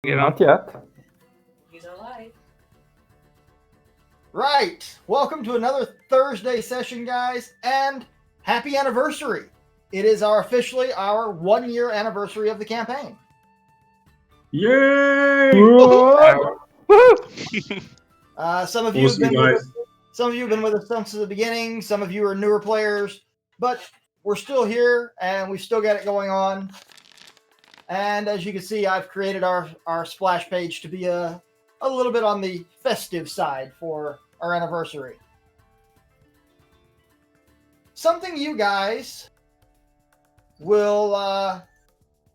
Not yet. He's alive. Right. Welcome to another Thursday session, guys, and happy anniversary. It is officially our 1 year anniversary of the campaign. Yay! Some of you have Awesome, been with guys. us, some of you have been with us since the beginning. Some of you are newer players, but we're still here and we've still got it going on. And as you can see, I've created our splash page to be a little bit on the festive side for our anniversary. Something you guys will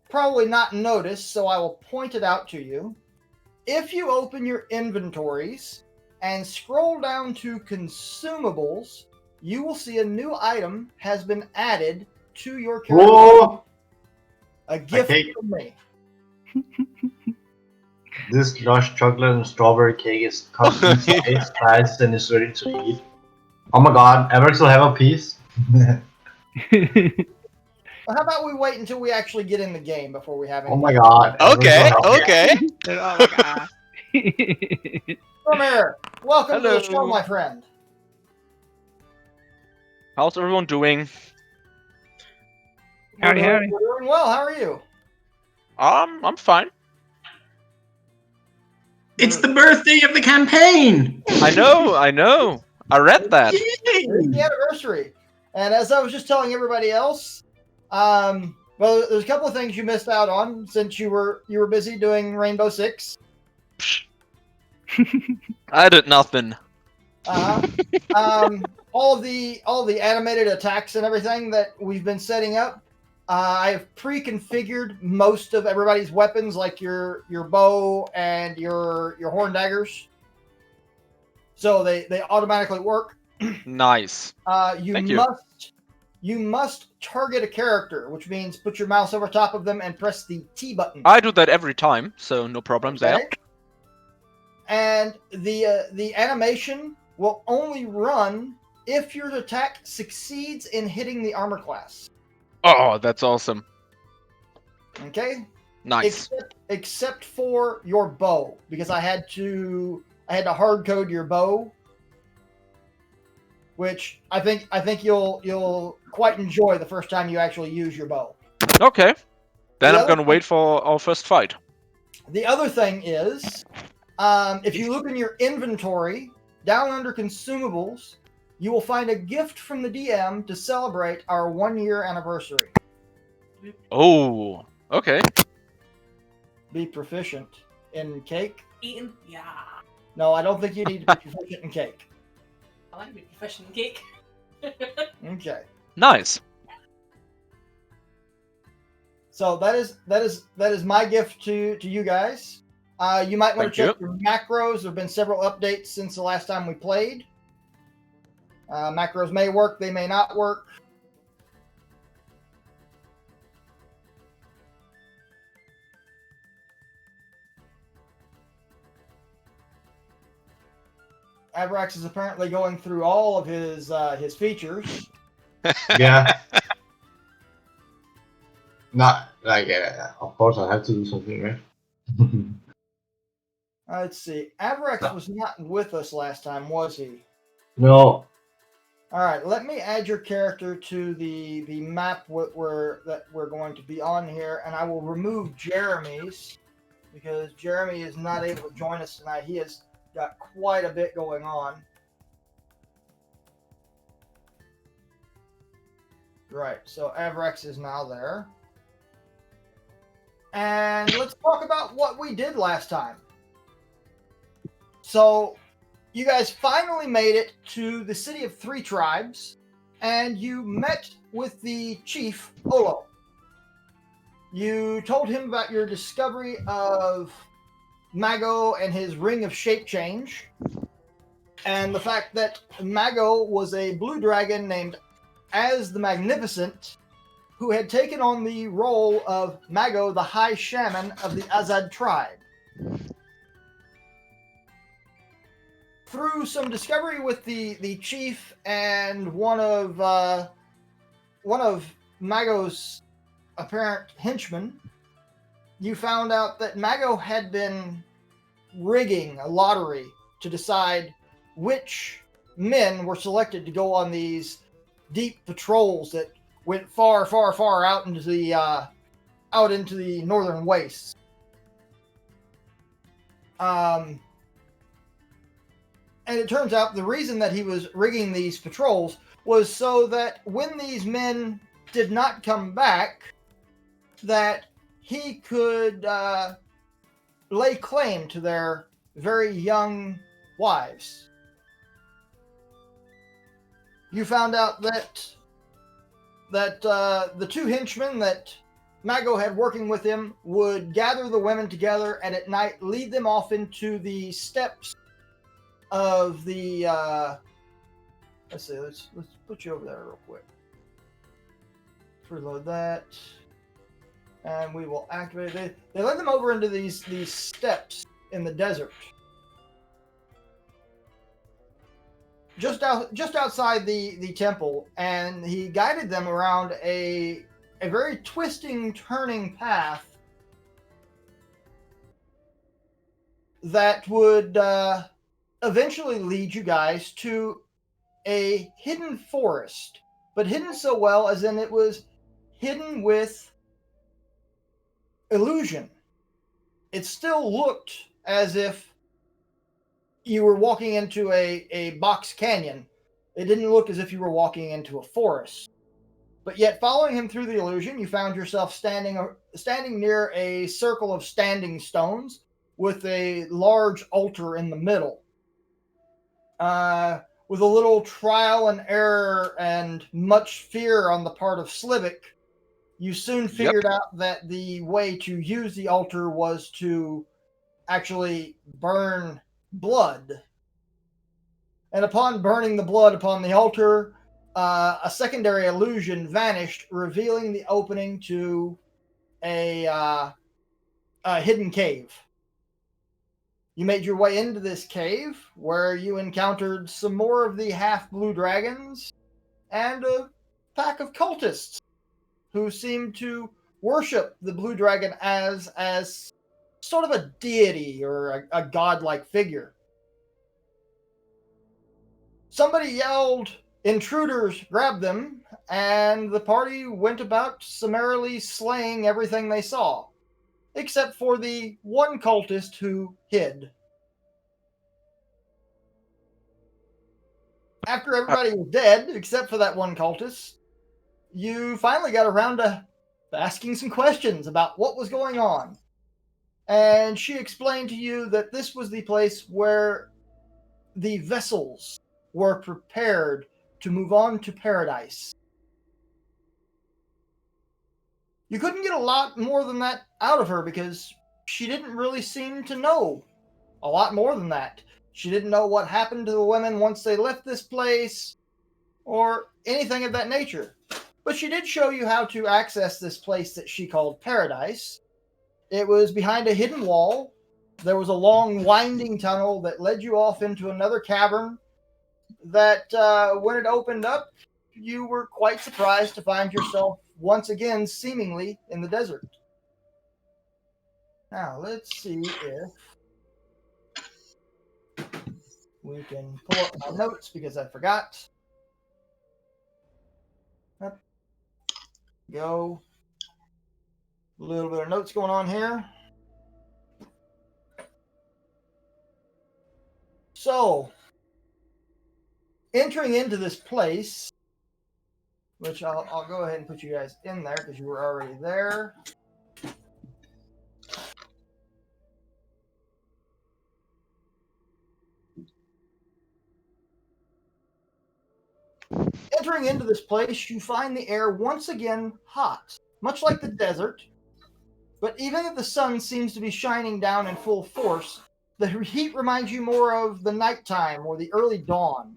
probably not notice, so I will point it out to you. If you open your inventories and scroll down to consumables, you will see a new item has been added to your character. Whoa! A gift Okay. from me. This lush chocolate and strawberry cake is cut in slices and is ready to eat. Oh my god, Everett will have a piece. Well, how about we wait until we actually get in the game before we have any? Oh my god. Okay, Everett will have- okay. Oh my god. Romare, welcome to the show, Hello. my friend. How's everyone doing? Howdy, howdy. We're doing well. How are you? I'm fine. It's the birthday of the campaign! I know. I read that. It's the anniversary. And as I was just telling everybody else, well, there's a couple of things you missed out on since you were busy doing Rainbow Six. I did nothing. All the animated attacks and everything that we've been setting up. I have pre-configured most of everybody's weapons, like your bow and your horn daggers, so they automatically work. Nice. Thank you. You must target a character, which means put your mouse over top of them and press the T button. I do that every time, so no problems there. Okay? And the animation will only run if your attack succeeds in hitting the armor class. Oh, that's awesome. Okay? Nice. Except for your bow, because I had to hard code your bow, which I think you'll quite enjoy the first time you actually use your bow. Okay. Then The I'm gonna other- wait for our first fight. The other thing is, if you look in your inventory, down under consumables, you will find a gift from the DM to celebrate our 1 year anniversary. Oh, okay. Be proficient in cake. Eating? Yeah. No, I don't think you need to be proficient in cake. I like to be professional in cake. Okay. Nice. So that is my gift to you guys. You might want to Thank check your macros. There have been several updates since the last time we played. Macros may work, they may not work. Avrax is apparently going through all of his features. Yeah. Not like, of course I have to do something, right? Let's see. Avrax was not with us last time, was he? No. All right, let me add your character to the map that we're going to be on here, and I will remove Jeremy's because Jeremy is not able to join us tonight. He has got quite a bit going on. Right, so Avrex is now there. And let's talk about what we did last time. So, you guys finally made it to the City of Three Tribes, and you met with the chief, Olo. You told him about your discovery of Mago and his ring of shape change, and the fact that Mago was a blue dragon named As the Magnificent, who had taken on the role of Mago, the High Shaman of the Azad tribe. Through some discovery with the chief and one of Mago's apparent henchmen, you found out that Mago had been rigging a lottery to decide which men were selected to go on these deep patrols that went far, far, far out into the northern wastes. And it turns out the reason that he was rigging these patrols was so that when these men did not come back, that he could lay claim to their very young wives. You found out that the two henchmen that Mago had working with him would gather the women together and at night lead them off into the steppes of the let's see, let's put you over there real quick. Preload that. And we will activate it. They led them over into these steppes in the desert. Just outside the temple, and he guided them around a very twisting, turning path that would eventually lead you guys to a hidden forest, but hidden so well as in it was hidden with illusion. It still looked as if you were walking into a box canyon. It didn't look as if you were walking into a forest. But yet, following him through the illusion, you found yourself standing near a circle of standing stones with a large altar in the middle. With a little trial and error and much fear on the part of Slivic, you soon figured out that the way to use the altar was to actually burn blood. And upon burning the blood upon the altar, a secondary illusion vanished, revealing the opening to a hidden cave. You made your way into this cave, where you encountered some more of the half-blue dragons and a pack of cultists who seemed to worship the blue dragon as sort of a deity or a godlike figure. Somebody yelled, "Intruders, grab them," and the party went about summarily slaying everything they saw, except for the one cultist who hid. After everybody was dead, except for that one cultist, you finally got around to asking some questions about what was going on. And she explained to you that this was the place where the vessels were prepared to move on to paradise. You couldn't get a lot more than that out of her because she didn't really seem to know a lot more than that. She didn't know what happened to the women once they left this place or anything of that nature. But she did show you how to access this place that she called Paradise. It was behind a hidden wall. There was a long, winding tunnel that led you off into another cavern that, when it opened up, you were quite surprised to find yourself once again seemingly in the desert. Now, let's see if we can pull up my notes because I forgot. Go. A little bit of notes going on here. So, entering into this place, which I'll go ahead and put you guys in there because you were already there. Entering into this place, you find the air once again hot, much like the desert. But even if the sun seems to be shining down in full force, the heat reminds you more of the nighttime or the early dawn.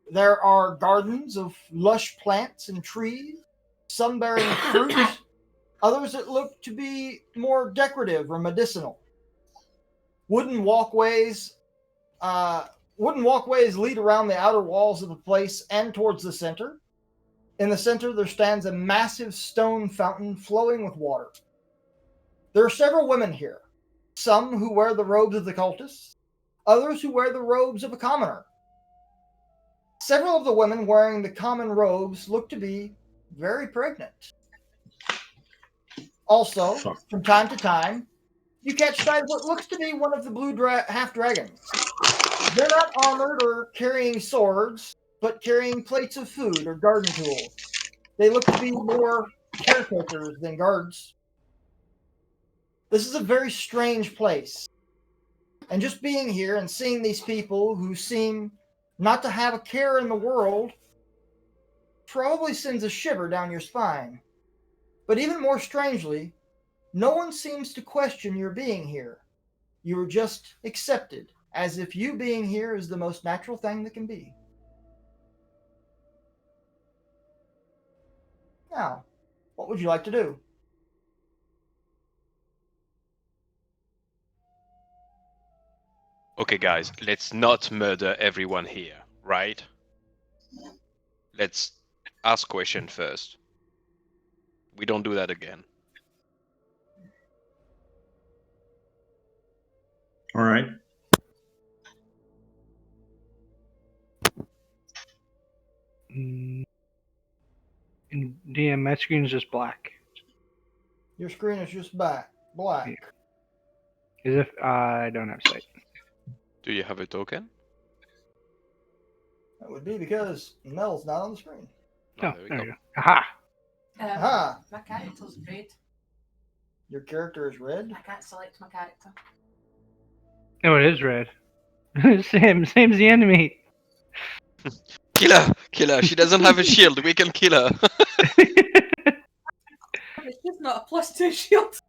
There are gardens of lush plants and trees, some bearing fruit, others that look to be more decorative or medicinal. Wooden walkways lead around the outer walls of the place and towards the center. In the center, there stands a massive stone fountain flowing with water. There are several women here, some who wear the robes of the cultists, others who wear the robes of a commoner. Several of the women wearing the common robes look to be very pregnant. Also, from time to time, you catch sight of what looks to be one of the blue half-dragons. They're not armored or carrying swords, but carrying plates of food or garden tools. They look to be more caretakers than guards. This is a very strange place. And just being here and seeing these people who seem not to have a care in the world probably sends a shiver down your spine. But even more strangely, no one seems to question your being here. You are just accepted, as if you being here is the most natural thing that can be. Now, what would you like to do? Okay, guys, let's not murder everyone here, right? Let's ask question first. We don't do that again. All right. And DM, my screen is just black. Your screen is just black. As if I don't have sight. Do you have a token? That would be because Mel's not on the screen. Oh, there we there go. you go. Aha! Aha! My character's red. Your character is red? I can't select my character. Oh, it is red. Same as the enemy. Kill her! Kill her! She doesn't have a shield. We can kill her. It's just not a +2 shield.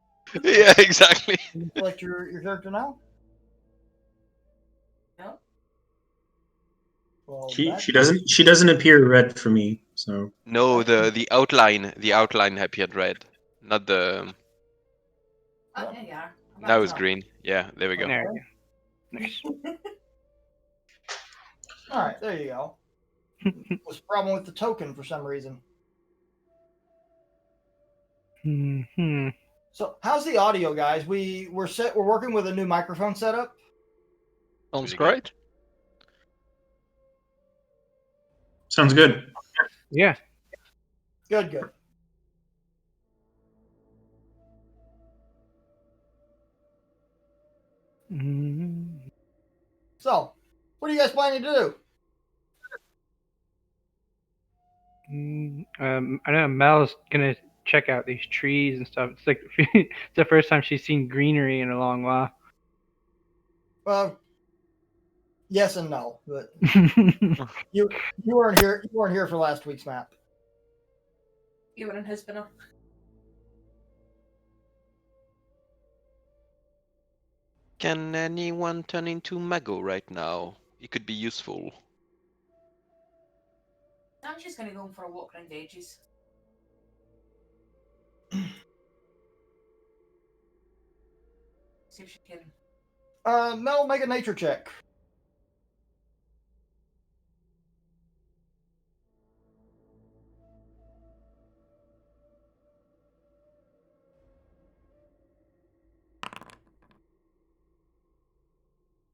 Yeah, exactly. Can you select your character now? No. Well, She doesn't appear red for me. So No, the outline appeared red, not the. Oh, there you are. Now it's green. Yeah, there we go. There you go. Nice. All right, there you go. Was a problem with the token for some reason. Hmm. So, how's the audio, guys? We're working with a new microphone setup. Sounds Really great. sounds good. Yeah. Good. Mm. So, what are you guys planning to do? I know Mel's gonna check out these trees and stuff. It's like it's the first time she's seen greenery in a long while. Well, yes and no, but you weren't here. You weren't here for last week's map. You were in his banner. Can anyone turn into Mago right now? It could be useful. I'm just gonna go for a walk around the edges. See if she can. Mel, make a nature check.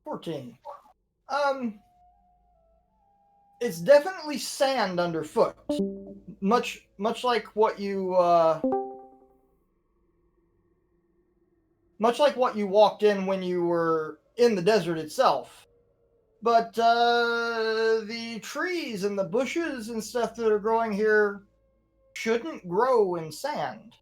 $14. It's definitely sand underfoot. Much like what you walked in when you were in the desert itself. But the trees and the bushes and stuff that are growing here shouldn't grow in sand.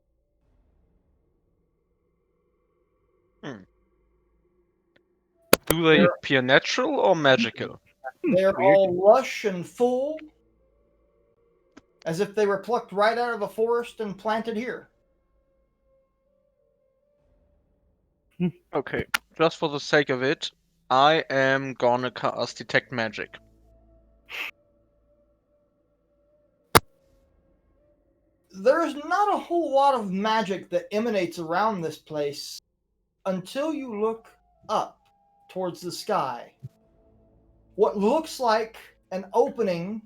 Do they appear natural or magical? They're Weird. all lush and full, as if they were plucked right out of a forest and planted here. Okay, just for the sake of it, I am gonna cast Detect Magic. There's not a whole lot of magic that emanates around this place until you look up towards the sky. What looks like an opening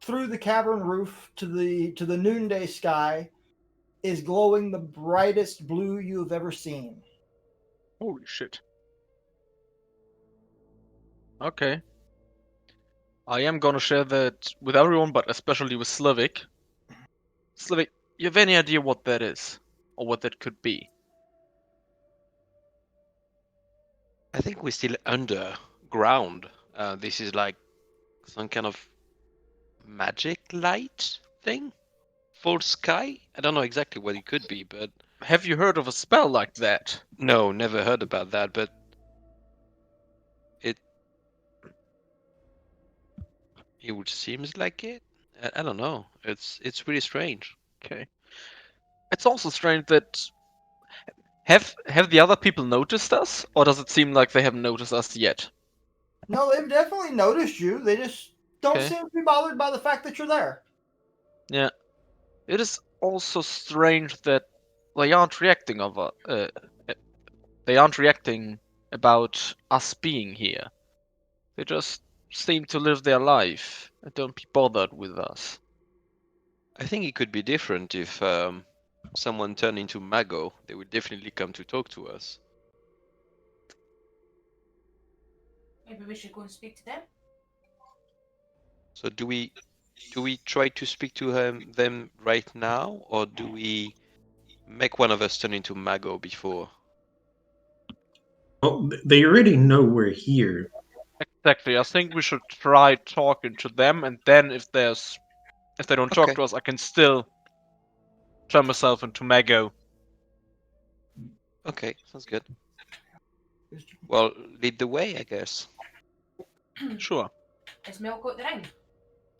through the cavern roof to the noonday sky is glowing the brightest blue you have ever seen. Holy shit. Okay. I am gonna share that with everyone, but especially with Slavik. Slavik, you have any idea what that is? Or what that could be? I think we're still underground. This is like some kind of magic light thing? Full sky? I don't know exactly what it could be, but Have you heard of a spell like that? no, never heard about that, but it it would seems like it. I don't know. It's really strange. Okay. It's also strange that have the other people noticed us, or does it seem like they haven't noticed us yet? No, they've definitely noticed you. They just don't Okay. seem to be bothered by the fact that you're there. Yeah. It is also strange that they aren't reacting they aren't reacting about us being here. They just seem to live their life and don't be bothered with us. I think it could be different if someone turned into Mago. They would definitely come to talk to us. Maybe we should go and speak to them. So do we try to speak to them right now, or do we make one of us turn into Mago before? Well, they already know we're here. Exactly. I think we should try talking to them, and then if they don't talk Okay. to us, I can still turn myself into Mago. Okay, sounds good. Well, lead the way, I guess. Sure. Has Mel got the ring?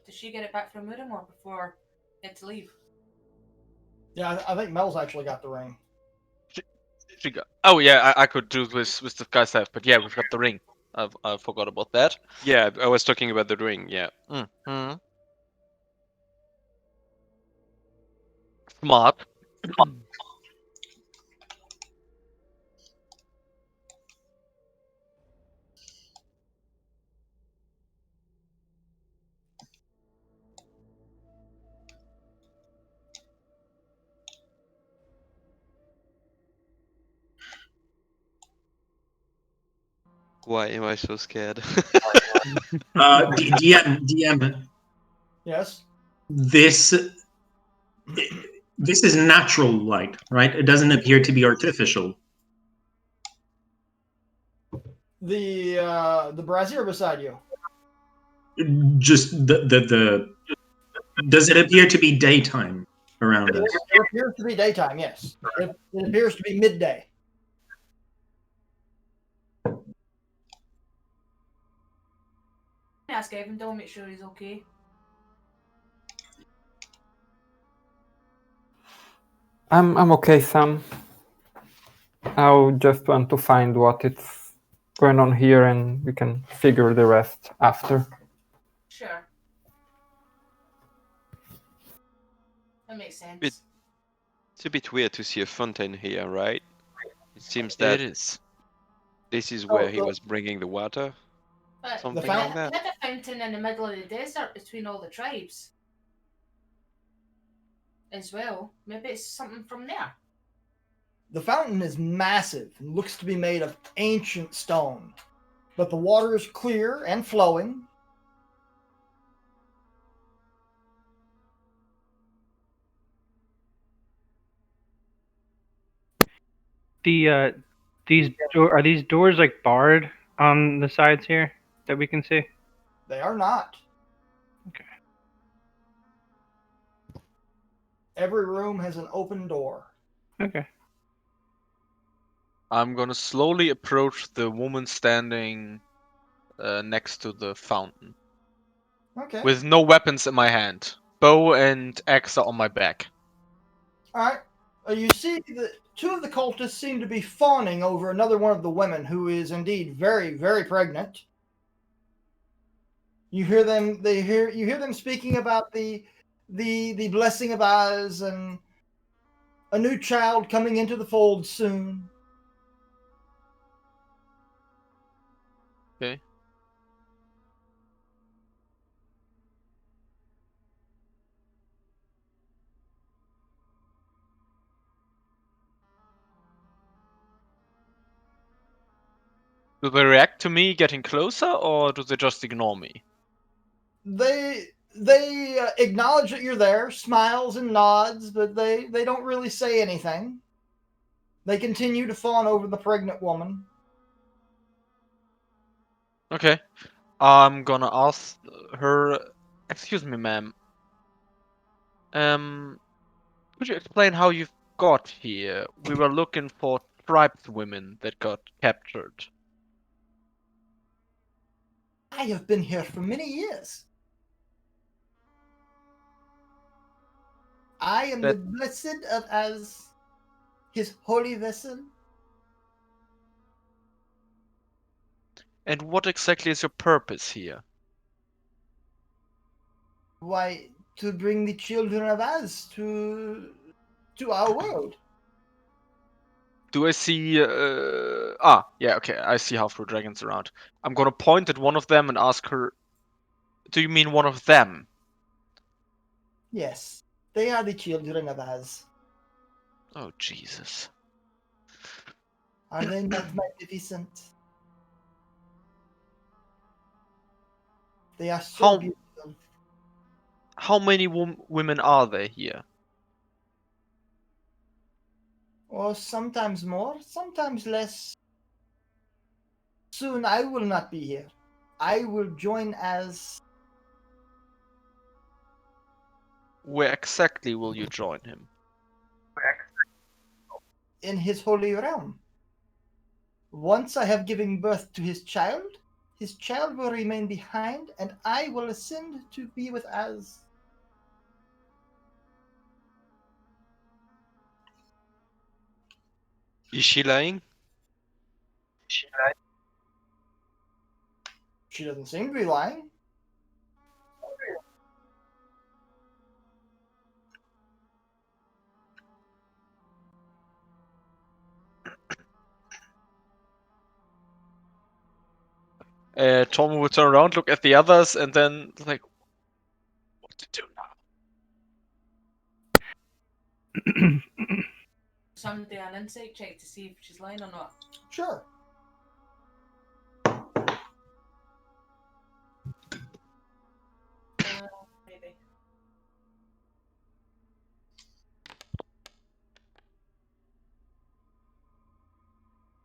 Does she get it back from Muramore before they had to leave? Yeah, I think Mel's actually got the ring. She got. Oh yeah, I could do this with the guys have, but yeah, we've got the ring. I forgot about that. Yeah, I was talking about the ring. Yeah. Mm-hmm. Smart. Why am I so scared? DM, Yes. this this is natural light, right? It doesn't appear to be artificial. The brazier beside you. Just the does it appear to be daytime around us? It appears to be daytime, yes. It appears to be midday. Ask Evan, don't make sure he's okay. I'm okay, Sam. I just want to find what it's going on here, and we can figure the rest after. Sure. That makes sense. It's a bit weird to see a fountain here, right? It seems that It is. this is where he well- was bringing the water. But Something they like had that. a fountain in the middle of the desert between all the tribes. As well. Maybe it's something from there. The fountain is massive and looks to be made of ancient stone, but the water is clear and flowing. Are these doors like barred on the sides here that we can see? They are not. Okay. Every room has an open door. Okay. I'm gonna slowly approach the woman standing next to the fountain Okay. with no weapons in my hand. Bow and axe are on my back. All right. You see that two of the cultists seem to be fawning over another one of the women who is indeed very, very pregnant. You hear them. You hear them speaking about the blessing of eyes and a new child coming into the fold soon. Okay. Do they react to me getting closer, or do they just ignore me? They acknowledge that you're there, smiles and nods, but they don't really say anything. They continue to fawn over the pregnant woman. Okay. I'm gonna ask her. Excuse me, ma'am. Could you explain how you've got here? We were looking for tribeswomen that got captured. I have been here for many years. I am the That- blessed of as his holy vessel. And what exactly is your purpose here? Why, to bring the children of Az to our world. Do I see? Yeah, okay. I see half-blue dragons around. I'm gonna point at one of them and ask her, "Do you mean one of them?" Yes, they are the children of Az. Oh Jesus! Are they not magnificent? They are so How- beautiful. How many women are there here? Or sometimes more, sometimes less. Soon I will not be here. I will join as Where exactly will you join him? in his holy realm. Once I have given birth to his child will remain behind, and I will ascend to be with Az. Is she lying? She doesn't seem to be lying. Tom will turn around, look at the others, and then like, what to do now? Somebody an insight check to see if she's lying or not. Sure. Maybe.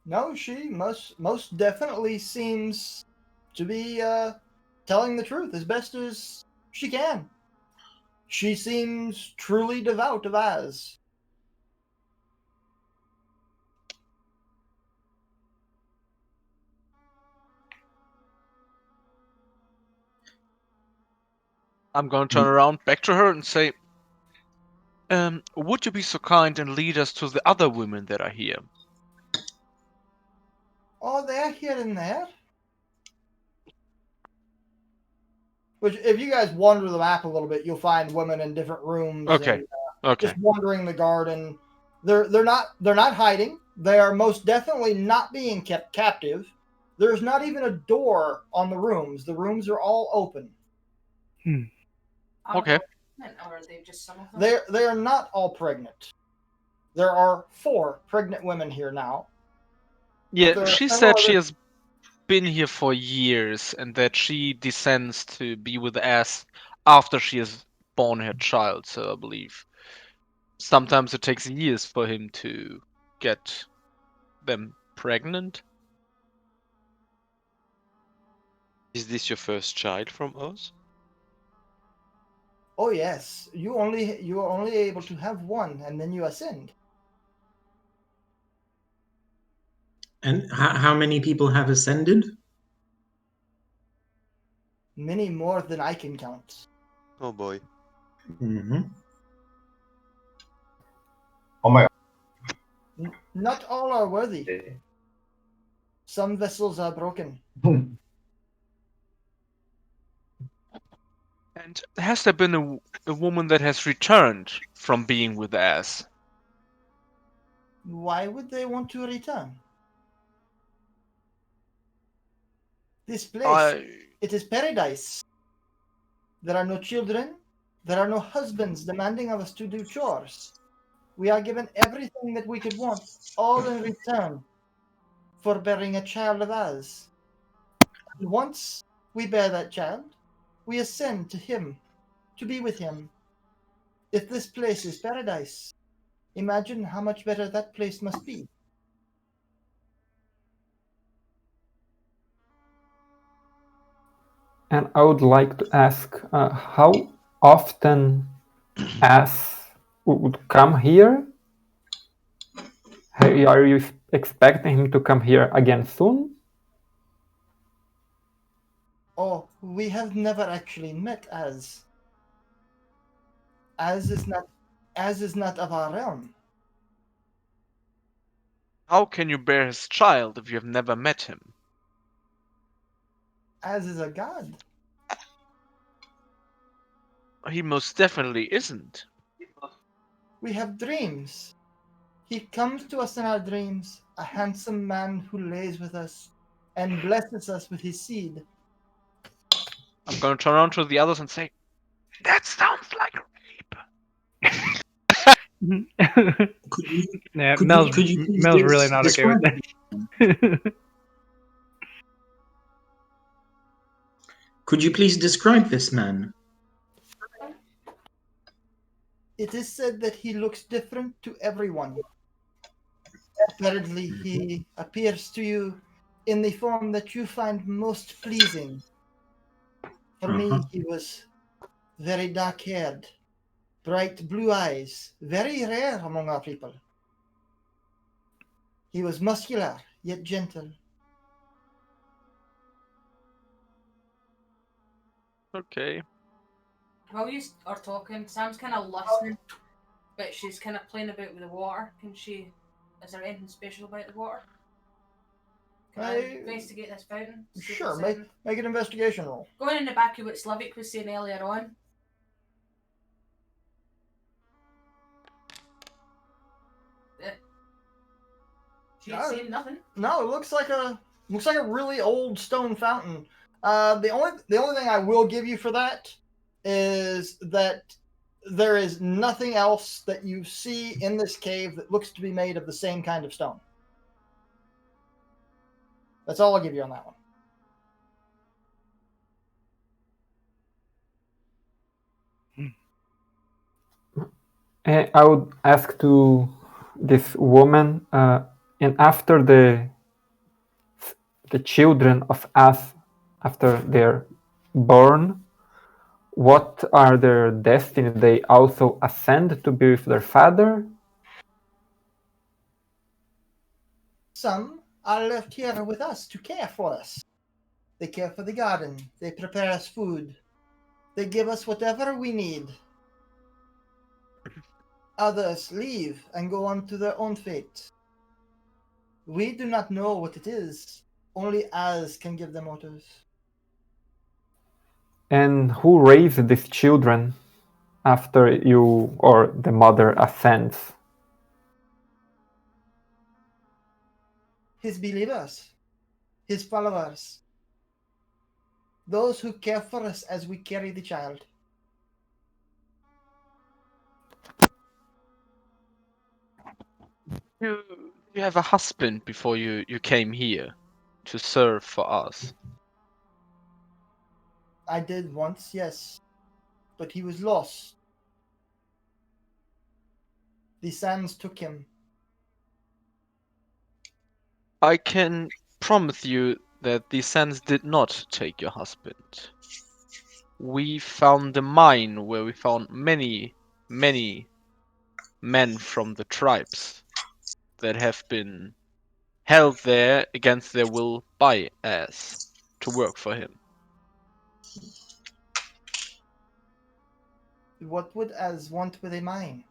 No, she most definitely seems to be telling the truth as best as she can. She seems truly devout of Az. I'm gonna turn around back to her and say, would you be so kind and lead us to the other women that are here? Oh, they're here and there. Which, if you guys wander the map a little bit, you'll find women in different rooms. Okay. And, Okay. just wandering the garden. They're not hiding. They are most definitely not being kept captive. There's not even a door on the rooms. The rooms are all open. Okay. Or are they just some of them? They are not all pregnant. There are 4 pregnant women here now. Yeah, there are she several said she other- has been here for years and that she descends to be with Az after she has born her child. So I believe sometimes it takes years for him to get them pregnant. Is this your first child from us? Oh yes, you are only able to have one, and then you ascend. And how many people have ascended? Many more than I can count. Oh boy. Mm-hmm. Oh my Not all are worthy. god. Some vessels are broken. And has there been a woman that has returned from being with Az? Why would they want to return? This place, it is paradise. There are no children. There are no husbands demanding of us to do chores. We are given everything that we could want, all in return for bearing a child of ours. And once we bear that child, we ascend to him, to be with him. If this place is paradise, imagine how much better that place must be. And I would like to ask how often As would come here? Are you expecting him to come here again soon? Oh, we have never actually met as. As is not of our realm. How can you bear his child if you have never met him? As is a god. He most definitely isn't. We have dreams. He comes to us in our dreams, a handsome man who lays with us and blesses us with his seed. I'm gonna turn around to the others and say, that sounds like rape. Could you, Yeah, could Mel's, you, could you please Mel's really not okay with describe that. Could you please describe this man? It is said that he looks different to everyone. Apparently, he appears to you in the form that you find most pleasing. For me, he was very dark-haired, bright blue eyes, very rare among our people. He was muscular, yet gentle. Okay. While you are talking, Sam's kind of listening, but she's kind of playing about with the water. Is there anything special about the water? Can I investigate this fountain? Sure, make an investigation roll. Going in the back of what Slavik was saying earlier on. She's saying nothing. No, it looks like a really old stone fountain. The only thing I will give you for that is that there is nothing else that you see in this cave that looks to be made of the same kind of stone. That's all I'll give you on that one. I would ask to this woman, and after the children of us, after they're born, what are their destiny? They also ascend to be with their father? Some are left here with us to care for us. They care for the garden. They prepare us food. They give us whatever we need. Others leave and go on to their own fate. We do not know what it is. Only Az can give them orders. And who raised these children after you or the mother ascends? His believers, his followers, those who care for us as we carry the child. You have a husband before you came here to serve for us. I did once, yes, but he was lost. The sands took him. I can promise you that the Sands did not take your husband. We found a mine where we found many, many men from the tribes that have been held there against their will by us to work for him. What would Az want with a mine?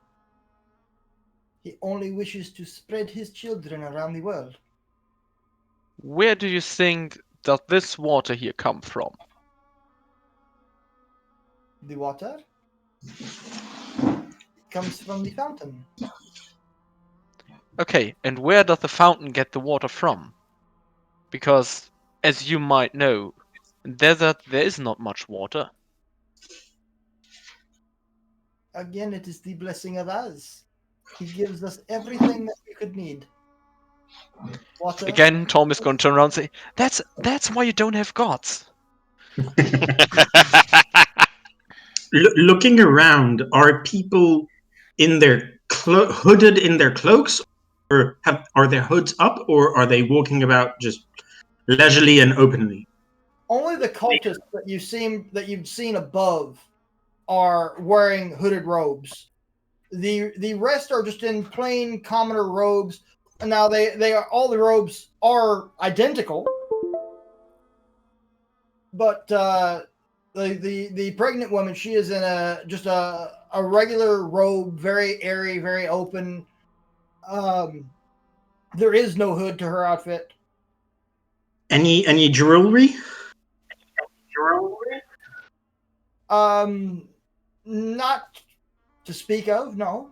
He only wishes to spread his children around the world. Where do you think does this water here come from? The water comes from the fountain. Okay, and where does the fountain get the water from? Because, as you might know, in desert there is not much water. Again, it is the blessing of Az. He gives us everything that we could need. What's that? Again, Tom is going to turn around and say, "That's why you don't have gods." Looking around, are people in their hooded in their cloaks, or are their hoods up, or are they walking about just leisurely and openly? Only the cultists that you've seen above are wearing hooded robes. The rest are just in plain commoner robes. Now they are all the robes are identical, but the pregnant woman, she is in a regular robe, very airy, very open. There is no hood to her outfit. Any jewelry? Not to speak of, no.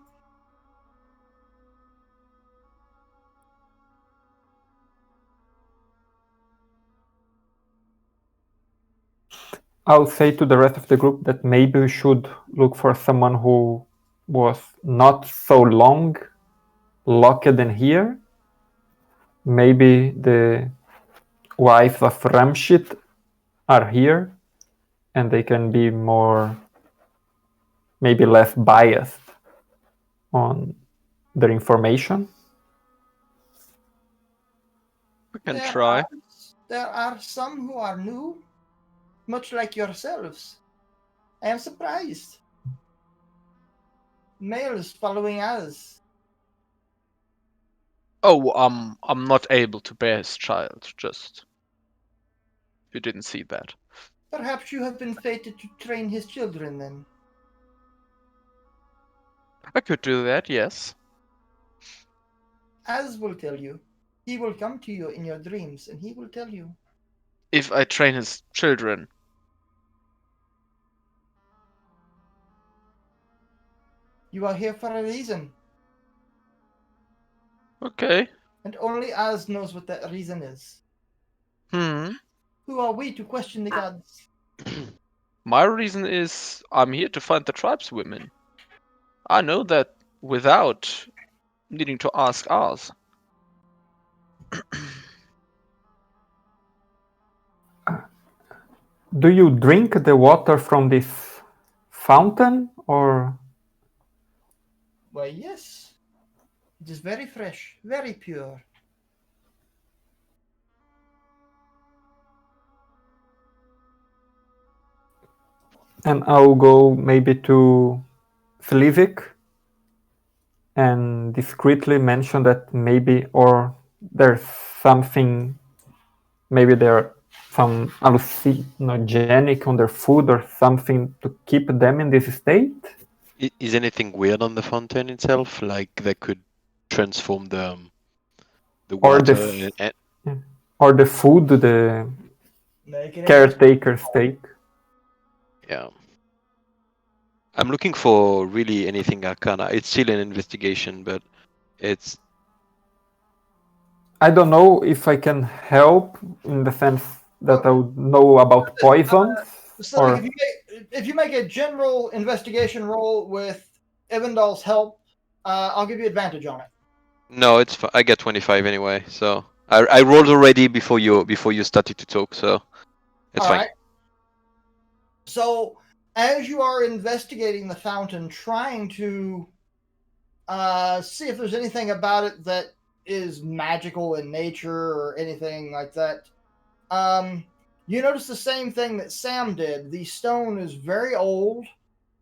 I'll say to the rest of the group that maybe we should look for someone who was not so long locked in here. Maybe the wives of Ramshit are here and they can be more, maybe less biased on their information. We can try. There are some who are new, much like yourselves. I am surprised. Males following us. Oh, I'm not able to bear his child. Just if you didn't see that. Perhaps you have been fated to train his children then. I could do that, yes. Az will tell you. He will come to you in your dreams and he will tell you. If I train his children. You are here for a reason. Okay. And only Az knows what that reason is. Who are we to question the gods? My reason is I'm here to find the tribeswomen. I know that without needing to ask ours. Do you drink the water from this fountain or? Why, yes. It is very fresh, very pure. And I'll go maybe to Slivik and discreetly mention that maybe, or there's something, maybe there some hallucinogenic on their food or something to keep them in this state. Is anything weird on the fountain itself? Like that could transform the Or water or the food the caretakers take. Yeah. I'm looking for really anything arcana. It's still an investigation, but it's... I don't know if I can help in the sense that I would know about poisons. So or... if you make a general investigation roll with Evandal's help, I'll give you advantage on it. No, it's I get 25 anyway, so I rolled already before you started to talk, so it's All fine. right. So as you are investigating the fountain, trying to see if there's anything about it that is magical in nature or anything like that, you notice the same thing that Sam did. The stone is very old,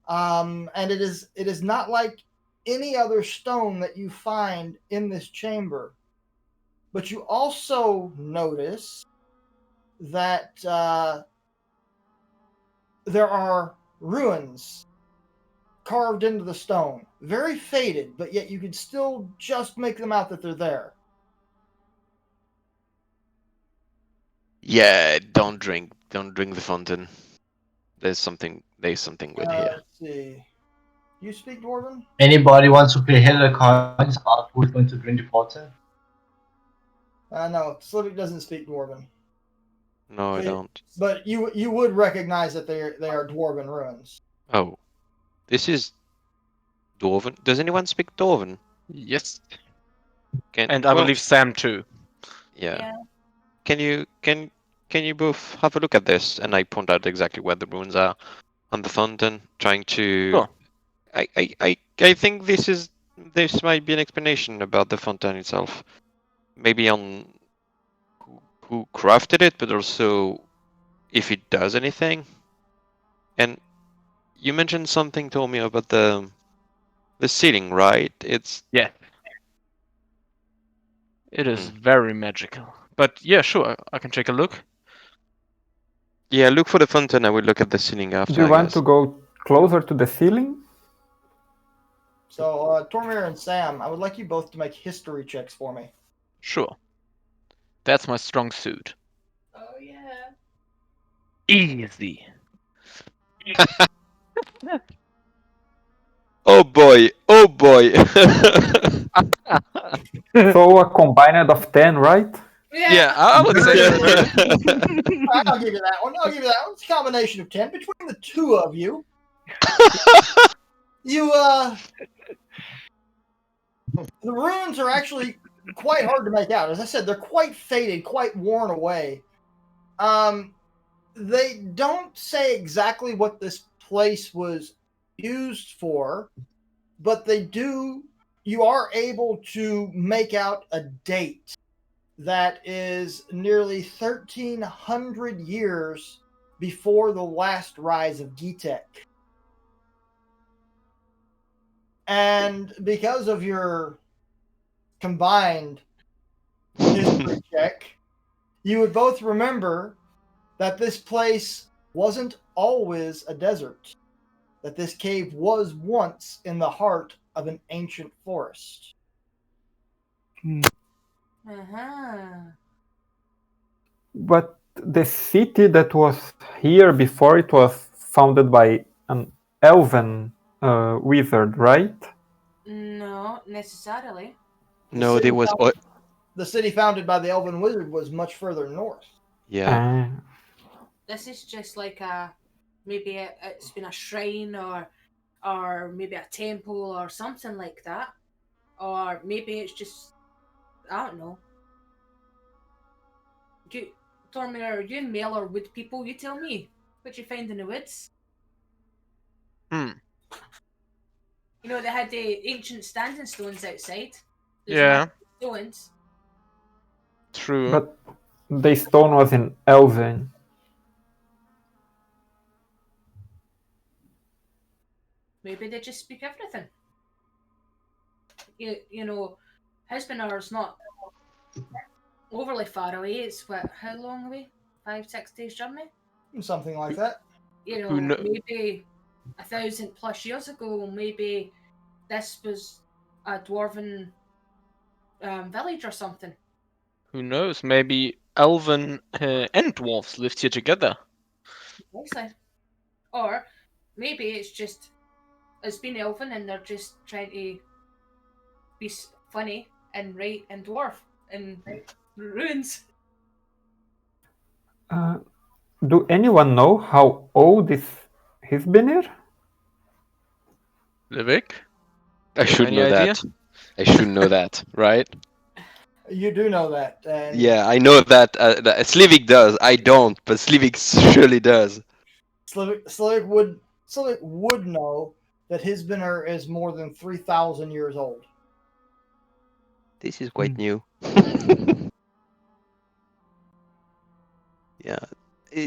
and it is not like any other stone that you find in this chamber. But you also notice that there are ruins carved into the stone, very faded, but yet you could still just make them out that they're there. Yeah, don't drink the fountain. There's something weird here. Let's see. You speak Dwarven? Anybody wants to play head of the cards about who's going to drink the water? No, Slivik doesn't speak Dwarven. No, I don't. But you would recognize that they are Dwarven ruins. Oh, this is Dwarven. Does anyone speak Dwarven? Yes. Can... And I believe Sam too. Yeah. Can you both have a look at this? And I point out exactly where the runes are on the fountain, trying to. Sure. I think this might be an explanation about the fountain itself. Maybe on who crafted it, but also if it does anything. And you mentioned something, told me about the ceiling, right? It's Yeah. It is very magical. But yeah, sure, I can take a look. yeah. Look for the fountain. I will look at the ceiling after. Do you I want guess. to go closer to the ceiling? So, Tormir and Sam, I would like you both to make history checks for me. Sure. That's my strong suit. Oh yeah. Easy. Oh boy! Oh boy! So a combined of 10, right? Yeah, I would say so. All right, I'll give you that one. I'll give you that one. It's a combination of 10 between the two of you. The runes are actually quite hard to make out. As I said, they're quite faded, quite worn away. They don't say exactly what this place was used for, but you are able to make out a date that is nearly 1,300 years before the last rise of Gitek. And because of your combined history check, you would both remember that this place wasn't always a desert, that this cave was once in the heart of an ancient forest. But the city that was here before, it was founded by an elven wizard, right? No, necessarily. No, there was. The city founded by the elven wizard was much further north. Yeah. This is just like it's been a shrine or maybe a temple or something like that. Or maybe it's just, I don't know. Tormir, are you male or wood people? You tell me. What you find in the woods? You know, they had the ancient standing stones outside. There's Yeah. stones. True. But the stone was in elven. Maybe they just speak everything. You know, Hisbanar's not overly far away. It's how long away? 5-6 days journey? Something like that. You know, maybe 1,000+ years ago, maybe this was a dwarven village or something. Who knows? Maybe elven and dwarves lived here together. Exactly. Or maybe it's been elven and they're just trying to be funny and write in dwarf and runes. Do anyone know how old he's been here? Livik? I should Any know idea? that. I should know that, right? You do know that. And Yeah, I know that. Slivik does. I don't, but Slivik surely does. Slivik would know that Hisbanner is more than 3,000 years old. This is quite new. Yeah.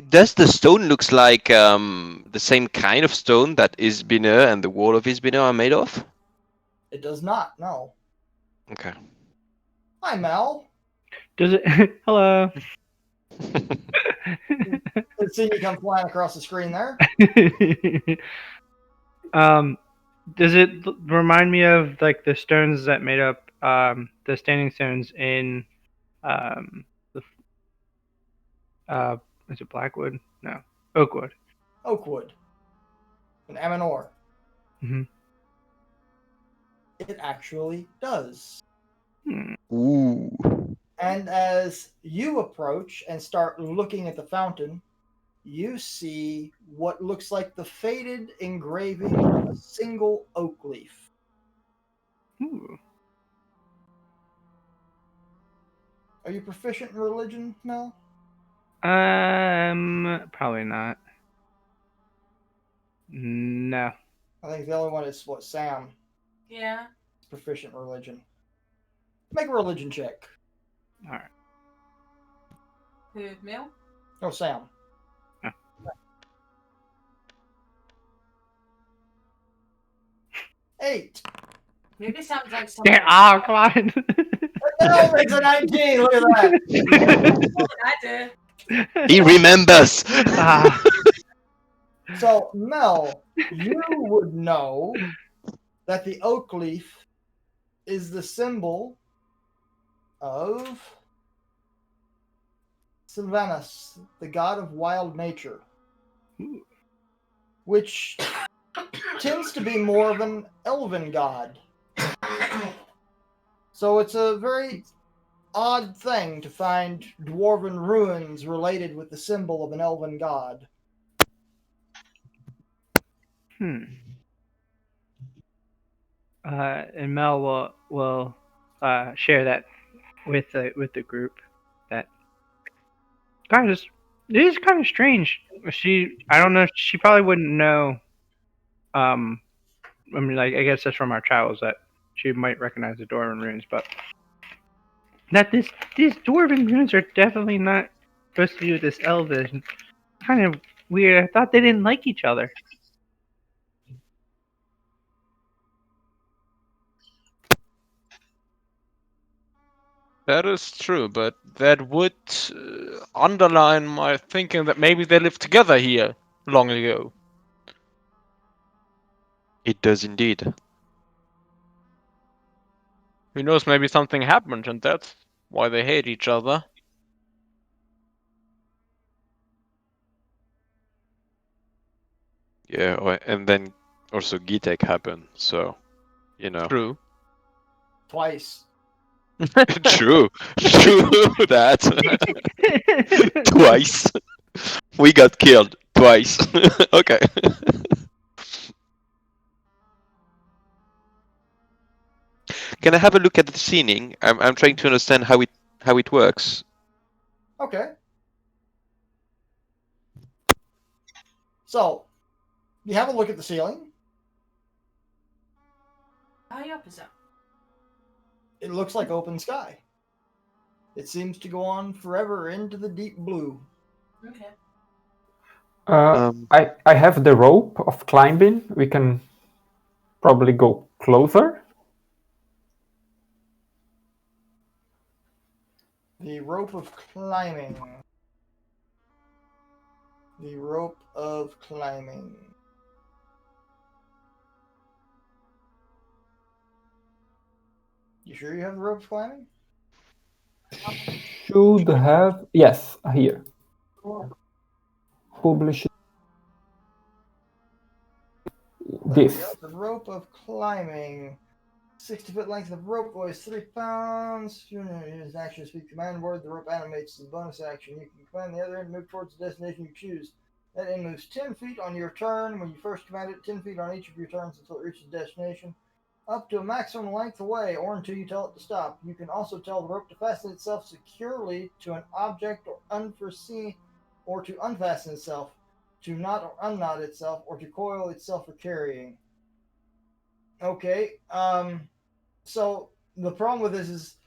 Does the stone looks like the same kind of stone that Isbiner and the wall of Isbiner are made of? It does not, no. Okay. Hi, Mel. Does it? Hello. Let's see you come flying across the screen there. Does it remind me of like the stones that made up the standing stones in is it Blackwood? No, Oakwood. Oakwood. In Amanor. Mm-hmm. It actually does. Ooh. And as you approach and start looking at the fountain, you see what looks like the faded engraving of a single oak leaf. Ooh. Are you proficient in religion, Mel? Probably not. No. I think the only one is what, Sam? Yeah. Proficient in religion. Make a religion check. All right. Who, Mel? Oh, Sam. Oh. 8. Maybe sounds like someone. Yeah, oh, come on. Mel makes a 19. Look at that. I do. He remembers. Ah, So, Mel, you would know that the oak leaf is the symbol of Sylvanus, the god of wild nature, which tends to be more of an elven god. So it's a very odd thing to find dwarven ruins related with the symbol of an elven god. And Mel will share that with the group. That God is it is kind of strange. I don't know. She probably wouldn't know. I mean, like I guess that's from our travels that she might recognize the dwarven runes, but that these dwarven runes are definitely not supposed to be with this elven. Kind of weird. I thought they didn't like each other. That is true, but that would underline my thinking that maybe they lived together here long ago. It does indeed. Who knows, maybe something happened and that's why they hate each other. Yeah, and then also Gitek happened, so, you know. True. Twice. True that. Twice. We got killed twice. Okay. Can I have a look at the scening? I'm trying to understand how it works. Okay. So, you have a look at the ceiling. How high up is it? It looks like open sky. It seems to go on forever into the deep blue. Okay. I have the rope of climbing. We can probably go closer. The rope of climbing. The rope of climbing. You sure you have the rope of climbing? Should have, yes, here. Publish this. The rope of climbing. 60-foot length of rope weighs 3 pounds. You use an action to speak command word. The rope animates as a bonus action. You can command the other end to move towards the destination you choose. That end moves 10 feet on your turn. When you first command it, 10 feet on each of your turns until it reaches destination. Up to a maximum length away, or until you tell it to stop. You can also tell the rope to fasten itself securely to an object or unforeseen, or to unfasten itself, to knot or unknot itself, or to coil itself for carrying. Okay, so the problem with this is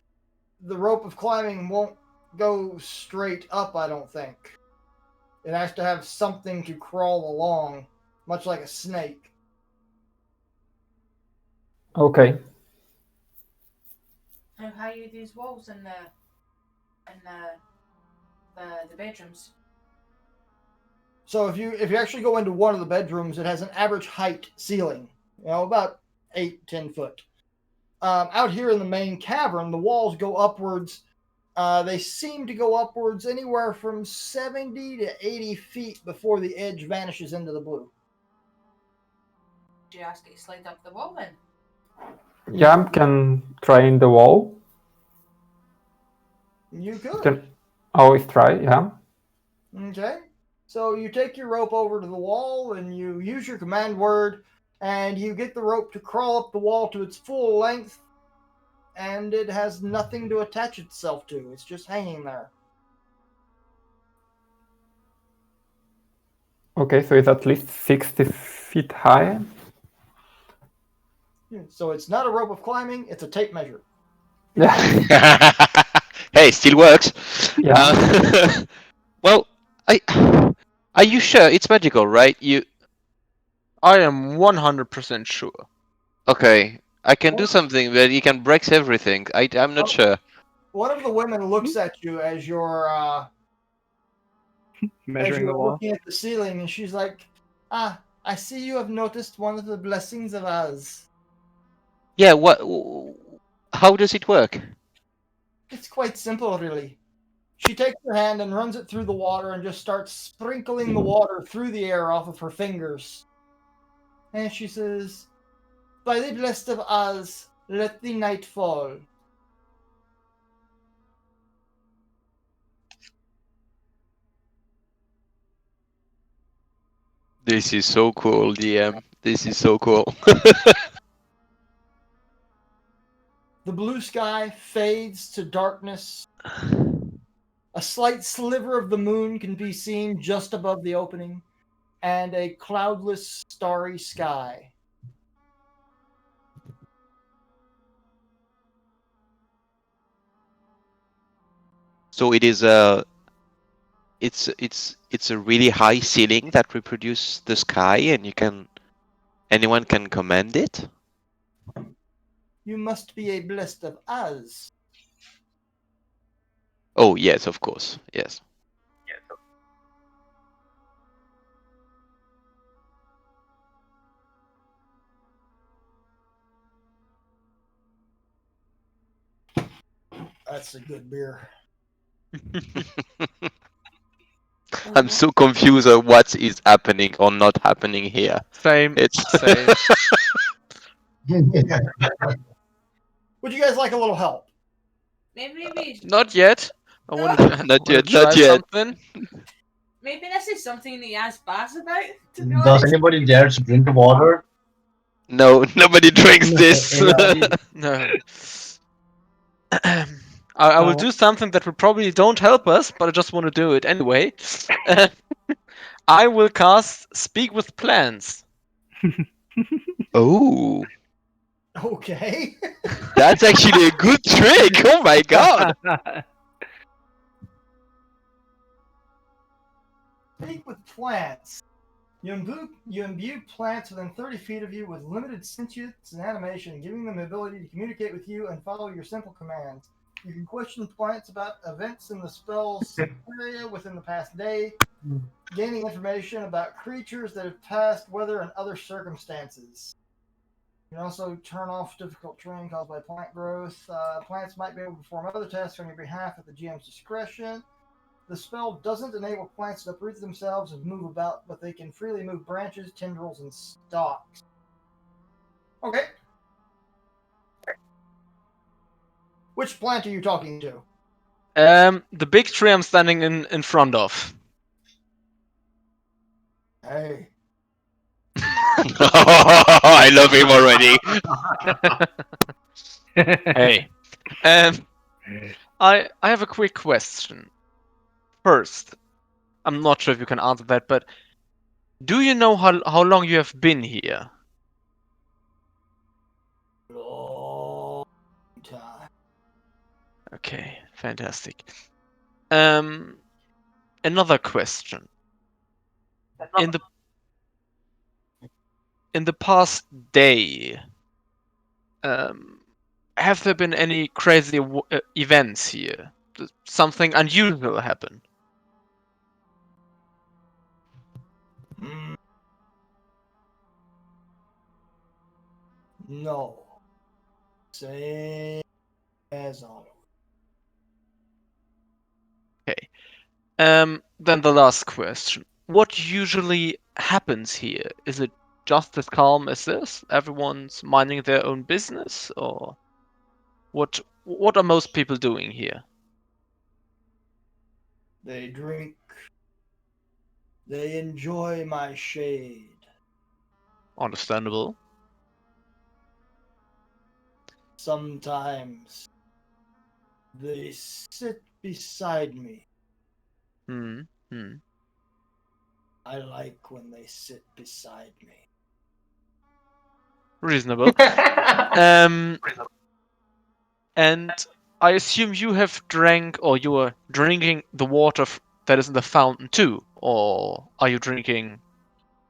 the rope of climbing won't go straight up, I don't think. It has to have something to crawl along, much like a snake. Okay. How high are these walls in the bedrooms? So if you actually go into one of the bedrooms, it has an average height ceiling, about 8-10 foot. Out here in the main cavern, the walls go upwards. They seem to go upwards anywhere from 70 to 80 feet before the edge vanishes into the blue. Do you ask it to slide up the wall then? Yeah, can try in the wall. You could. Can always try, yeah. Okay. So you take your rope over to the wall and you use your command word and you get the rope to crawl up the wall to its full length. and it has nothing to attach itself to. It's just hanging there. Okay, so it's at least 60 feet high. So it's not a rope of climbing, it's a tape measure. Yeah. Hey, still works. Yeah. Well, are you sure it's magical, right? I am 100% sure. Okay? I can do something where you can break everything. I'm not sure. One of the women looks at you as you're Measuring the wall. looking at the ceiling, and she's like, "Ah, I see you have noticed one of the blessings of Oz. Yeah. What? How does it work? It's quite simple, really." She takes her hand and runs it through the water and just starts sprinkling the water through the air off of her fingers. And she says, "By the blessed of Oz, let the night fall." This is so cool, DM. This is so cool. The blue sky fades to darkness. A slight sliver of the moon can be seen just above the opening, and a cloudless, starry sky. So it is it's a really high ceiling that reproduces the sky, and anyone can command it. You must be a blessed of Oz. Oh yes, of course, yes. That's a good beer. I'm so confused on what is happening or not happening here. Same. Same. Would you guys like a little help? Maybe Not yet. I No. want to Not yet, try not yet. something. maybe this is something that you ask Baz about. To be Does honest. anybody dare to drink the water? No, nobody drinks this. No. I will do something that will probably don't help us, but I just want to do it anyway. I will cast Speak with Plants. Oh, Okay. that's actually a good trick. Oh my god. Speak with plants. You imbue plants within 30 feet of you with limited sentience and animation, giving them the ability to communicate with you and follow your simple commands. You can question plants about events in the spell's area within the past day, gaining information about creatures that have passed, weather, and other circumstances. You can also turn off difficult terrain caused by plant growth. Plants might be able to perform other tasks on your behalf at the GM's discretion. The spell doesn't enable plants to uproot themselves and move about, but they can freely move branches, tendrils, and stalks. Okay. Which plant are you talking to? The big tree I'm standing in front of. Hey. I love him already. Hey. I have a quick question. First, I'm not sure if you can answer that, but do you know how long you have been here? Long time. Okay, fantastic. Another question. In the past day, have there been any crazy events here? Did something unusual happen? No. Same as always. Okay. Then the last question. What usually happens here? Is it just as calm as this? Everyone's minding their own business, or what are most people doing here? They drink. They enjoy my shade. Understandable. Sometimes they sit beside me. Hmm. Hmm. I like when they sit beside me. Reasonable. And I assume you have drank, or you are drinking the water that is in the fountain too, or are you drinking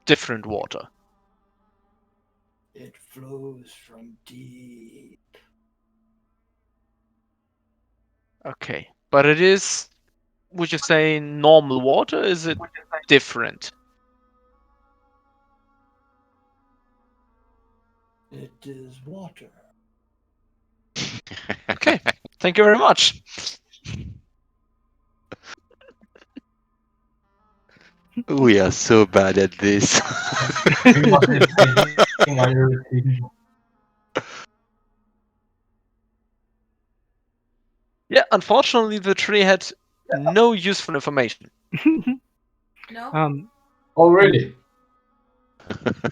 different water? It flows from deep. Okay, but it is. Would you say normal water? Is it different? It is water. Okay, thank you very much. We are so bad at this. We wasn't taking on your routine. Yeah, unfortunately, the tree had no useful information. No? Oh, really?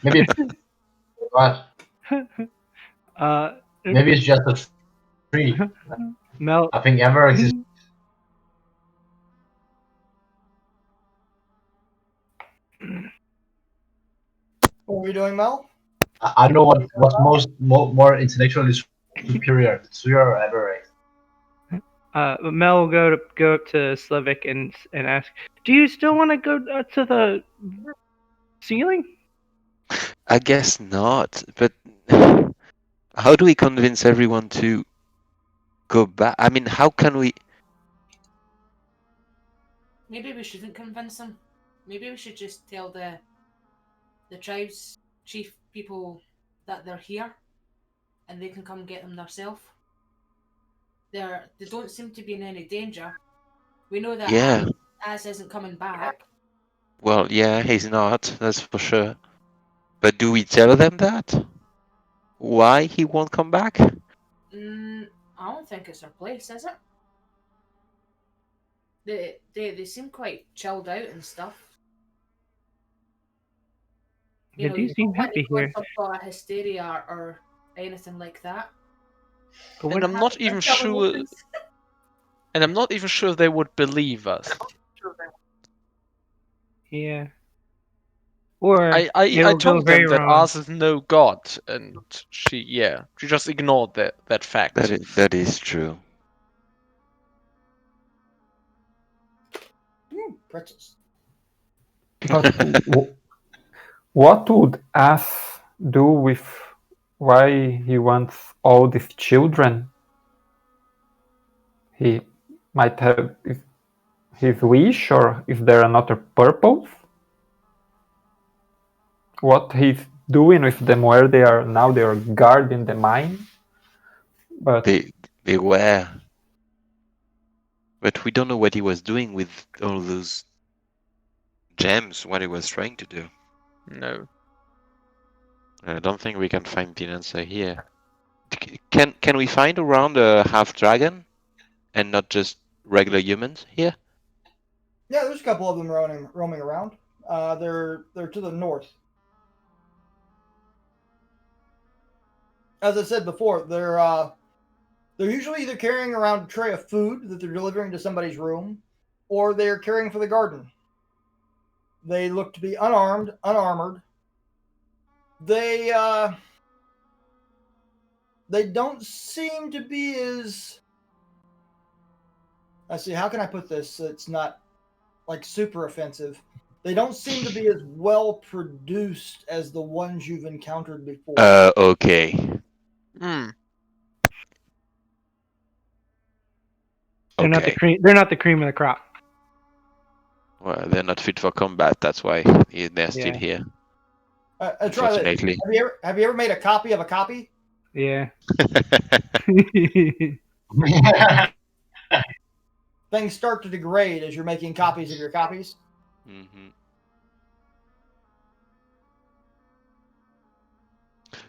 Maybe what? Maybe it's just a tree. Mel. I think ever exists. What are we doing, Mel? I don't know what's more intellectually superior, the tree or Everett. Mel will go up to Slivik and ask, "Do you still want to go to the ceiling?" I guess not, but how do we convince everyone to go back? I mean, how can we? Maybe we shouldn't convince them. Maybe we should just tell the tribe's chief people that they're here, and they can come get them themselves. They don't seem to be in any danger. We know that Yeah, Az isn't coming back. well, yeah, he's not, that's for sure. But do we tell them that? Why he won't come back? I don't think it's their place, is it? They seem quite chilled out and stuff. They do You seem don't want to happy go in here. some sort of hysteria or anything like that. But And what? I'm not even Tell them sure. things. And I'm not even sure they would believe us. Yeah. Or I it'll go told them very that wrong. ours is no god, and she just ignored that fact. That is true. Pretzels. But what would As do with why he wants all these children? He might have his wish, or is there another purpose? What he's doing with them, where they are now, they are guarding the mine. But They were. But we don't know what he was doing with all those gems, what he was trying to do. No. I don't think we can find the answer here. Can we find around a half dragon and not just regular humans here? Yeah, there's a couple of them roaming around. They're to the north. As I said before, they're usually either carrying around a tray of food that they're delivering to somebody's room, or they're caring for the garden. They look to be unarmed, unarmored. They don't seem to be as. I see. How can I put this so it's not like super offensive? They don't seem to be as well produced as the ones you've encountered before. Okay. Hmm. They're not the Okay. cream. They're not the cream of the crop. Well, they're not fit for combat. That's why they're still Yeah. here. Try this. Unfortunately. Have you ever made a copy of a copy? Yeah. Things start to degrade as you're making copies of your copies. Mm-hmm.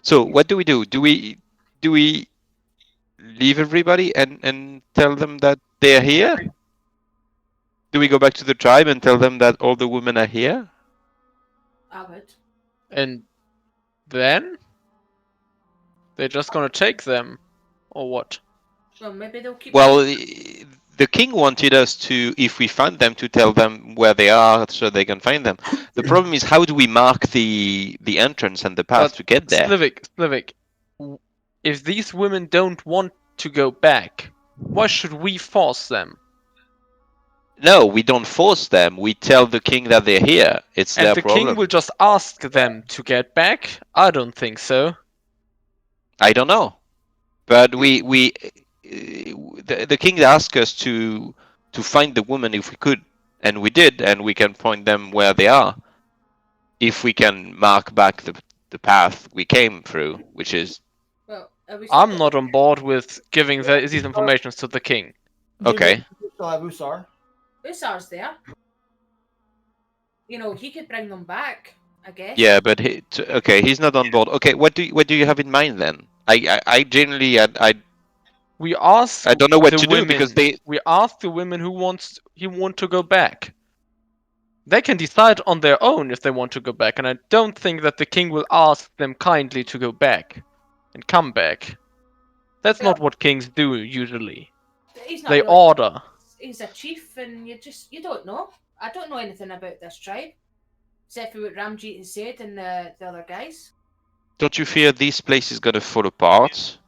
So what do we do? Do we leave everybody and tell them that they're here? Do we go back to the tribe and tell them that all the women are here? I would. And then they're just gonna take them. or what? Well, maybe they'll keep. Well, the king wanted us to, if we find them, to tell them where they are so they can find them. The problem is, how do we mark the entrance and the path But to get there? Slivik, if these women don't want to go back, why should we force them? No, we don't force them. We tell the king that they're here. It's And their the problem. king will just ask them to get back? I don't think so. I don't know, but the king asked us to find the woman if we could, and we did, and we can point them where they are. If we can mark back the path we came through, which is Well, I'm not on board with giving these informations to the king. okay. You still have Usar. Usar's there. You know, he could bring them back, I guess. Yeah, but okay, he's not on board. Okay, what do you have in mind then? I generally We ask I don't know what the to do because women. We ask the women who want to go back. They can decide on their own if they want to go back, and I don't think that the king will ask them kindly to go back and come back. That's not what kings do usually. He's not They really, order. he's a chief, and you don't know. I don't know anything about this tribe, except for what Ramjeet has said and the other guys. don't you fear this place is gonna fall apart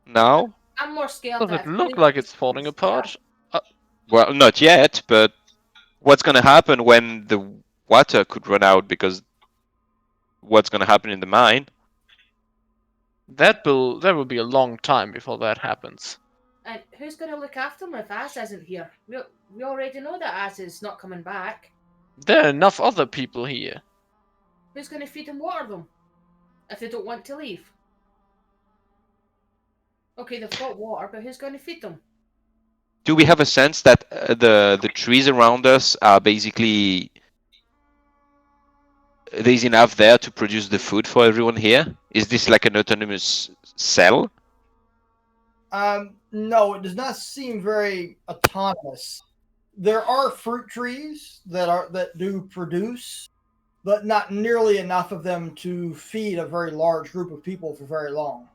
now? I'm more scared Does that it look like it's falling apart? Well, not yet, but what's gonna happen when the water could run out because what's gonna happen in the mine? That will be a long time before that happens. And who's going to look after them if Az isn't here? We already know that Az is not coming back. There are enough other people here. Who's going to feed and water them if they don't want to leave? Okay, they've got water, but who's going to feed them? Do we have a sense that the trees around us are basically there's enough there to produce the food for everyone here? Is this like an autonomous cell? No, it does not seem very autonomous. There are fruit trees that do produce, but not nearly enough of them to feed a very large group of people for very long.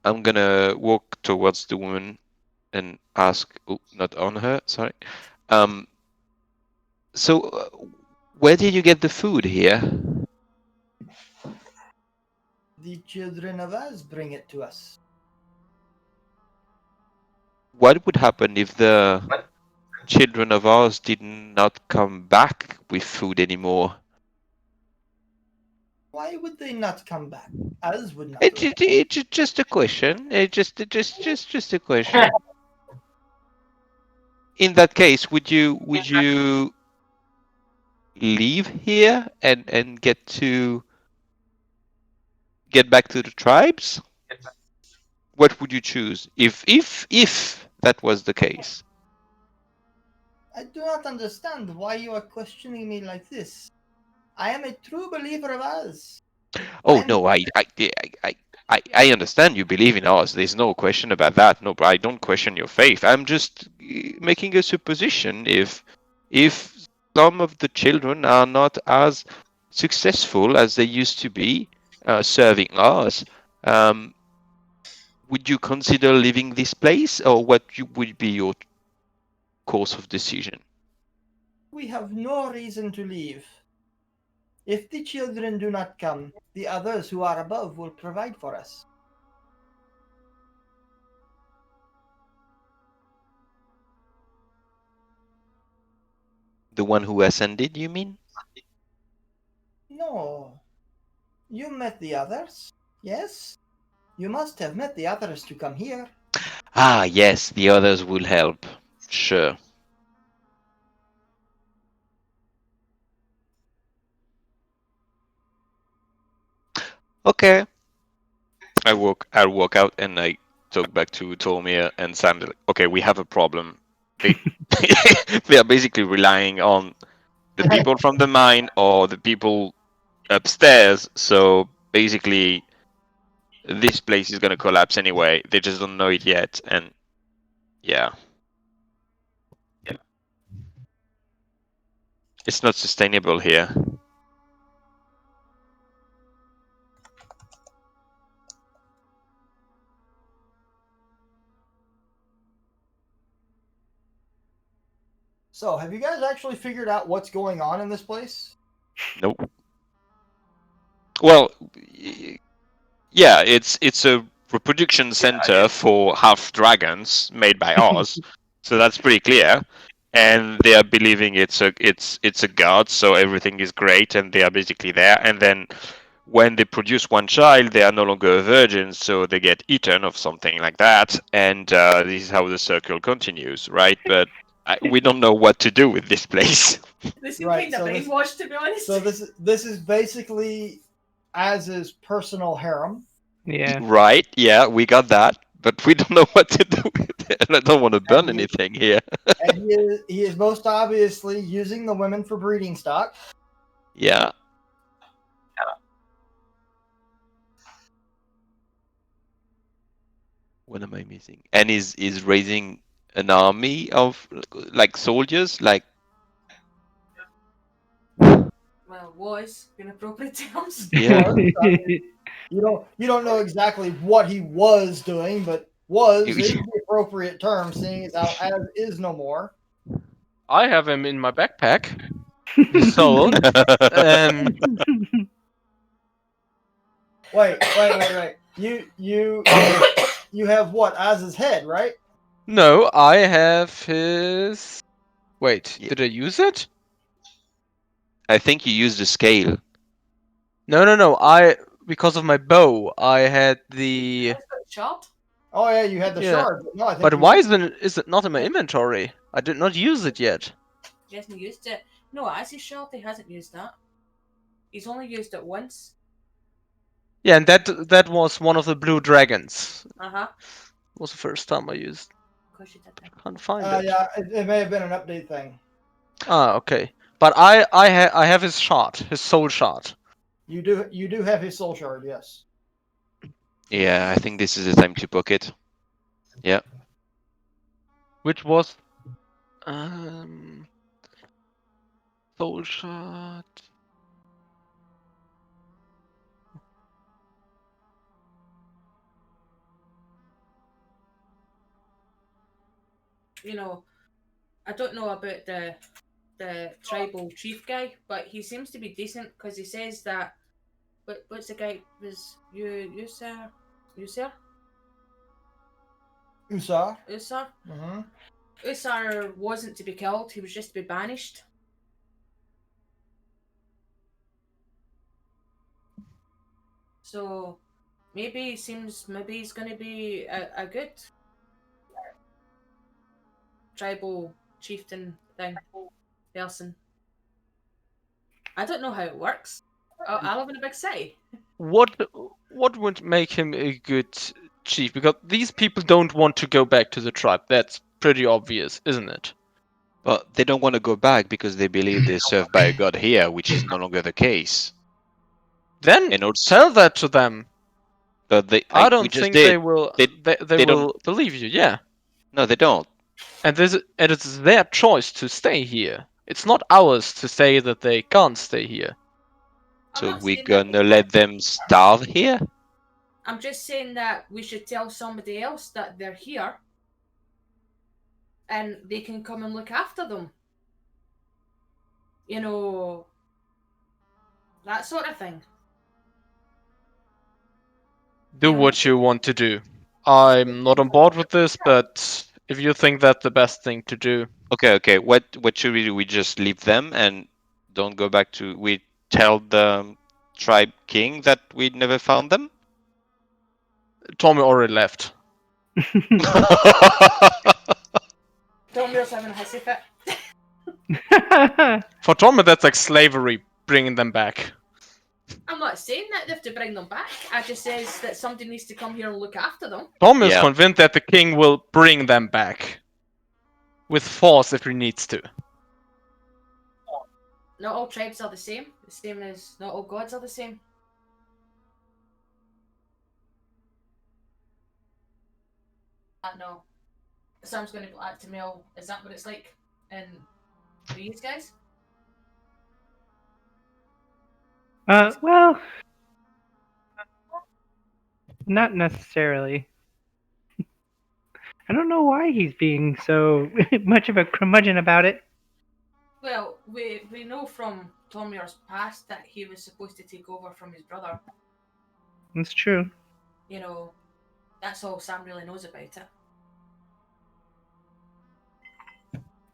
I'm gonna walk towards the woman and ask. Oh, not on her. Sorry. So, where did you get the food here? The children of us bring it to us. What would happen if the children of ours did not come back with food anymore? Why would they not come back? Us would not. It's just a question. Just a question. In that case, would you leave here and get back to the tribes? What would you choose if that was the case? I do not understand why you are questioning me like this. I am a true believer of us. Oh no, I understand you believe in us. There's no question about that. No, but I don't question your faith. I'm just making a supposition. If some of the children are not as successful as they used to be serving us, would you consider leaving this place, or what would be your course of decision? We have no reason to leave. If the children do not come, the others who are above will provide for us. The one who ascended, you mean? No. You met the others, yes? You must have met the others to come here. Ah, yes, the others will help. Sure. Okay. I'll walk out and I talk back to Tormir and Sander. Okay, we have a problem. They they are basically relying on the people from the mine or the people upstairs. So basically, this place is gonna collapse anyway. They just don't know it yet, and yeah, it's not sustainable here. So, have you guys actually figured out what's going on in this place? Nope. Well, yeah, it's a reproduction center for half dragons made by Oz, so that's pretty clear. And they are believing it's a god, so everything is great, and they are basically there. And then when they produce one child, they are no longer a virgin, so they get eaten of something like that. And this is how the circle continues, right? But we don't know what to do with this place. They seem Right, kind of so this- brainwashed, to be honest. So this is basically Az's personal harem. Yeah. Right? Yeah, we got that, but we don't know what to do with it. And I don't want to burn And you- anything here. And he is most obviously using the women for breeding stock. Yeah. What am I missing? And is raising an army of like soldiers, like Well, was in appropriate terms. yeah. You don't know exactly what he was doing, but was is the appropriate term, seeing as how Az is no more. I have him in my backpack. He's sold. Wait. You have what? Az's head, right? No, I have his. Wait, Yeah. did I use it? I think you used a scale. No. Because of my bow, I had the. Shot. Oh yeah, you had the Yeah. shard. But no, I think. But you- why is it not in my inventory? I did not use it yet. He hasn't used it. No, as his shot, he hasn't used that. He's only used it once. Yeah, and that was one of the blue dragons. Uh-huh. Was the first time I used. Of course you did that. Can't find it. Yeah, it may have been an update thing. Ah, okay. But I have his shard, his soul shard. You do have his soul shard, yes. Yeah, I think this is the time to book it. Yeah. Which was soul shard. You know, I don't know about the tribal chief guy, but he seems to be decent because he says that. What's the guy was you sir? Usar. Usar? Mm-hmm. Usar wasn't to be killed, he was just to be banished. So maybe he's gonna be a good tribal chieftain thing person. I don't know how it works. I live in a big city. What would make him a good chief? Because these people don't want to go back to the tribe. That's pretty obvious, isn't it? But they don't want to go back because they believe they're served by a god here, which is no longer the case. Then And also, tell that to them. but I we don't just think did. they will. They They don't- will believe you. Yeah, No, they don't. and it's their choice to stay here. It's not ours to say that they can't stay here. I'm So not we're saying that gonna let them starve here? I'm just saying that we should tell somebody else that they're here and they can come and look after them. You know, that sort of thing. Do Yeah. what you want to do. I'm not on board with this, but if you think that's the best thing to do, Okay. What should we do? We just leave them and don't go back to. We tell the tribe king that we never found them. Tommy already left. Domir's having a hissy fit. For Tommy, that's like slavery, bringing them back. I'm not saying that they have to bring them back. I just says that somebody needs to come here and look after them. Tommy is Yeah. convinced that the king will bring them back. With force if he needs to. Not all tribes are the same as not all gods are the same. I know. Sam's going to add to Mel. Is that what it's like in these guys? Well, not necessarily. I don't know why he's being so much of a curmudgeon about it. Well, we know from Tormir's past that he was supposed to take over from his brother. That's true. You know, that's all Sam really knows about it.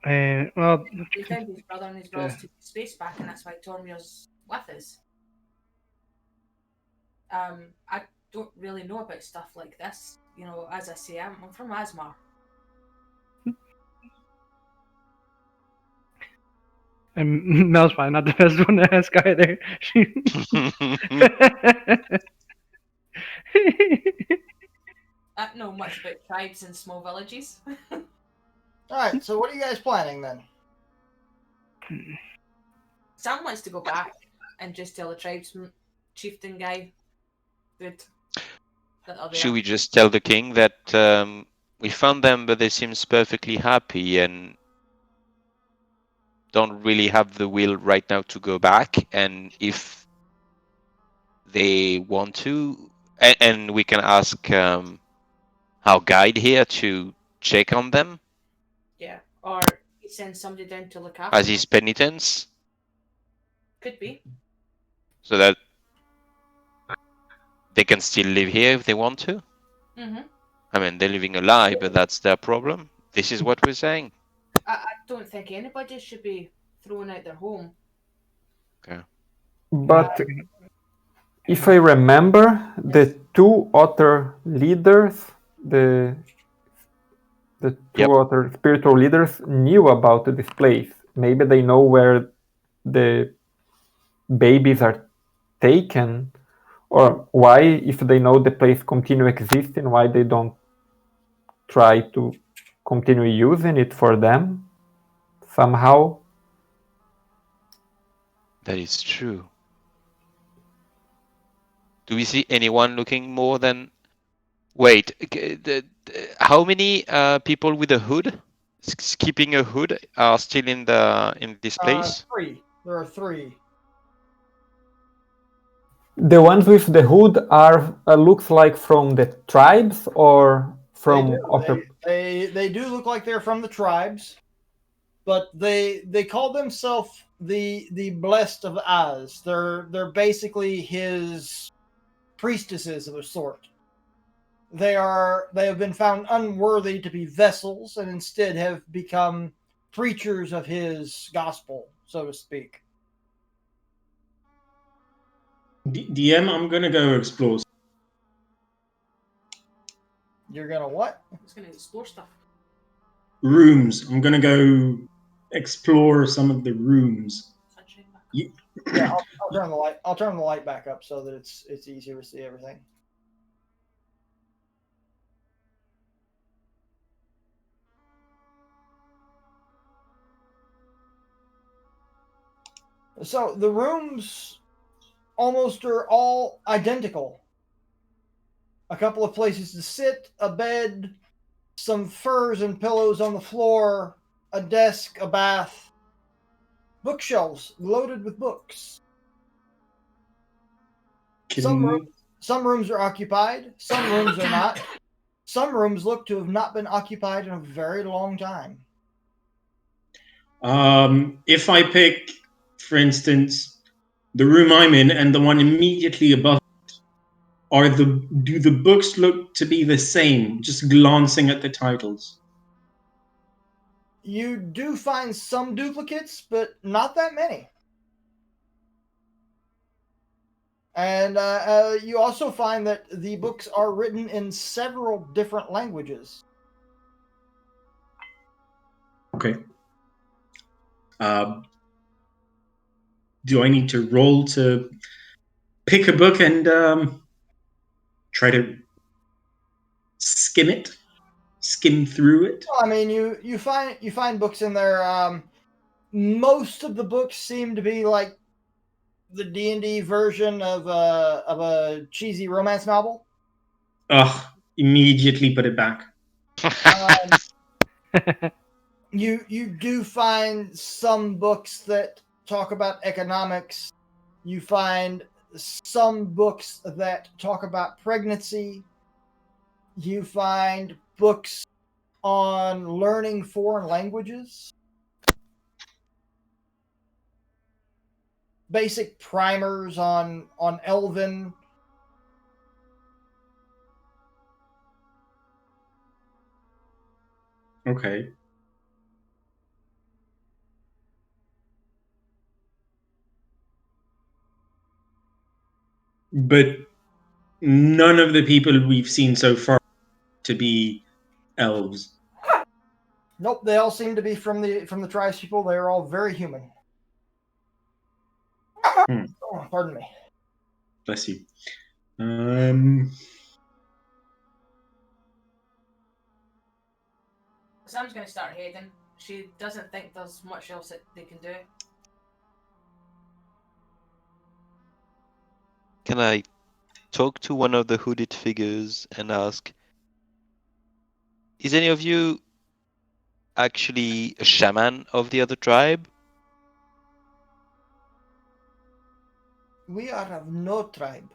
And well, He found his brother and his brother's took his space back, and that's why Tormir's with us. I don't really know about stuff like this. You know, as I say, I'm from Asmar. and Mel's probably not the best one to ask either. I don't know much about tribes and small villages. All right. So what are you guys planning then? Sam wants to go back and just tell the tribes chieftain guy, good. Should we just tell the king that we found them, but they seems perfectly happy and don't really have the will right now to go back, and if they want to, and we can ask our guide here to check on them Yeah, or he sends somebody down to look after as them. his penitence, Could be. so that they can still live here if they want to. Mm-hmm. I mean, they're living a lie, but that's their problem. This is what we're saying. I don't think anybody should be throwing out their home. Okay. But if I remember, the two other leaders, the two other spiritual leaders knew about this place. Maybe they know where the babies are taken, or why, if they know the place continue existing, why they don't try to continue using it for them somehow. That is true. Do we see anyone looking more than... Wait, how many people with a hood, skipping a hood, are still in this place? 3. There are 3. The ones with the hood are looks like from the tribes or from other. They do look like they're from the tribes, but they call themselves the blessed of Az. They're basically his priestesses of a sort. They have been found unworthy to be vessels and instead have become preachers of his gospel, so to speak. DM, I'm gonna go explore. You're gonna what? I'm just gonna explore stuff. Rooms. I'm gonna go explore some of the rooms. Yeah, I'll turn the light. I'll turn the light back up so that it's easier to see everything. So the rooms almost are all identical. A couple of places to sit, a bed, some furs and pillows on the floor, a desk, a bath, bookshelves loaded with books. Some rooms are occupied, some rooms are not. Some rooms look to have not been occupied in a very long time. If I pick, for instance, the room I'm in and the one immediately above it, do the books look to be the same, just glancing at the titles? You do find some duplicates, but not that many. And you also find that the books are written in several different languages. Okay. Do I need to roll to pick a book and try to skim through it? Well, I mean, you find books in there. Most of the books seem to be like the D&D version of a cheesy romance novel. Ugh! Immediately put it back. You do find some books that talk about economics. You find some books that talk about pregnancy. You find books on learning foreign languages. basic primers on Elven. Okay. But none of the people we've seen so far to be elves. Nope, they all seem to be from the tribes people. They are all very human. Hmm. Oh, pardon me. Bless you. Sam's going to start heading. She doesn't think there's much else that they can do. Can I talk to one of the hooded figures and ask, is any of you actually a shaman of the other tribe? We are of no tribe.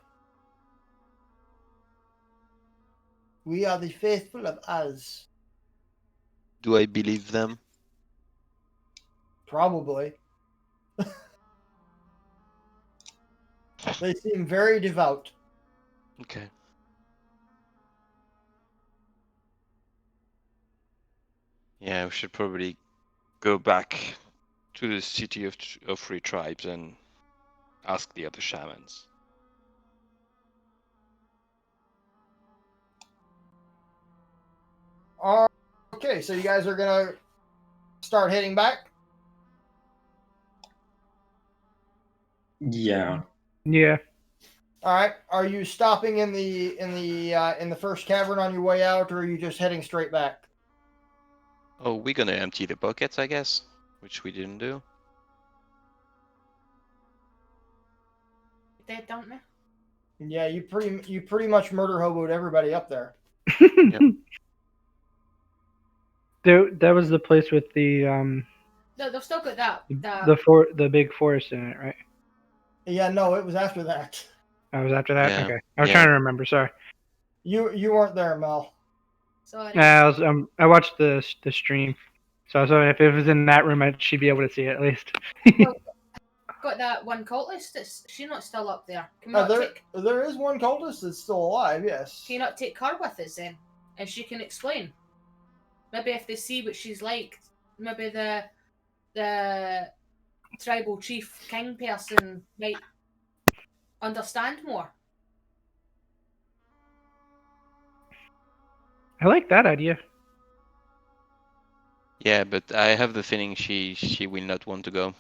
We are the faithful of Az. Do I believe them? Probably. They seem very devout. Okay. Yeah, we should probably go back to the city of Free Tribes and ask the other shamans. Okay, so you guys are gonna start heading back. Yeah. Yeah. All right. Are you stopping in the first cavern on your way out, or are you just heading straight back? Oh, we're gonna empty the buckets, I guess, which we didn't do. Dead, don't they? Yeah, you pretty much murder hoboed everybody up there. That was the place with the No, they've still got that. the big forest in it, right? Yeah, no, it was after that. I was after that. Yeah, Okay, I was yeah. trying to remember. Sorry. You weren't there, Mel. Sorry. I watched the stream, so I was wondering if it was in that room, she'd be able to see it at least. Well, got that one cultist. She's not still up there. Can we not There is one cultist that's still alive. Yes. Can you not take her with us then, and she can explain? Maybe if they see what she's like, maybe the tribal chief king person might understand more. I like that idea. Yeah, but I have the feeling she will not want to go.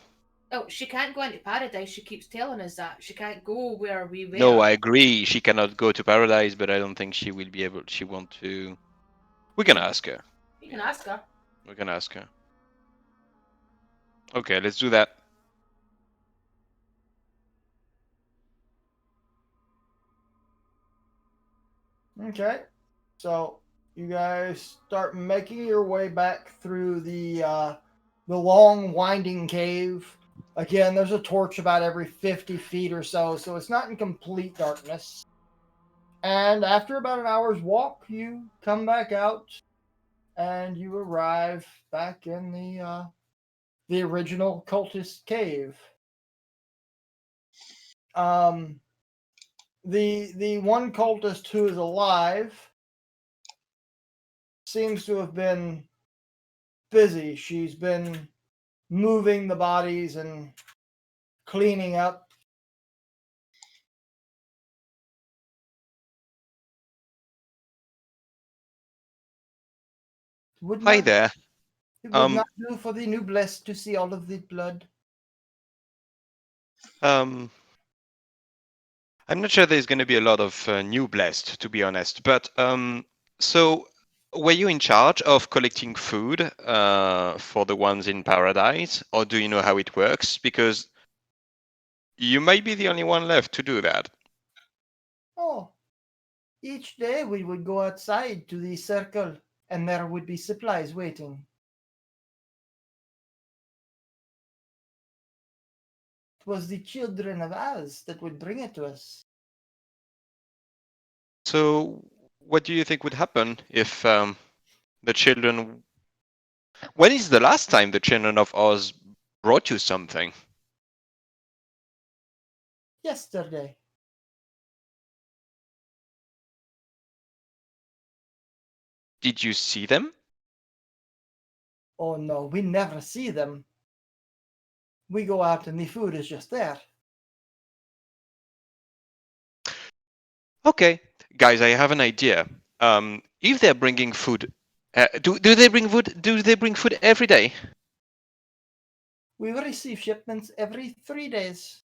Oh, she can't go into paradise. She keeps telling us that she can't go where we were. No, I agree. She cannot go to paradise, but I don't think she will be able. She want to. We can ask her. You can ask her. We can ask her. Okay, let's do that. Okay. So you guys start making your way back through the long winding cave. Again, there's a torch about every 50 feet or so, so it's not in complete darkness. And after about an hour's walk, you come back out and you arrive back in the original cultist cave. The one cultist who is alive seems to have been busy. She's been moving the bodies and cleaning up. Hi there. It would not do for the new blessed to see all of the blood. I'm not sure there's going to be a lot of new blessed, to be honest. But so were you in charge of collecting food for the ones in paradise, or do you know how it works? Because you might be the only one left to do that. Oh, each day we would go outside to the circle, and there would be supplies waiting. It was the children of Az that would bring it to us. So what do you think would happen if the children... When is the last time the children of Oz brought you something? yesterday. Did you see them? Oh no, we never see them. We go out and the food is just there. Okay, guys, I have an idea. If they're bringing food, do they bring food? Do they bring food every day? We will receive shipments every 3 days.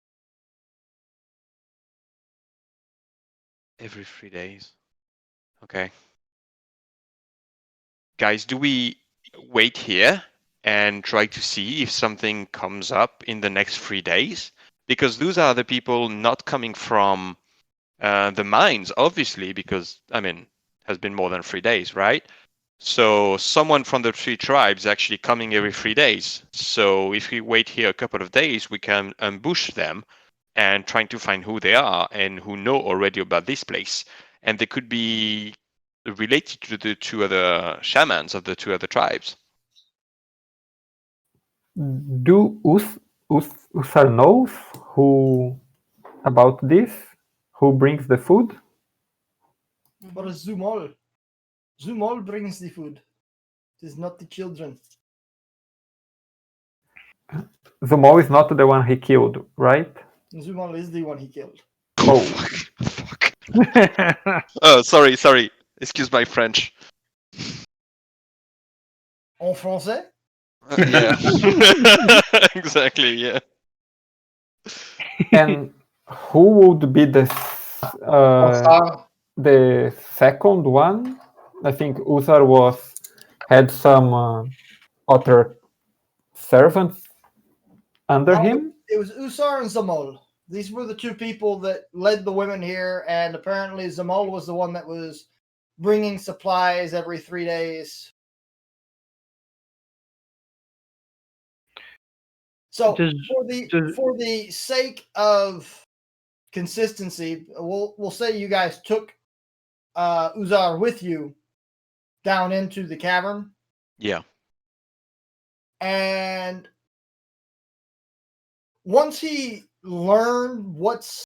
Every 3 days. Okay. Guys, do we wait here and try to see if something comes up in the next 3 days? Because those are the people not coming from the mines, obviously, because, I mean, has been more than 3 days, right? So someone from the 3 tribes actually coming every 3 days. So if we wait here a couple of days, we can ambush them and trying to find who they are and who know already about this place. And they could be related to the 2 other shamans of the 2 other tribes. Do Usar knows who about this? Who brings the food? What is Zumol? Zumol brings the food. It is not the children. Zumo is not the one he killed, right? Zumol is the one he killed. Oh. Fuck. Oh, sorry. Excuse my French. En français? Yeah. Exactly, yeah. And who would be the second one? I think Usar had some other servants under him. It was Usar and Zamol. These were the 2 people that led the women here, and apparently Zamol was the one that was bringing supplies every 3 days. So for the sake of consistency, we'll say you guys took Uzar with you down into the cavern. Yeah. And once he learned what's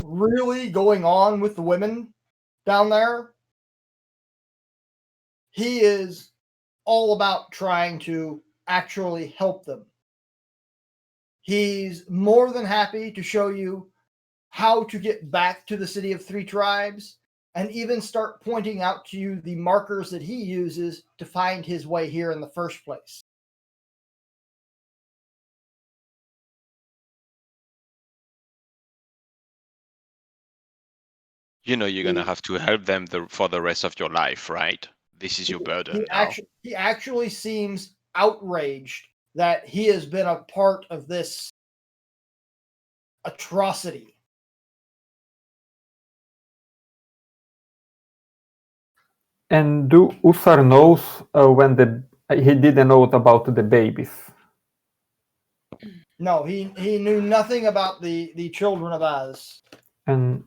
really going on with the women down there, he is all about trying to actually help them. He's more than happy to show you how to get back to the city of 3 tribes and even start pointing out to you the markers that he uses to find his way here in the first place. You know you're going to have to help them for the rest of your life, right? This is your burden now. He actually seems outraged that he has been a part of this atrocity. And do Usar knows when he didn't know about the babies? No, he knew nothing about the children of Az. And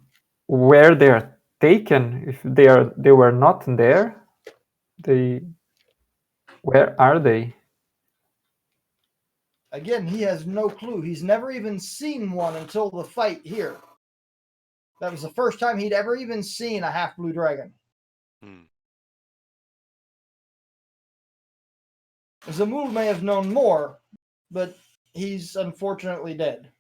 where they are taken? If they were not there, where are they? Again, he has no clue. He's never even seen one until the fight here. That was the first time he'd ever even seen a half-blue dragon. Zamul may have known more, but he's unfortunately dead.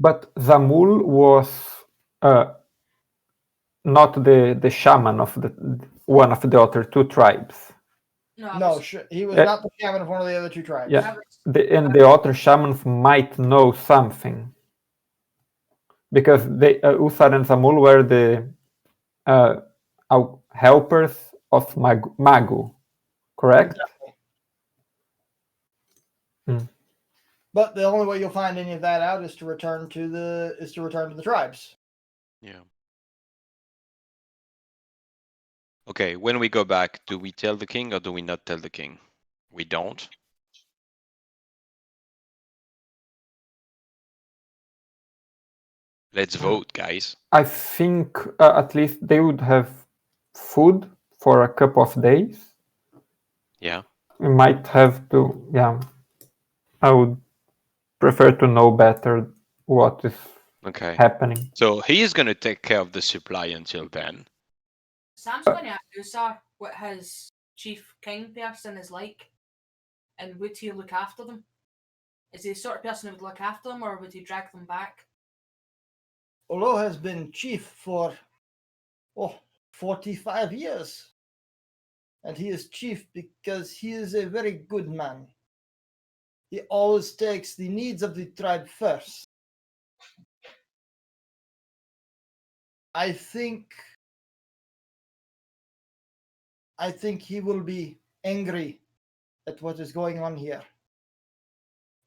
But Zamul was not the shaman of one of the other 2 tribes. No, he was not the shaman of one of the other 2 tribes. Yeah, and the other shamans might know something. Because Usar and Zamul were the helpers of Magu, correct? Exactly. But the only way you'll find any of that out is to return to the tribes. Yeah. Okay, when we go back, do we tell the king or do we not tell the king? We don't. Let's vote, guys. I think at least they would have food for a couple of days. Yeah. We might have to, yeah. I would prefer to know better what is Okay. happening. So he is going to take care of the supply until then. Sam's going to ask Usar what his chief king person is like, and would he look after them? Is he the sort of person who would look after them, or would he drag them back? Olo has been chief for 45 years. And he is chief because he is a very good man. He always takes the needs of the tribe first. I think he will be angry at what is going on here.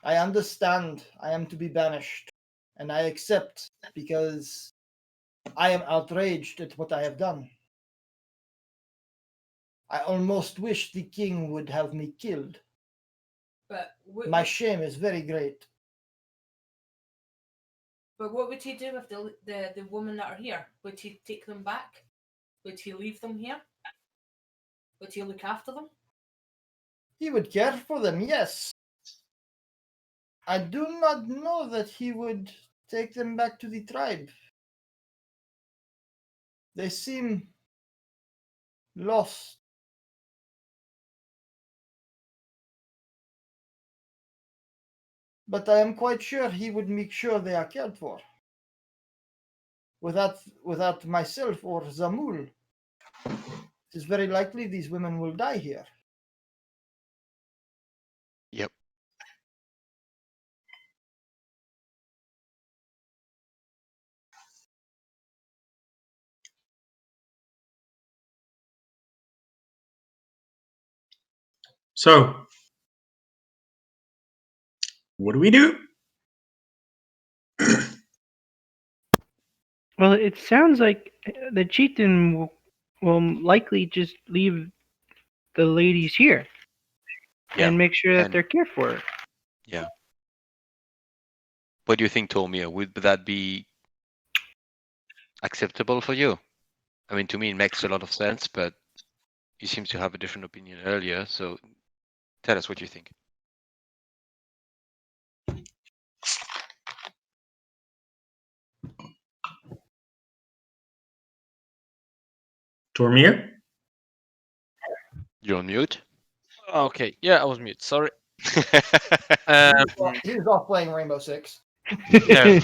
I understand I am to be banished, and I accept because I am outraged at what I have done. I almost wish the king would have me killed. But My shame is very great. But what would he do with the women that are here? Would he take them back? Would he leave them here? Would he look after them? He would care for them, yes. I do not know that he would take them back to the tribe. They seem lost. But I am quite sure he would make sure they are cared for. Without myself or Zamul, it is very likely these women will die here. Yep. So, what do we do? Well, it sounds like the chieftain will likely just leave the ladies here Yeah. and make sure that And- they're cared for. Yeah. What do you think, Tomia? Would that be acceptable for you? I mean, to me, it makes a lot of sense, but you seem to have a different opinion earlier. So tell us what you think. Tormir? You're on mute. Okay, yeah, I was mute. Sorry. Well, he was off playing Rainbow Six. No.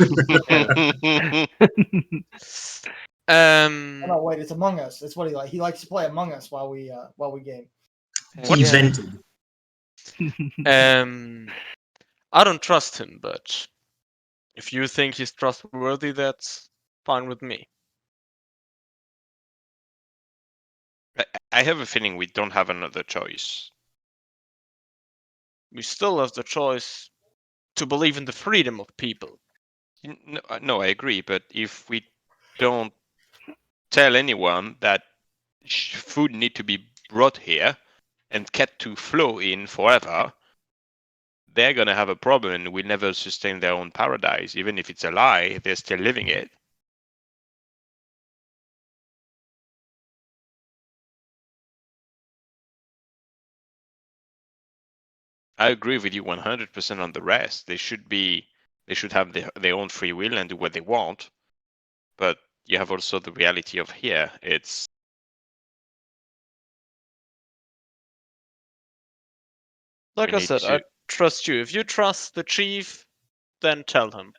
Oh, no, wait, it's Among Us. That's what he likes. He likes to play Among Us while we game. He yeah. vented. I don't trust him, but if you think he's trustworthy, that's fine with me. I have a feeling we don't have another choice. We still have the choice to believe in the freedom of people. No, I agree. But if we don't tell anyone that food need to be brought here and kept to flow in forever, they're gonna have a problem and will never sustain their own paradise. Even if it's a lie, they're still living it. I agree with you 100% on the rest. They should have their own free will and do what they want. But you have also the reality of here. It's Like we I need said, to. I trust you. If you trust the chief, then tell him.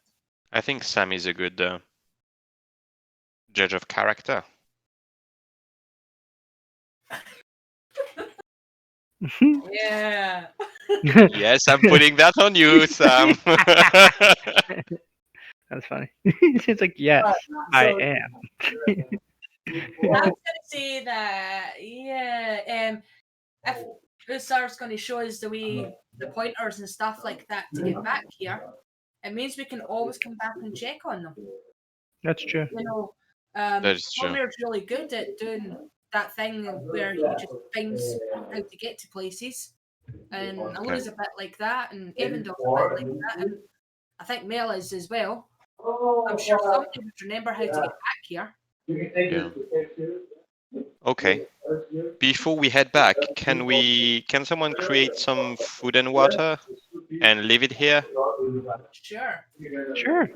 I think Sam is a good judge of character. Yeah. Yes, I'm putting that on you, Sam. That's funny. It's like, yes, I am. I'm gonna say that if Usar's gonna show us the way, the pointers and stuff like that to get back here, it means we can always come back and check on them. That's true. You know, That is true. Tomir's really good at doing that thing where he just finds how to get to places, and Aluna's a bit like that, and Evandor's a bit like that, and I think Mel is as well. I'm sure somebody would remember how to get back here. Yeah. Okay. before we head back, can someone create some food and water and leave it here? Sure. Sure.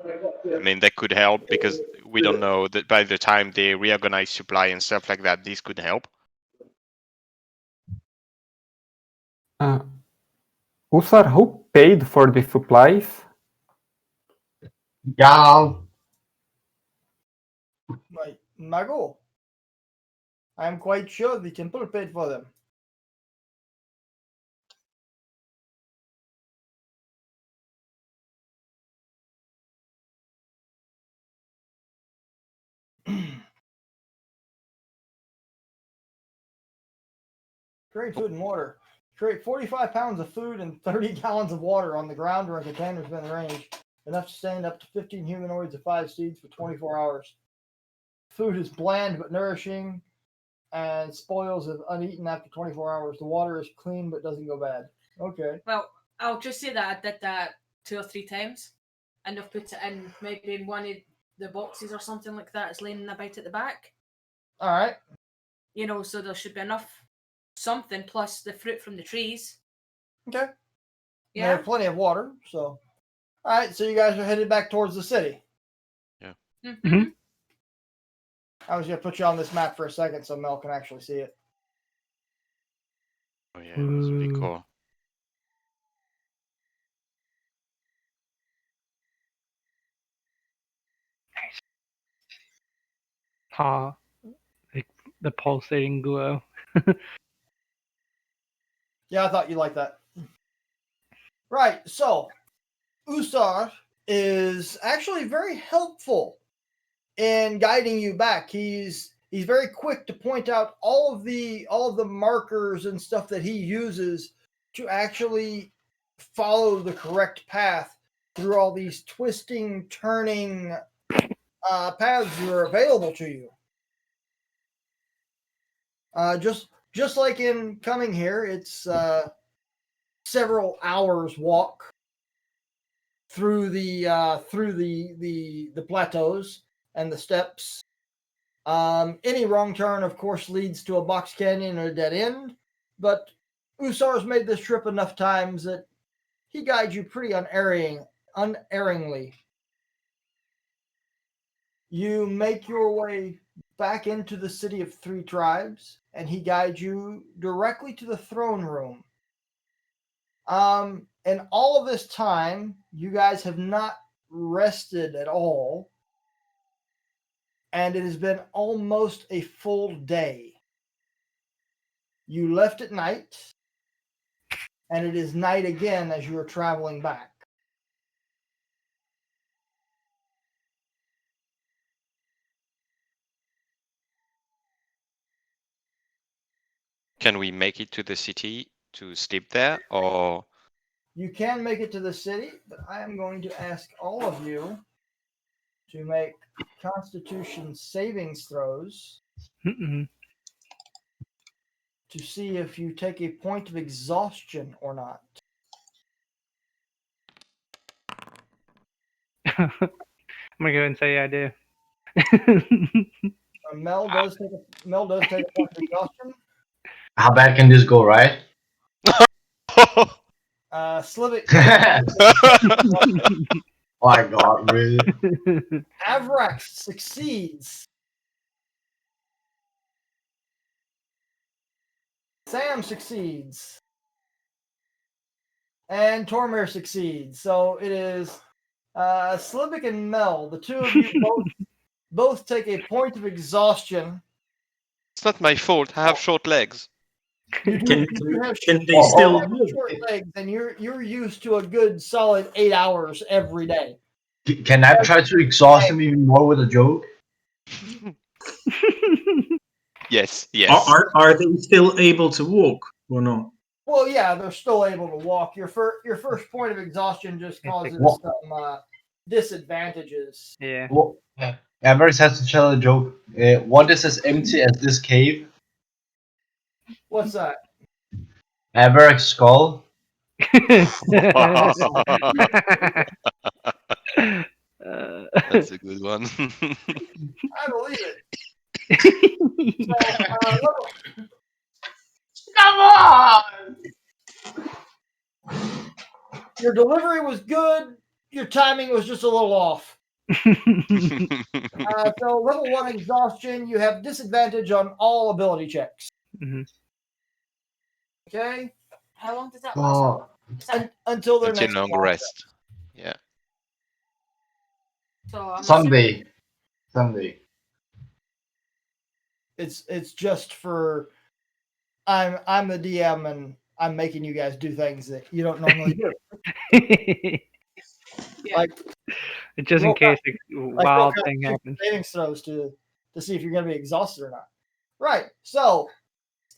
I mean, that could help because we don't know that by the time they reorganize supply and stuff like that, this could help. Usar, who paid for the supplies? Gal. Mago. I am quite sure the temple paid for them. Create food and water. Create 45 pounds of food and 30 gallons of water on the ground or in containers within range, enough to stand up to 15 humanoids of 5 seeds for 24 hours. Food is bland but nourishing, and spoils if uneaten after 24 hours. The water is clean but doesn't go bad. Okay. Well, I'll just say that I did that 2 or 3 times, and I've put it in maybe in one of the boxes or something like that. It's laying about at the back. All right. You know, so there should be enough something plus the fruit from the trees. Okay. They Yeah. have plenty of water, so. All right, so you guys are headed back towards the city. Mm-hmm. I was going to put you on this map for a second so Mel can actually see it. Oh yeah, that's really cool. Ha. Like the pulsating glow. Yeah, I thought you'd like that. Right, so Usar is actually very helpful in guiding you back. He's very quick to point out all of the markers and stuff that he uses to actually follow the correct path through all these twisting, turning paths that are available to you. Just like in coming here, it's several hours walk through the plateaus and the steppes. Any wrong turn, of course, leads to a box canyon or a dead end. But Usar's made this trip enough times that he guides you pretty unerringly. You make your way back into the city of 3 tribes, and he guides you directly to the throne room. And all of this time, you guys have not rested at all, and it has been almost a full day. You left at night, and it is night again as you are traveling back. Can we make it to the city to sleep there, or You can make it to the city, but I am going to ask all of you to make Constitution savings throws Mm-mm. to see if you take a point of exhaustion or not. I'm gonna go ahead and say I do. Mel does take a point of exhaustion. How bad can this go, right? Slivic. My God, really? Avrax succeeds. Sam succeeds. And Tormir succeeds. So it is Slivic and Mel. The two of you both take a point of exhaustion. it's not my fault. I have short legs. You Can have they still short legs, and you're used to a good solid 8 hours every day. Can I try to exhaust him even more with a joke? Yes, yes. are they still able to walk or not? Well, yeah, they're still able to walk. Your first point of exhaustion just causes What? some disadvantages. Yeah. Well, Everest has to tell a joke. What is as empty as this cave? What's that? Everett's skull. That's a good one. I believe it. Come on! Your delivery was good. Your timing was just a little off. So level 1 exhaustion, you have disadvantage on all ability checks. Mhm. Okay? How long does that last? Oh, Is that, Until their Until next long long rest. Yeah. so I'm someday. Someday. It's just for I'm the DM and I'm making you guys do things that you don't normally do. Like Just in roll case a wild roll thing happens. saving throws to see if you're going to be exhausted or not. Right. So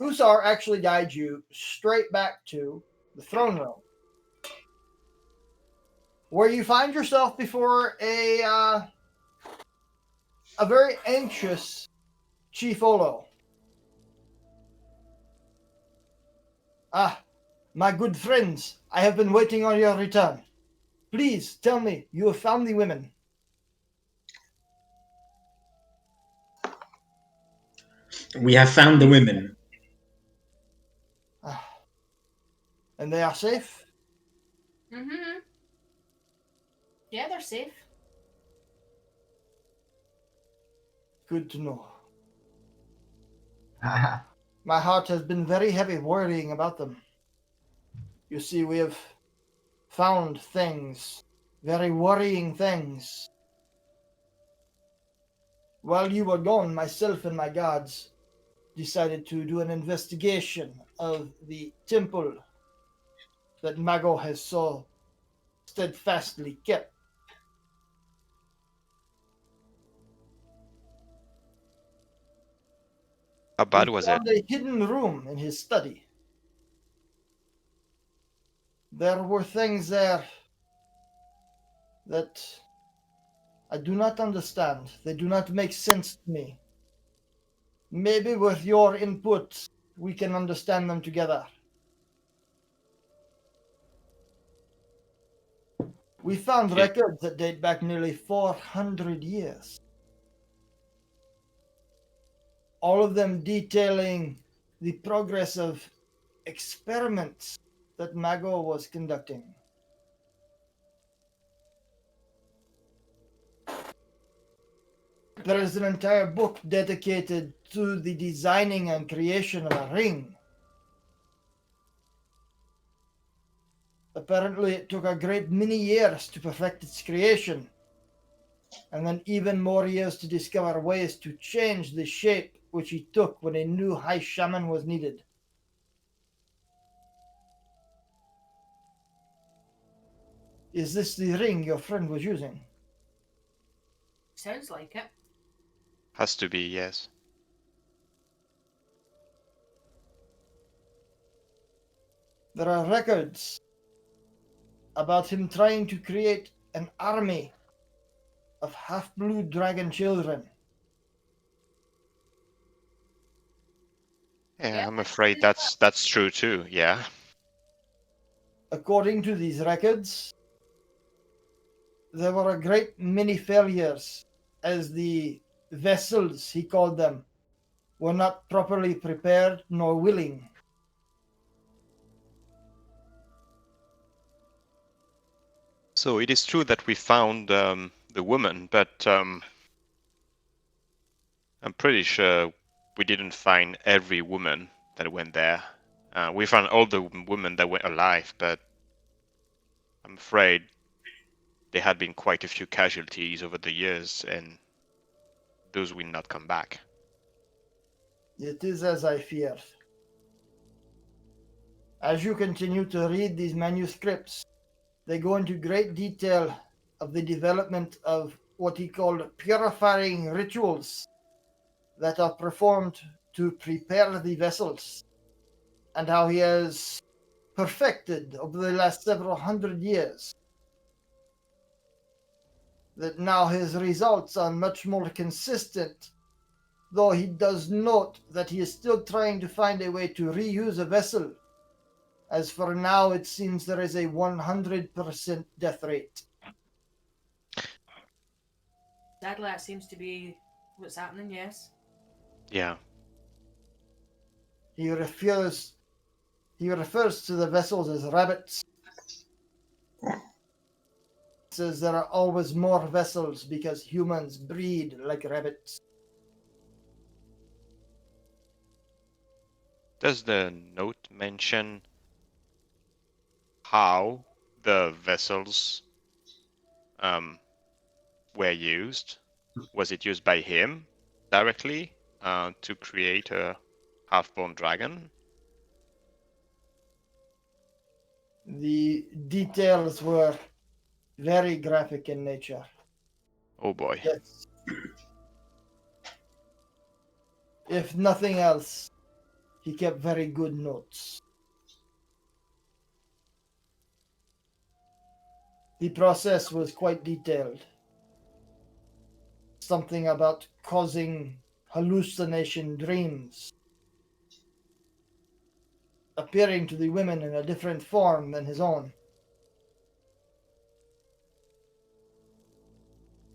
Usar actually guides you straight back to the throne room, where you find yourself before a very anxious Chief Olo. My good friends, I have been waiting on your return. Please tell me you have found the women. We have found the women. And they are safe? Mm-hmm. Yeah, they're safe. Good to know. My heart has been very heavy worrying about them. You see, we have found things, very worrying things. While you were gone, myself and my guards decided to do an investigation of the temple that Mago has so steadfastly kept. How bad We was it? found a hidden room in his study. There were things there that I do not understand. They do not make sense to me. Maybe with your input, we can understand them together. We found Okay. records that date back nearly 400 years. All of them detailing the progress of experiments that Mago was conducting. There is an entire book dedicated to the designing and creation of a ring. Apparently, it took a great many years to perfect its creation, and then even more years to discover ways to change the shape which he took when a new high shaman was needed. Is this the ring your friend was using? Sounds like it. Has to be, yes. There are records about him trying to create an army of half-blue dragon children. Yeah, Yeah, I'm afraid that's true too. Yeah. According to these records, there were a great many failures as the vessels, he called them, were not properly prepared nor willing. So it is true that we found the woman, but I'm pretty sure we didn't find every woman that went there. We found all the women that were alive, but I'm afraid there had been quite a few casualties over the years, and those will not come back. It is as I feared. As you continue to read these manuscripts, they go into great detail of the development of what he called purifying rituals that are performed to prepare the vessels, and how he has perfected over the last several hundred years. That now his results are much more consistent, though he does note that he is still trying to find a way to reuse a vessel, as for now it seems there is a 100% death rate. sadly, that seems to be what's happening. Yes. Yeah. He refers to the vessels as rabbits. Says there are always more vessels because humans breed like rabbits. Does the note mention how the vessels were used? Was it used by him directly to create a half-born dragon? The details were very graphic in nature. Oh boy. Yes. If nothing else, he kept very good notes. The process was quite detailed. Something about causing hallucination dreams, appearing to the women in a different form than his own.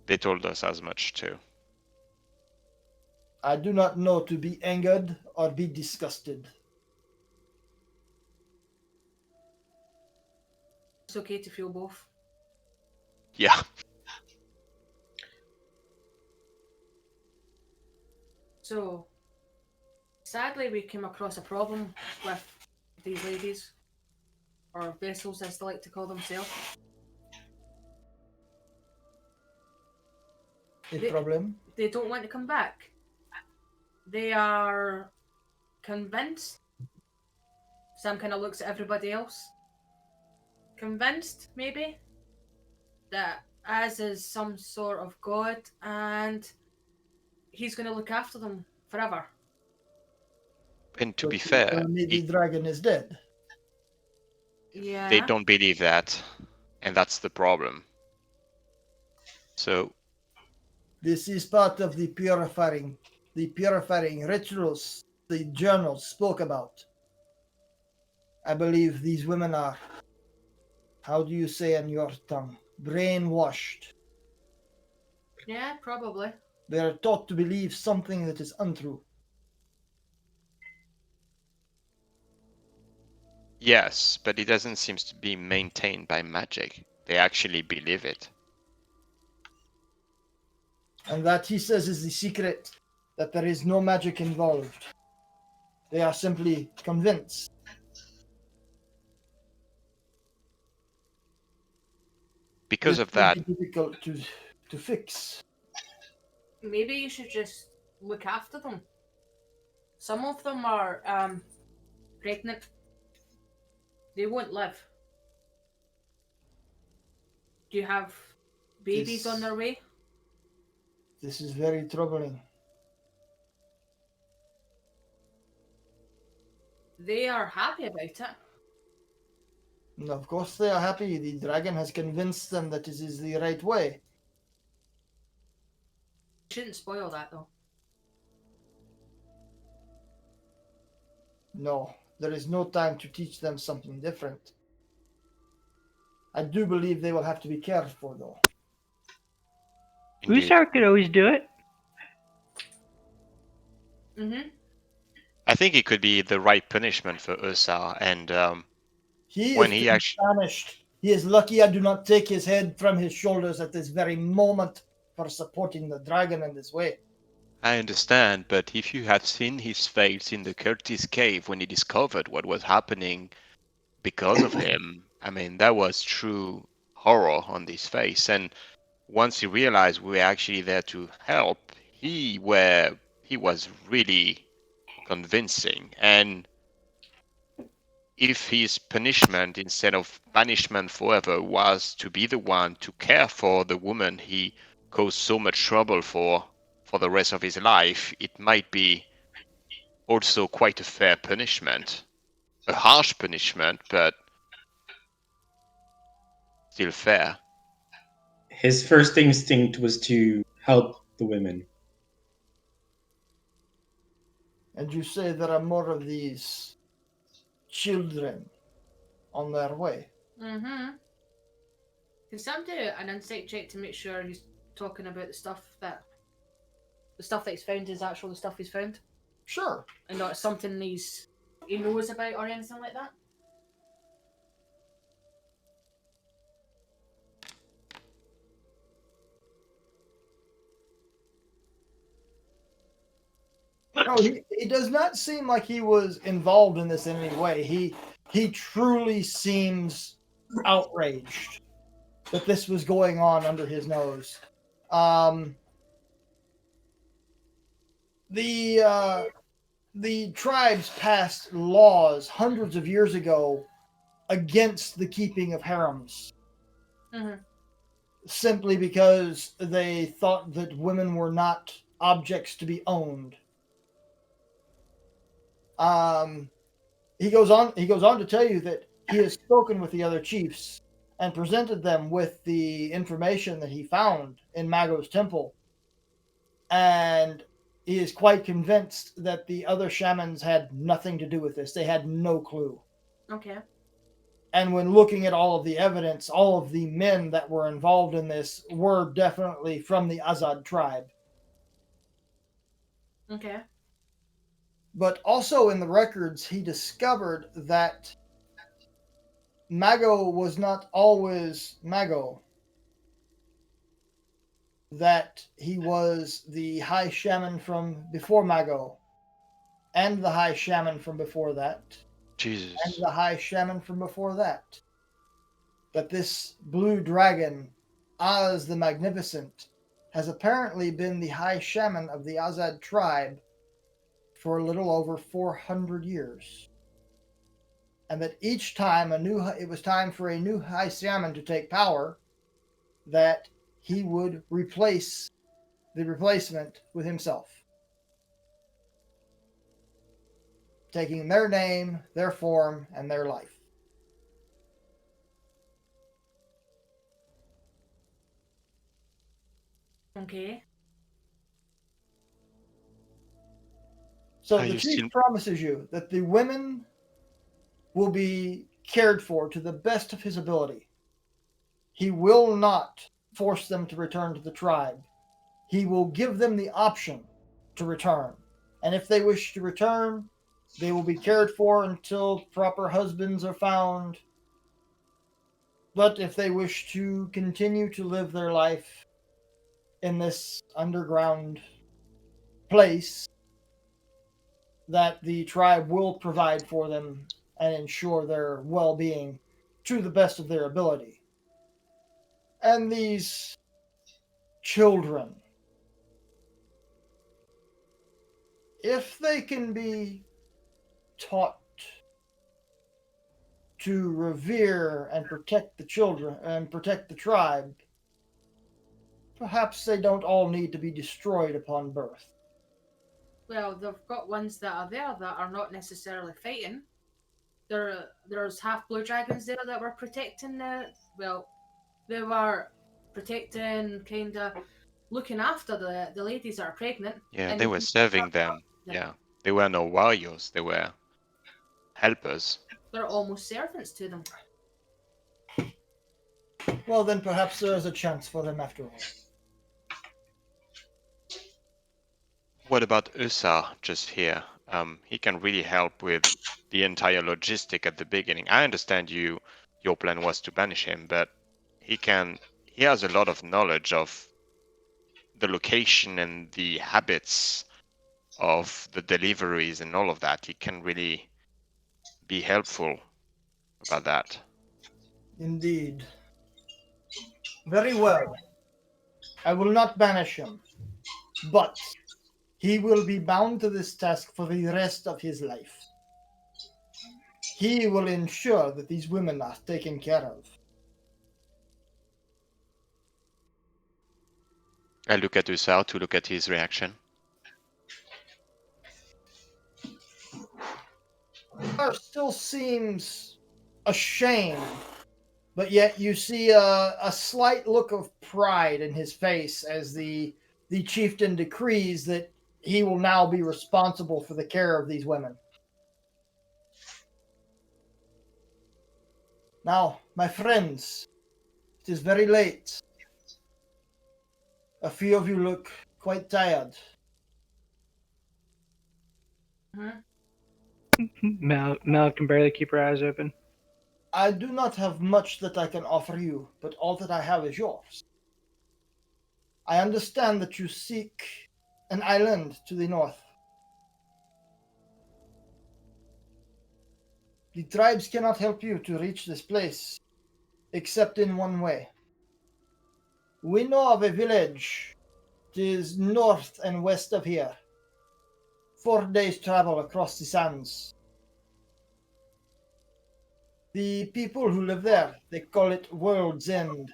They told us as much too. I do not know to be angered or be disgusted. It's okay to feel both. Yeah. So, sadly, we came across a problem with these ladies, or vessels as they like to call themselves. A problem? They don't want to come back. They are convinced. Sam kind of looks at everybody else. Convinced, maybe, that Az is some sort of god and he's going to look after them forever. And to So be you fair, tell me the dragon is dead. Yeah. they don't believe that, and that's the problem. So This is part of the purifying rituals the journals spoke about. I believe these women are, how do you say in your tongue, brainwashed. Yeah, probably. They are taught to believe something that is untrue. yes, but it doesn't seem to be maintained by magic. They actually believe it. And that, he says, is the secret, that there is no magic involved. They are simply convinced. Because This of would that, be difficult to fix. Maybe you should just look after them. Some of them are pregnant. They won't live. Do you have babies on their way? This is very troubling. They are happy about it. And of course they are happy. The dragon has convinced them that this is the right way. You shouldn't spoil that though. No, there is no time to teach them something different. I do believe they will have to be cared for, though. indeed, Usar could always do it. Mm-hmm. I think it could be the right punishment for Ursar, and He when is he actually, banished. He is lucky I do not take his head from his shoulders at this very moment for supporting the dragon in this way. I understand, but if you had seen his face in the Curtis cave when he discovered what was happening because of him, I mean, that was true horror on his face. And once he realized we were actually there to help, he was really convincing. And if his punishment instead of banishment forever was to be the one to care for the woman he caused so much trouble for the rest of his life, it might be also quite a fair punishment. A harsh punishment, but still fair. His first instinct was to help the women. And you say there are more of these children on their way. Mm-hmm. Can Sam do an insight check to make sure he's talking about the stuff that the stuff that he's found is actually the stuff he's found, Sure. and not something he knows about or anything like that? No, he does not seem like he was involved in this in any way. He truly seems outraged that this was going on under his nose. The tribes passed laws hundreds of years ago against the keeping of harems, Mm-hmm. simply because they thought that women were not objects to be owned. He goes on to tell you that he has spoken with the other chiefs and presented them with the information that he found in Mago's temple, and he is quite convinced that the other shamans had nothing to do with this. They had no clue. Okay. And when looking at all of the evidence, all of the men that were involved in this were definitely from the Azad tribe. Okay. But also in the records, he discovered that Mago was not always Mago. That he was the high shaman from before Mago, and the high shaman from before that, and Jesus. the high shaman from before that. That this blue dragon, Az the Magnificent, has apparently been the high shaman of the Azad tribe for a little over 400 years. And that each time it was time for a new high shaman to take power, that he would replace the replacement with himself, taking their name, their form, and their life. Okay. So Are the you chief still- promises you that the women will be cared for to the best of his ability. He will not force them to return to the tribe. He will give them the option to return. And if they wish to return, they will be cared for until proper husbands are found. But if they wish to continue to live their life in this underground place, that the tribe will provide for them and ensure their well-being to the best of their ability. And these children, if they can be taught to revere and protect the children and protect the tribe, perhaps they don't all need to be destroyed upon birth. Well, they've got ones that are there that are not necessarily fighting. There's half blue dragons there that were protecting they were protecting, kind of looking after the ladies that are pregnant. Yeah, and they were serving them. Yeah. Yeah, they were no warriors. They were helpers. They're almost servants to them. Well, then perhaps there is a chance for them after all. What about Usa just here? He can really help with the entire logistic at the beginning. I understand your plan was to banish him, but he has a lot of knowledge of the location and the habits of the deliveries and all of that. He can really be helpful about that. Indeed. Very well. I will not banish him, but he will be bound to this task for the rest of his life. He will ensure that these women are taken care of. I look at Usao to look at his reaction. He still seems ashamed, but yet you see a slight look of pride in his face as the chieftain decrees that he will now be responsible for the care of these women. Now, my friends, it is very late. A few of you look quite tired. Mel can barely keep her eyes open. I do not have much that I can offer you, but all that I have is yours. I understand that you seek an island to the north. The tribes cannot help you to reach this place, except in one way. We know of a village. It is north and west of here. 4 days' travel across the sands. The people who live there, they call it World's End.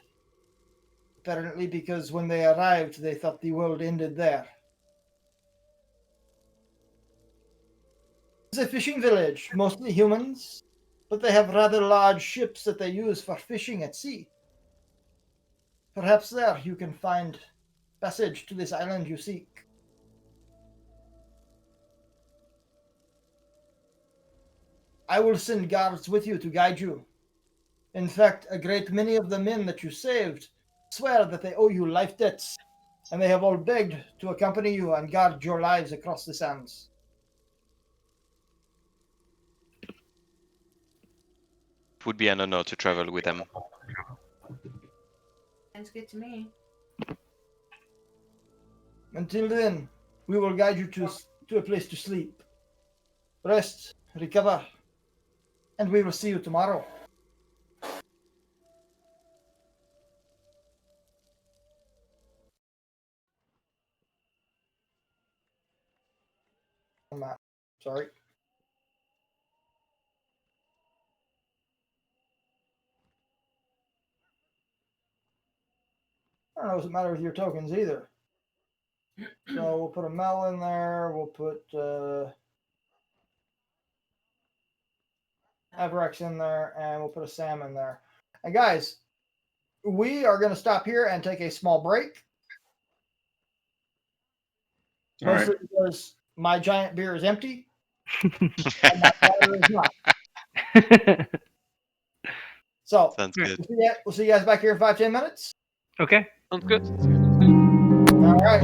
Apparently because when they arrived, they thought the world ended there. It's a fishing village, mostly humans, but they have rather large ships that they use for fishing at sea. Perhaps there you can find passage to this island you seek. I will send guards with you to guide you. In fact, a great many of the men that you saved swear that they owe you life debts, and they have all begged to accompany you and guard your lives across the sands. It would be an honor to travel with them. Sounds good to me. Until then, we will guide you to a place to sleep. Rest, recover, and we will see you tomorrow. Sorry. I don't know what's the matter with your tokens either. So we'll put a Mel in there. We'll put Evrex in there, and we'll put a Sam in there. And guys, we are going to stop here and take a small break. All right. Mostly because my giant beer is empty. And my water is not. So Sounds good. we'll see you guys back here in 5-10 minutes. Okay. Sounds good. All right.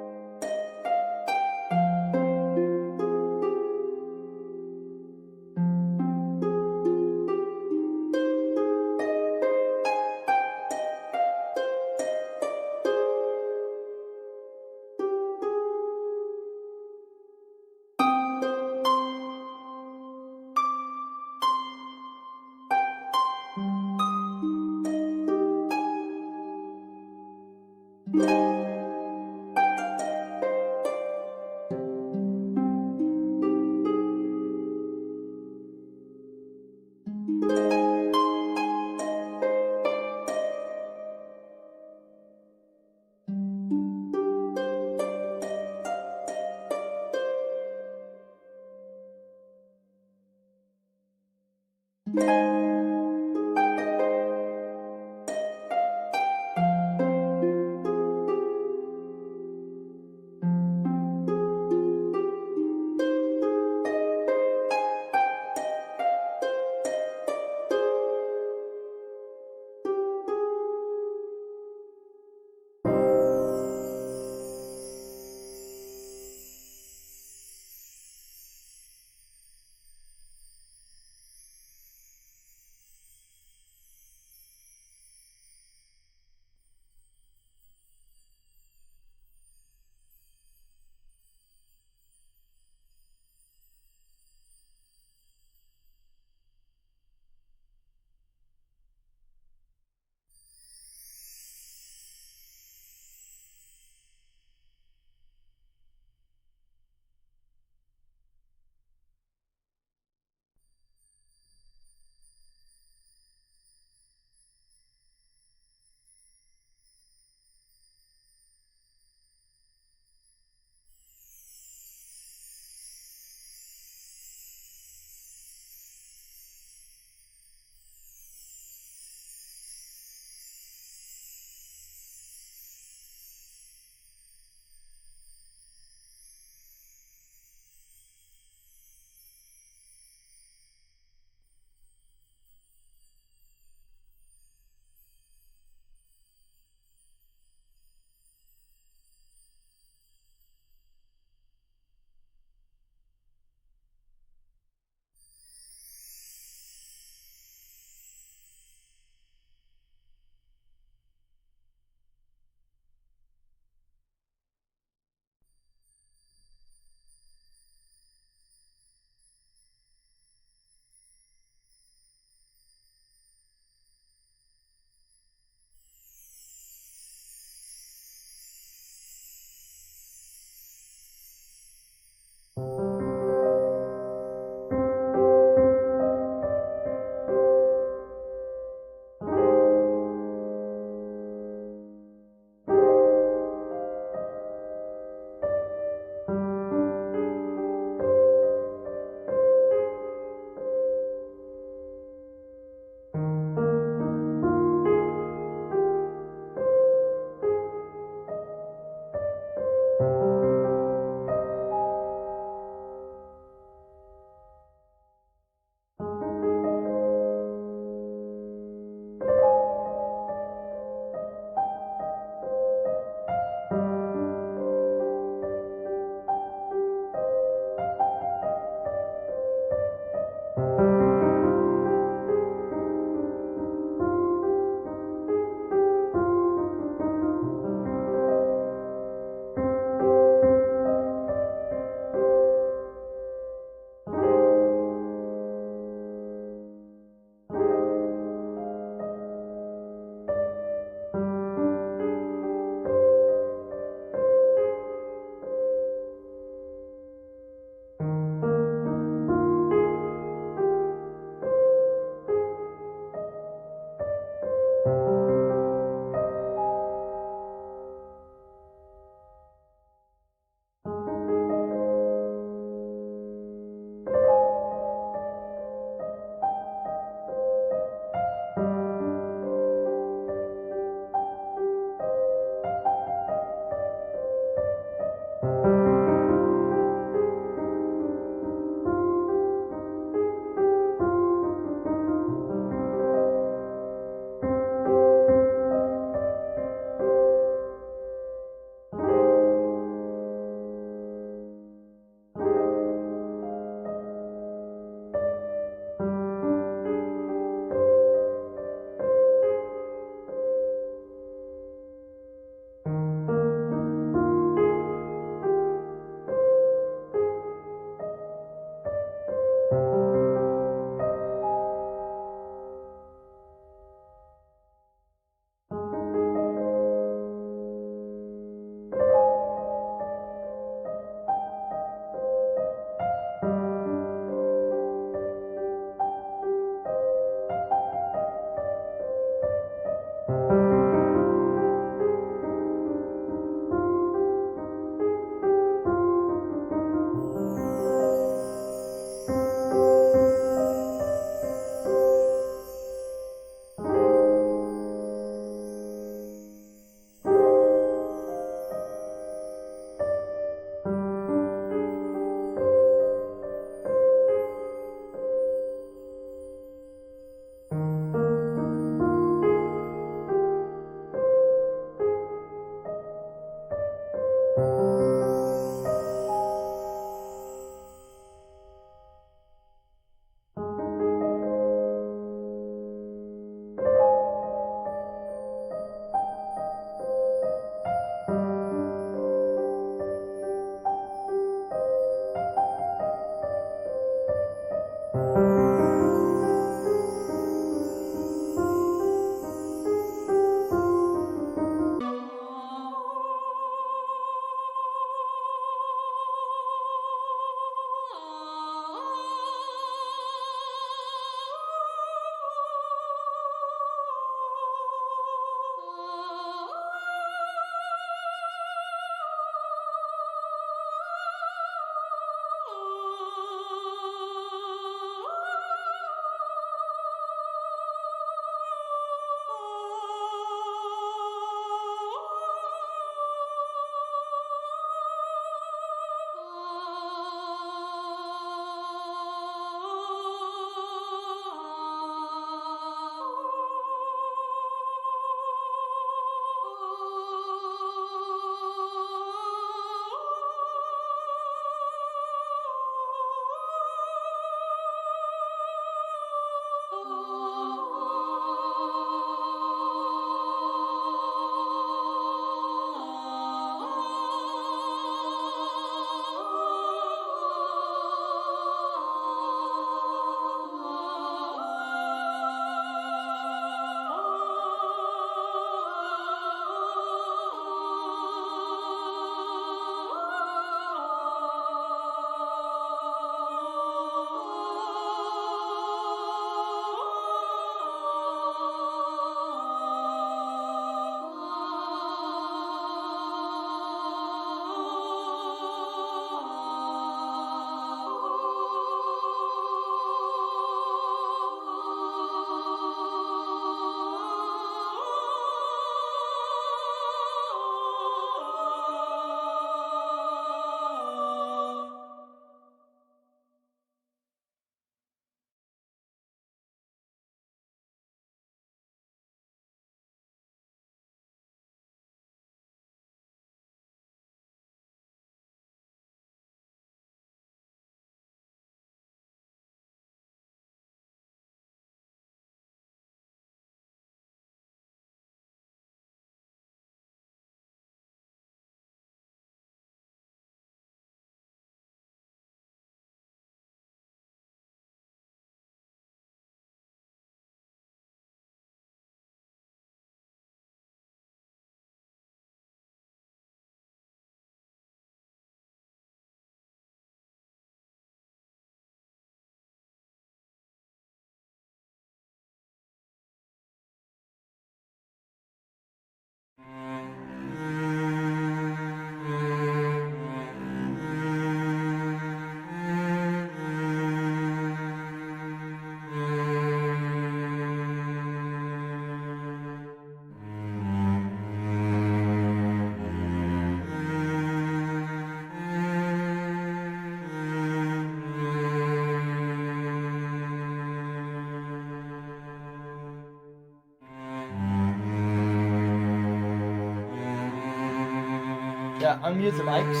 Yeah, unmute the mics.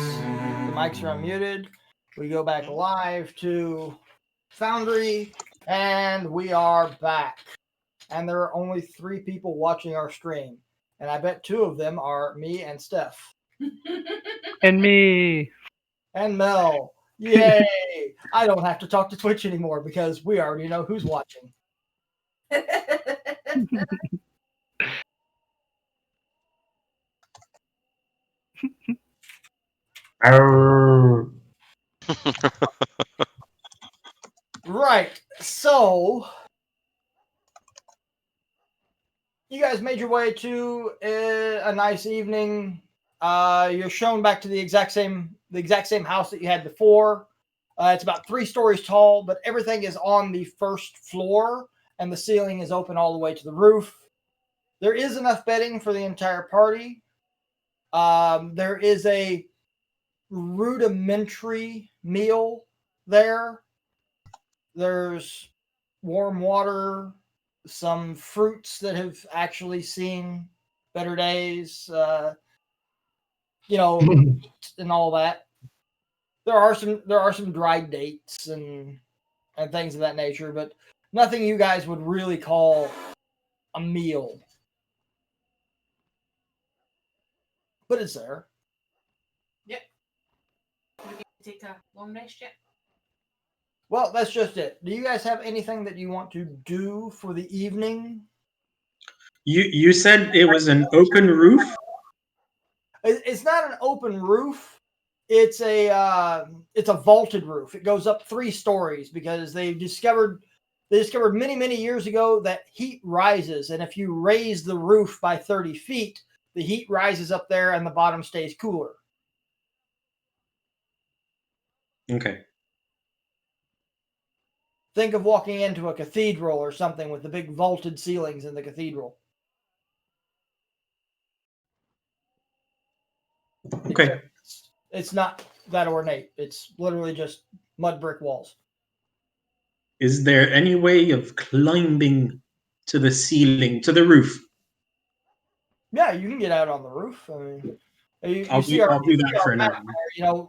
The mics are unmuted. We go back live to Foundry, and we are back. And there are only 3 people watching our stream. And I bet 2 of them are me and Steph. And me. And Mel. Yay! I don't have to talk to Twitch anymore because we already know who's watching. Right. So you guys made your way to a nice evening. You're shown back to the exact same house that you had before. It's about 3 stories tall, but everything is on the first floor, and the ceiling is open all the way to the roof. There is enough bedding for the entire party. There is a rudimentary meal there. There's warm water, some fruits that have actually seen better days, and all that. There are some dried dates and things of that nature, but nothing you guys would really call a meal. But it's there. Yep. We can take a long rest yet. Well, that's just it. Do you guys have anything that you want to do for the evening? You said it was an open roof? It's not an open roof. It's a vaulted roof. It goes up 3 stories because they discovered many years ago that heat rises, and if you raise the roof by 30 feet, the heat rises up there and the bottom stays cooler. Okay. Think of walking into a cathedral or something with the big vaulted ceilings in the cathedral. Okay. It's not that ornate. It's literally just mud brick walls. Is there any way of climbing to the ceiling, to the roof? Yeah, you can get out on the roof. I mean, I'll do that for an hour.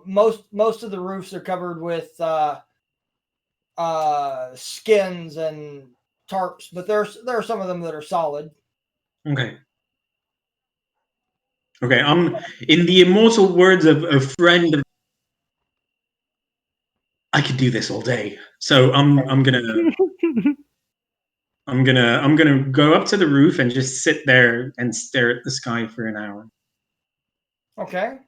Most of the roofs are covered with skins and tarps, but there are some of them that are solid. Okay. Okay. In the immortal words of a friend of, I could do this all day. So I'm gonna go up to the roof and just sit there and stare at the sky for an hour. Okay.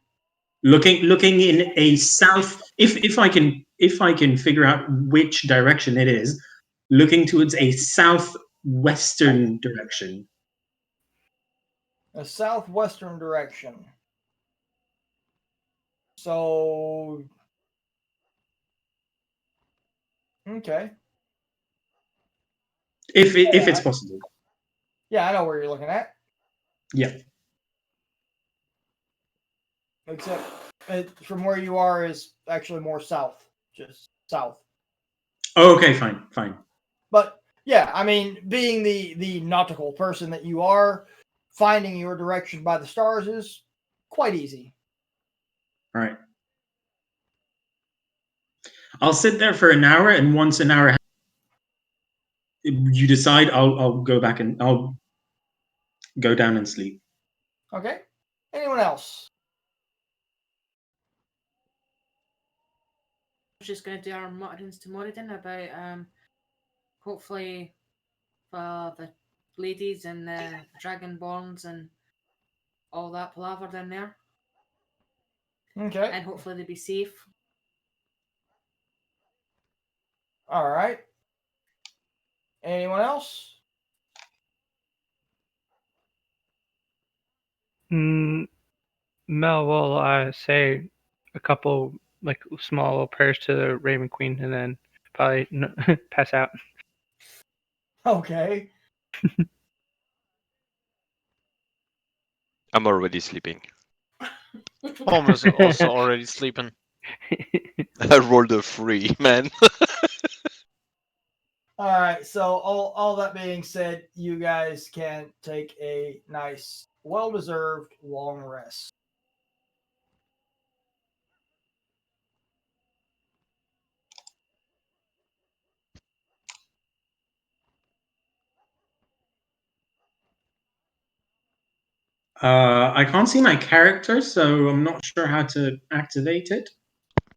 Looking in a south, if I can figure out which direction it is, looking towards a southwestern direction. A southwestern direction. So okay. If it's possible. Yeah, I know where you're looking at. Yeah. Except from where you are is actually more south. Just south. Oh, okay, fine. But yeah, I mean, being the nautical person that you are, finding your direction by the stars is quite easy. All right. I'll sit there for an hour, and once an hour, you decide, I'll go back and I'll go down and sleep. Okay. Anyone else? We're just going to do our mutterings tomorrow then about hopefully for the ladies and the dragonborns and all that palaver down there. Okay. And hopefully they'll be safe. All right. Anyone else? Mel will say a couple like small little prayers to the Raven Queen and then probably pass out. Okay. I'm already sleeping. Almost also already sleeping. I rolled a 3, man. All right. So all that being said, you guys can take a nice, well-deserved long rest. I can't see my character, so I'm not sure how to activate it.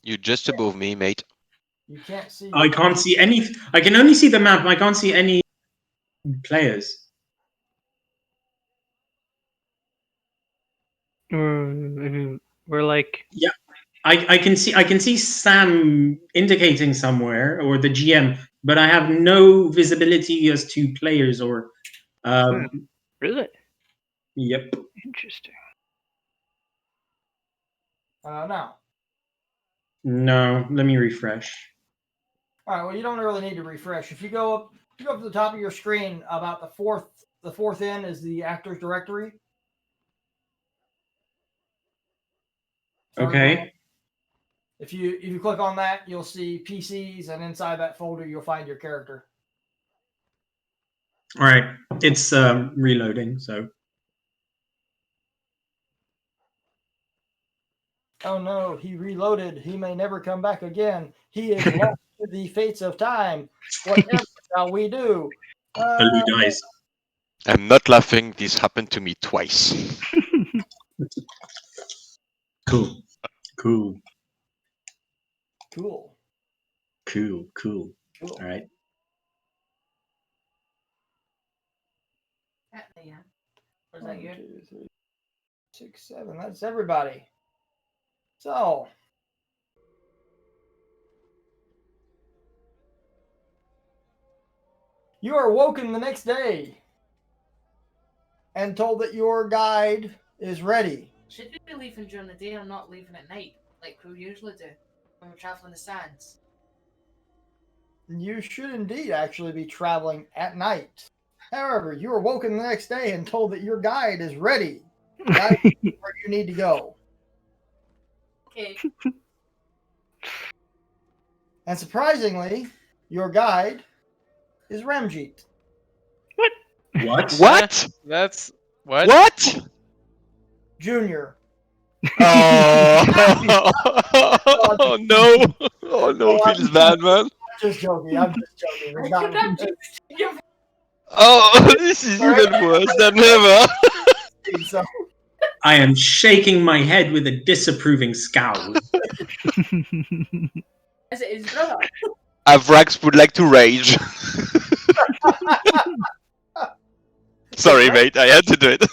You're just above me, mate. You can't see. I can't see any. I can only see the map. I can't see any players. We're like, Yeah, I can see Sam indicating somewhere or the GM, but I have no visibility as to players or. really Yep. interesting. No. No, let me refresh. All right. Well, you don't really need to refresh. If you go up to the top of your screen, about the fourth in is the actors directory. Okay. If you click on that, you'll see PCs, and inside that folder, you'll find your character. All right. It's reloading. So. Oh no, he reloaded. He may never come back again. He is lost to the fates of time. Whatever shall we do? Blue dice. I'm not laughing. This happened to me twice. Cool. Cool. Cool. Cool. Cool. Cool. All right. Yeah. Was that you? 1, 2, 3, 6, 7. That's everybody. So, you are woken the next day and told that your guide is ready. Should we be leaving during the day or not leaving at night, like we usually do when we're traveling the sands? You should indeed actually be traveling at night. However, you are woken the next day and told that your guide is ready. Guide you where you need to go. Okay. And surprisingly, your guide is Ramjeet. What? What? That's what? What? Junior. Oh, oh no! Oh no, feels bad, man. I'm just joking. I'm just joking. It's not- Oh, this is even worse than ever. so, I am shaking my head with a disapproving scowl. Is it his brother? Avrax would like to rage. Sorry, mate. I had to do it.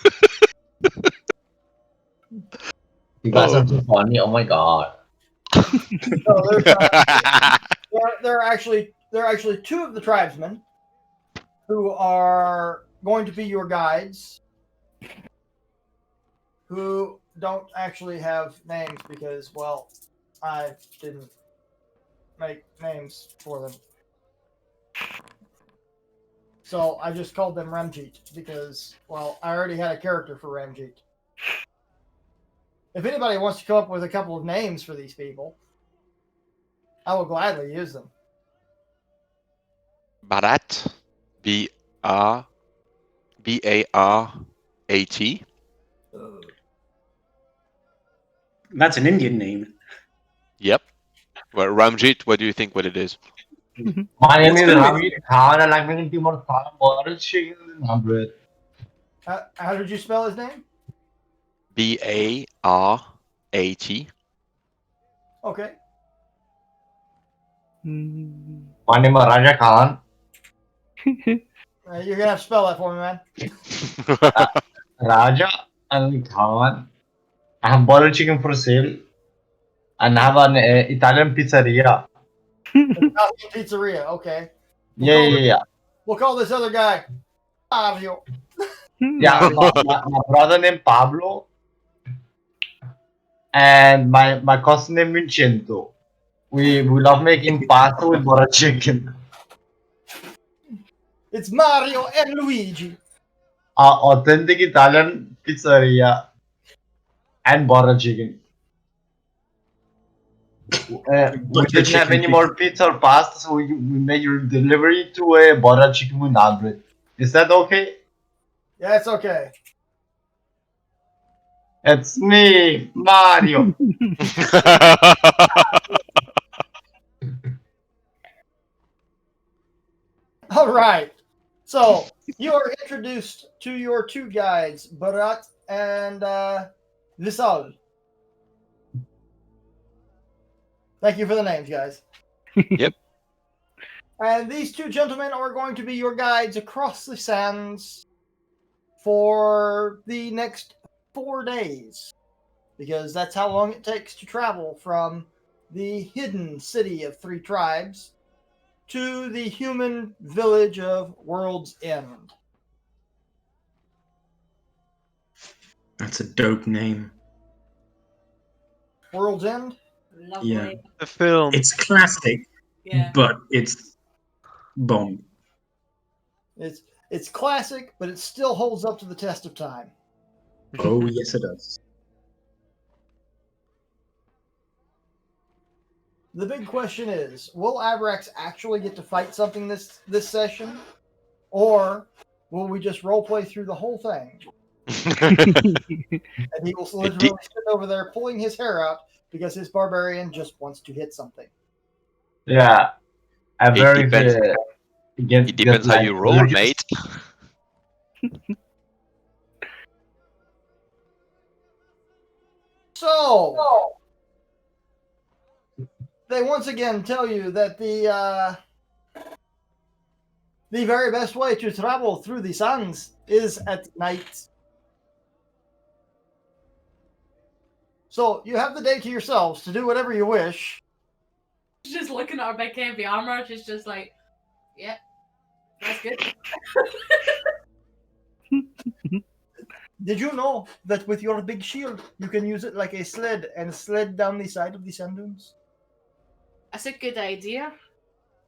You guys are so funny. Oh my god. no, there are actually two of the tribesmen who are going to be your guides, who don't actually have names because, well, I didn't make names for them. So I just called them Ramjeet because, well, I already had a character for Ramjeet. If anybody wants to come up with a couple of names for these people, I will gladly use them. Barat. B-A-R-A-T. That's an Indian name. Yep. Well, Ramjit, what do you think what it is? My name What's is good with- Ramjeet Khan and I'm going to Timor Khan. What shaking in the number? How did you spell his name? B-A-R-A-T. Okay. My name is Raja Khan. You're gonna have to spell that for me, man. Raja and Khan. I have boiled chicken for sale. And I have an Italian pizzeria. Italian pizzeria. Okay. Yeah. We'll call this other guy Mario. Yeah, my brother named Pablo. And my cousin named Vincenzo. We love making pasta with butter chicken. It's Mario and Luigi. Authentic Italian pizzeria and butter chicken. We didn't have any more pizza or pasta, so we made your delivery to a butter chicken with naan bread. Is that okay? Yeah, it's okay. It's me, Mario. All right. So you are introduced to your two guides, Bharat and Visal. Thank you for the names, guys. Yep. And these two gentlemen are going to be your guides across the sands for the next 4 days, because that's how long it takes to travel from the hidden city of 3 tribes to the human village of World's End. That's a dope name. World's End? Lovely. Yeah. The film. It's classic, Yeah. but it's bomb. It's classic, but it still holds up to the test of time. Oh, yes, it does. The big question is, will Abrax actually get to fight something this session? Or will we just roleplay through the whole thing? And he will literally sit over there pulling his hair out because his barbarian just wants to hit something. Yeah. I'm It very depends. It depends how you roll, mate. So, they once again tell you that the very best way to travel through the sands is at night. So you have the day to yourselves to do whatever you wish. She's just looking at her big heavy armor. She's just like, yeah, that's good. Did you know that with your big shield, you can use it like a sled and sled down the side of the sand dunes? That's a good idea.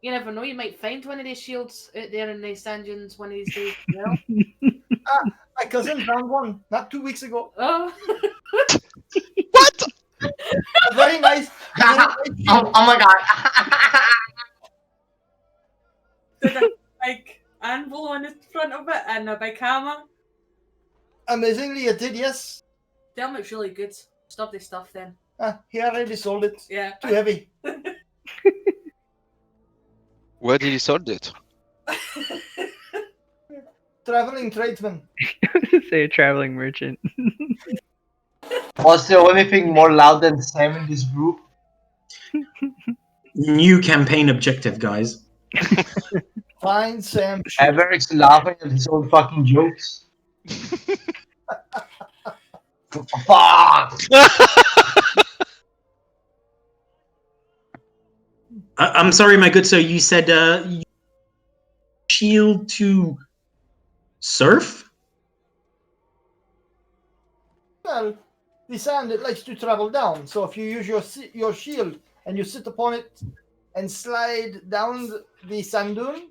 You never know, you might find one of these shields out there in the sand dunes one of these days. You know? My cousin found one not 2 weeks ago. Oh. What? A very nice. Oh my god. Did a big anvil on the front of it and a big hammer. Amazingly, it did, yes. Damn, it's really good. Stop this stuff then. He already sold it. Yeah. Too heavy. Where did he sold it? Traveling tradesman. Say a traveling merchant. Was there anything more loud than Sam in this group? New campaign objective, guys. Find Sam. Everett's laughing at his own fucking jokes. Fuck! I'm sorry, my good sir. You said shield to surf? Well, the sand, it likes to travel down. So if you use your shield and you sit upon it and slide down the sand dune,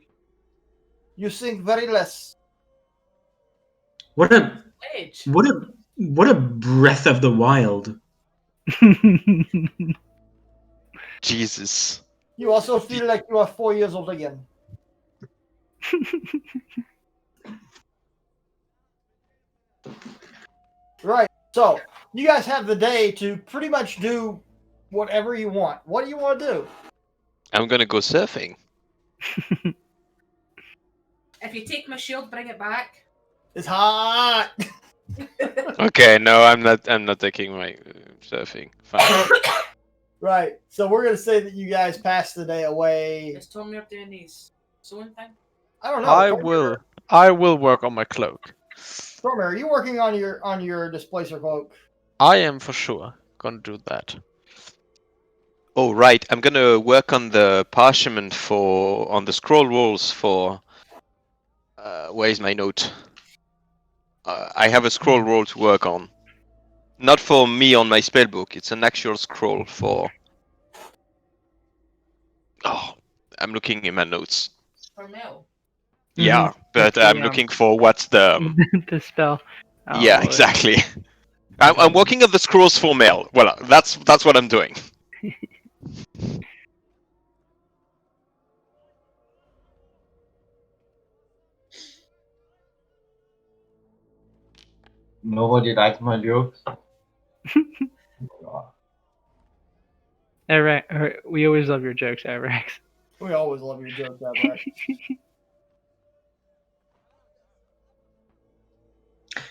you sink very less. What a Edge. what a breath of the wild. Jesus. You also feel like you are 4 years old again. Right. So you guys have the day to pretty much do whatever you want. What do you want to do? I'm gonna go surfing. If you take my shield, bring it back. It's hot. Okay, no, I'm not taking my surfing. Fine. Right. So we're gonna say that you guys pass the day away. Is Tommy up doing these sewing thing? I don't know. I will work on my cloak. Stormer, are you working on your displacer cloak? I am for sure gonna do that. Oh right, I'm gonna work on the parchment on the scroll rolls for. Where is my note? I have a scroll roll to work on. Not for me on my spellbook. It's an actual scroll for. Oh, I'm looking in my notes. For Mel. Yeah, but The, I'm looking for what's the. the spell. Yeah, Oh, exactly. I'm working on the scrolls for Mel. Well, that's what I'm doing. Nobody likes my jokes. Alright, we always love your jokes, Avrax. We always love your jokes, that right?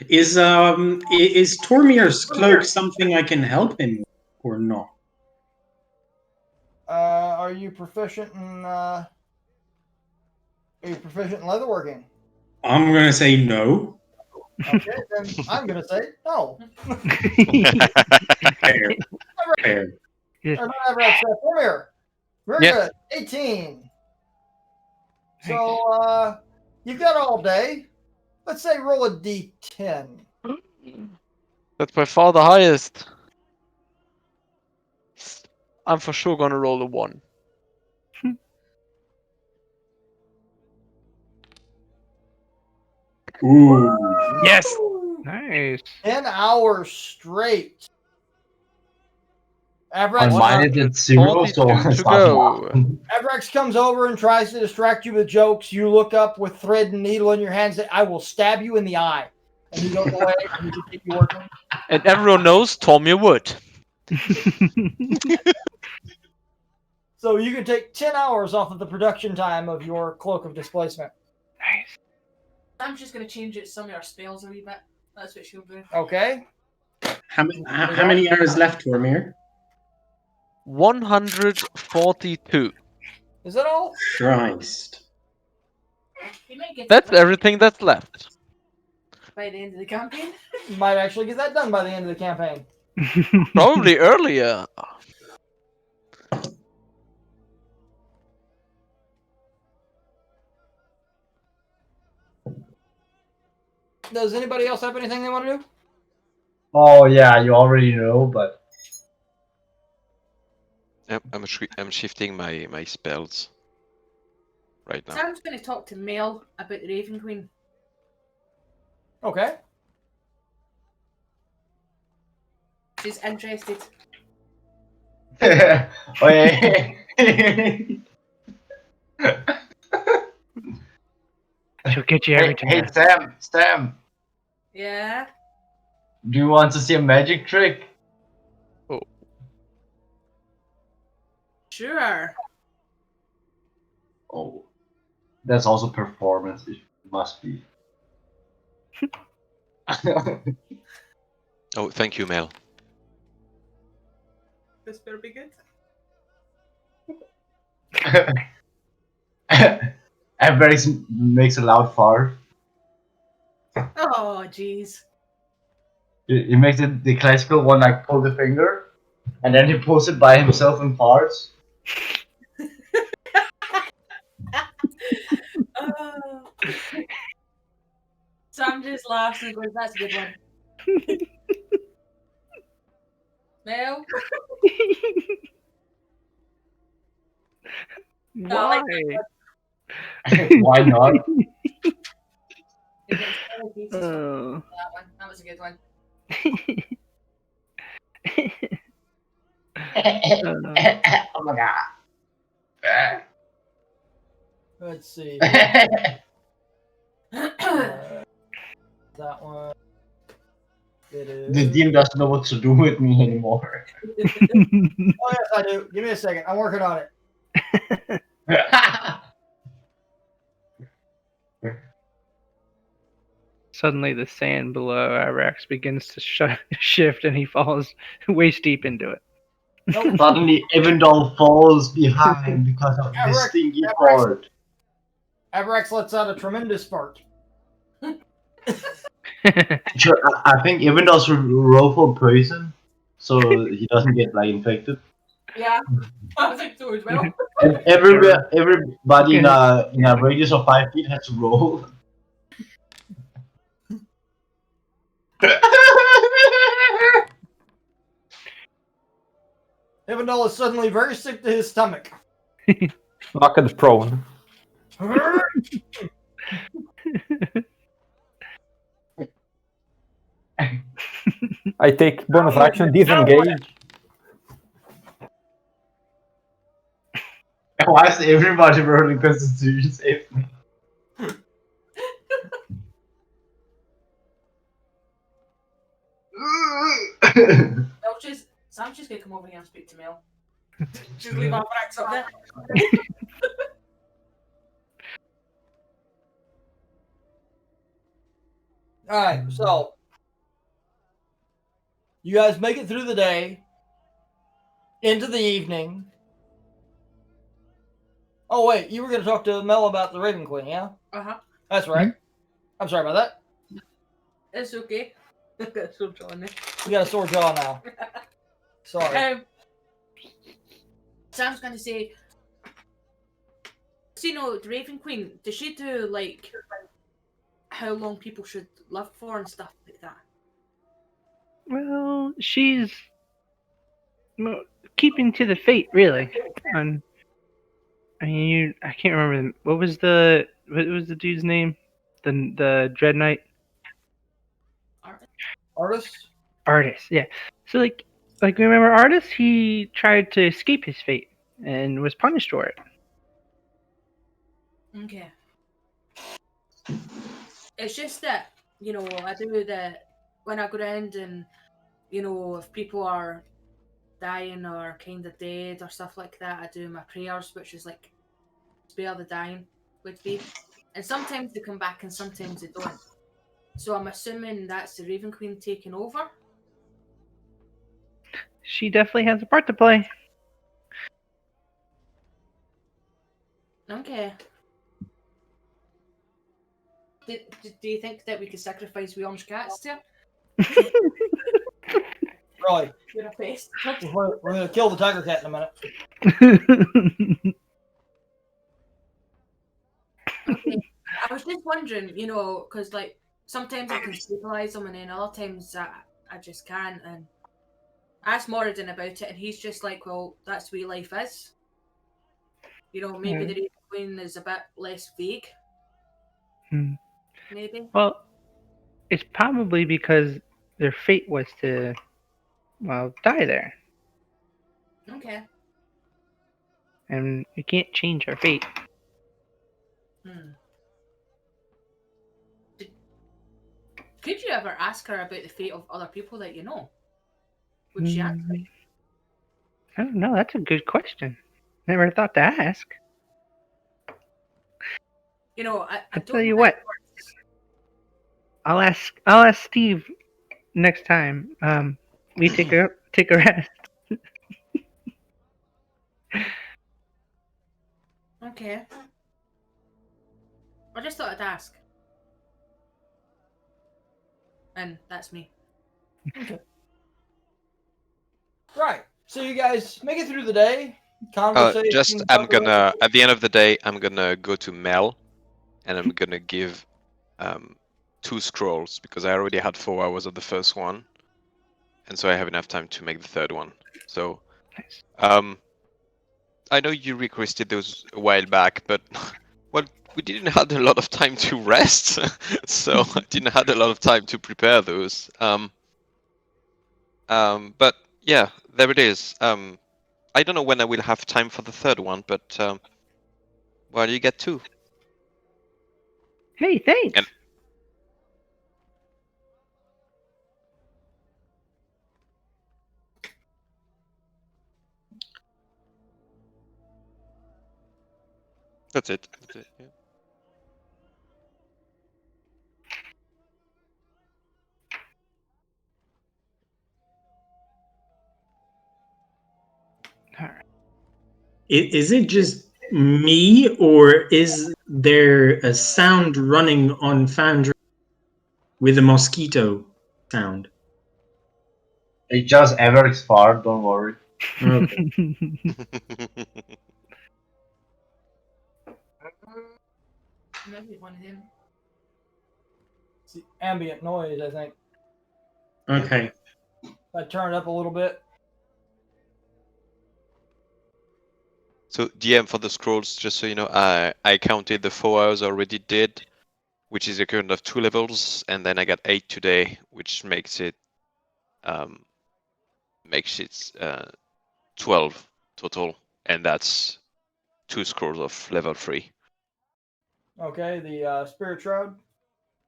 Is Tormir's cloak something I can help him with or not? Are you proficient in leatherworking? I'm gonna say no. Okay, then I'm gonna say no. Fair. Fair. Or not Everett, Tormir. Very Yes. good. 18. So you've got all day. Let's say roll a d10. That's by far the highest. I'm for sure gonna roll a 1. Ooh. Yes. Nice. 10 hours straight. On Avrex, mine it's at 0, so 142 it's to not go. long. Avrex comes over and tries to distract you with jokes. You look up with thread and needle in your hands. I will stab you in the eye. And he goes away and you keep working. And everyone knows Tommy would. So you can take 10 hours off of the production time of your Cloak of Displacement. Nice. I'm just going to change it some of our spells a wee bit. That's what she'll do. Okay? How many hours left, Tormir? 142. Is that all? Christ. You might get That's it everything that's left. by the end of the campaign. You might actually get that done by the end of the campaign. Probably earlier. Does anybody else have anything they want to do? Oh yeah, you already know, but Yep, I'm shifting my spells right now. Sam's going to talk to Mel about the Raven Queen. Okay. She's interested. oh yeah. She'll get you every Hey time. Sam, Yeah. do you want to see a magic trick? Sure. Oh, that's also performance. It must be. Oh, thank you, Mel. This better be good. Everybody makes a loud fart. Oh, jeez. He makes it the classical one, like pull the finger, and then he pulls it by himself in parts. Oh. Sam just laughs and goes, "That's a good one." Mel? Why? Why not? It gets all pieces from Oh. that one. That was a good one. Oh my god. Let's see. That one. It is. The DM doesn't know what to do with me anymore. Oh, yes, I do. Give me a second. I'm working on it. Suddenly, the sand below Irax begins to shift, and he falls waist deep into it. Nope. Suddenly, Evandal falls behind because of this Avrex- stinky Avrex- fart. Avrex lets out a tremendous fart. Sure, I think Evandal should roll for poison, so he doesn't get like infected. Yeah. I think so as well. And everybody in a radius of 5 feet has to roll. Evandal is suddenly very sick to his stomach. Knocked prone. I take bonus action, disengage. Why is everybody rolling Constitution save me? Sam's just going to come over here and speak to Mel. Just leave our bracks up there. All right, so you guys make it through the day, into the evening. Oh wait, you were going to talk to Mel about the Raven Queen, yeah? Uh-huh. That's right. I'm sorry about that. It's okay. I've got a sore jaw in there. You got a sore jaw now. Sorry. Sam's going to say, so, the Raven Queen, does she do, like, how long people should live for and stuff like that? Well, she's keeping to the fate, really. And I mean, I can't remember what was the dude's name? The Dread Knight Artist? Artist. Yeah. So like remember Artist? He tried to escape his fate and was punished for it. Okay. It's just that, I do that when I go around and, if people are dying or kind of dead or stuff like that, I do my prayers, which is like spare the dying would be. And sometimes they come back and sometimes they don't. So I'm assuming that's the Raven Queen taking over. She definitely has a part to play. Okay. Do you think that we could sacrifice the orange cats to her? Right. You're a pest. We're going to kill the tiger cat in a minute. Okay. I was just wondering, because like sometimes I can stabilize them and then other times I just can't. And I asked Moradin about it and he's just like, well, that's the way life is. Maybe the Raven Queen is a bit less vague. Maybe. Well, it's probably because their fate was to, die there. Okay. And you can't change our fate. Could you ever ask her about the fate of other people that you know? Would she answer? I don't know. That's a good question. Never thought to ask. I I'll don't tell you know what. I'll ask Steve next time. We take a rest. Okay. I just thought I'd ask. And that's me. Okay. Right. So you guys make it through the day. Conversation. I'm gonna at the end of the day, I'm gonna go to Mel, and I'm gonna give 2 scrolls because I already had 4 hours of the first one, and so I have enough time to make the third one. So, I know you requested those a while back, but well, we didn't have a lot of time to rest, so I didn't have a lot of time to prepare those. But yeah, there it is. I don't know when I will have time for the third one, but well, you get 2. Hey, thanks. And that's it. That's it. Yeah. Is it just me, or is there a sound running on Foundry with a mosquito sound? It just Everett's fart, don't worry. Okay. Maybe one of them. It's ambient noise, I think. Okay. I turn it up a little bit. So DM for the scrolls, just so you know, I counted the 4 hours I already did, which is a current of 2 levels, and then I got 8 today, which makes it 12 total, and that's 2 scrolls of level 3. Okay, the Spirit Shroud.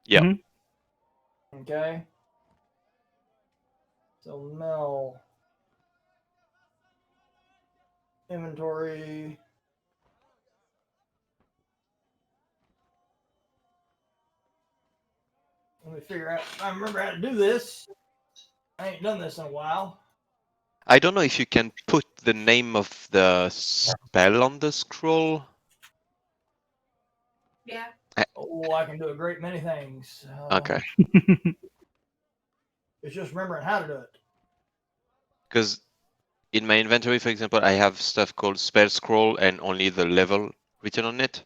Yeah. Mm-hmm. Okay. So Mel. Inventory. Let me figure out if I remember how to do this. I ain't done this in a while. I don't know if you can put the name of the spell on the scroll. Yeah. Oh, I can do a great many things. Okay. It's just remembering how to do it. Because in my inventory, for example, I have stuff called spell scroll and only the level written on it.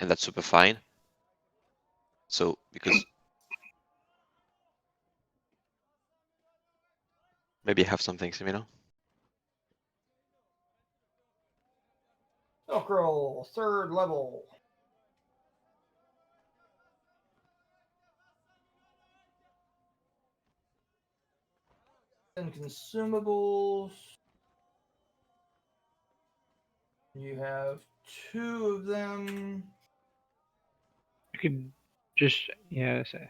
And that's super fine. So, because maybe I have something similar. Silk roll, 3rd level. And consumables. You have 2 of them. You could just say.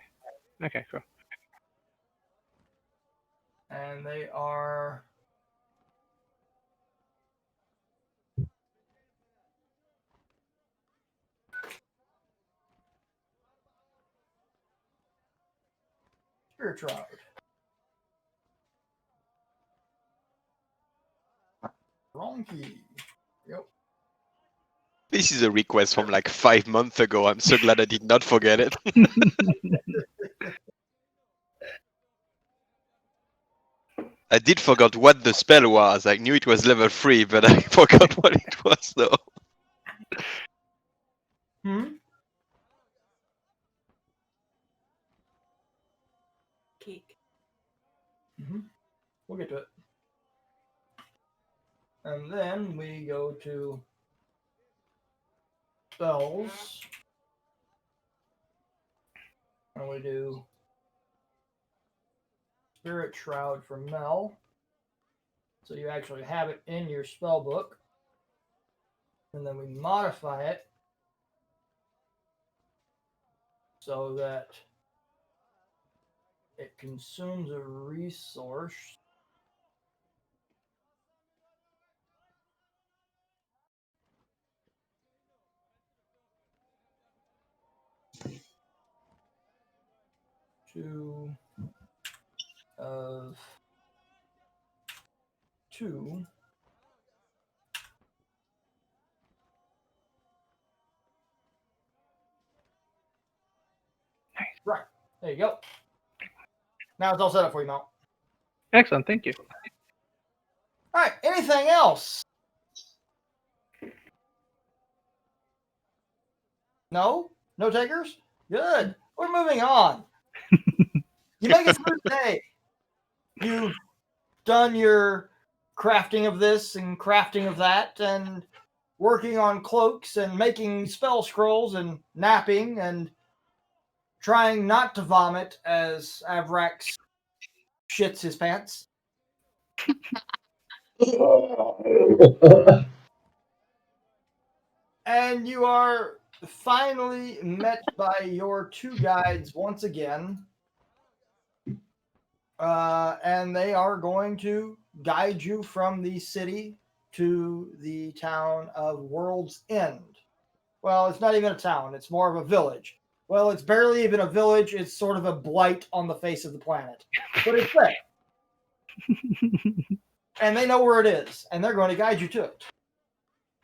Okay, cool. And they are Spirit Shroud. Wrong key. Yep. This is a request from like 5 months ago. I'm so glad I did not forget it. I did forget what the spell was. I knew it was level 3, but I forgot what it was though. Cake. We'll get to it. And then we go to spells. And we do Spirit Shroud for Mel. So you actually have it in your spell book. And then we modify it so that it consumes a resource. Two of 2. Right. There you go. Now it's all set up for you, Mel. Excellent, thank you. All right. Anything else? No? No takers? Good. We're moving on. You make it through the day. You've done your crafting of this and crafting of that and working on cloaks and making spell scrolls and napping and trying not to vomit as Avrax shits his pants. And you are finally met by your 2 guides once again. And they are going to guide you from the city to the town of World's End. Well, it's not even a town, it's more of a village. Well, it's barely even a village, it's sort of a blight on the face of the planet. But it's there. And they know where it is, and they're going to guide you to it.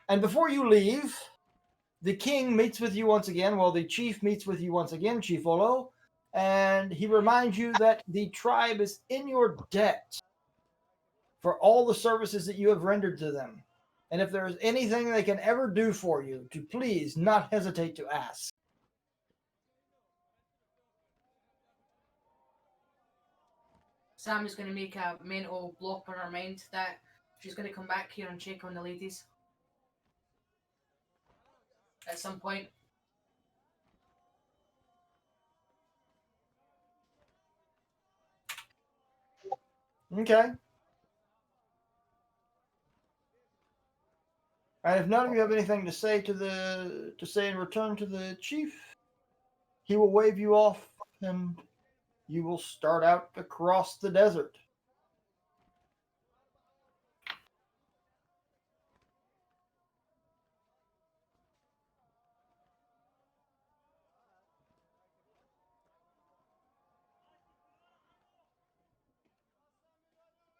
And before you leave, the king meets with you once again. Well, the chief meets with you once again, Chief Olo, and he reminds you that the tribe is in your debt for all the services that you have rendered to them. And if there is anything they can ever do for you, to please not hesitate to ask. Sam is going to make a mental block on her mind that she's going to come back here and check on the ladies at some point. Okay. And if none of you have anything to say in return to the chief, he will wave you off and you will start out across the desert.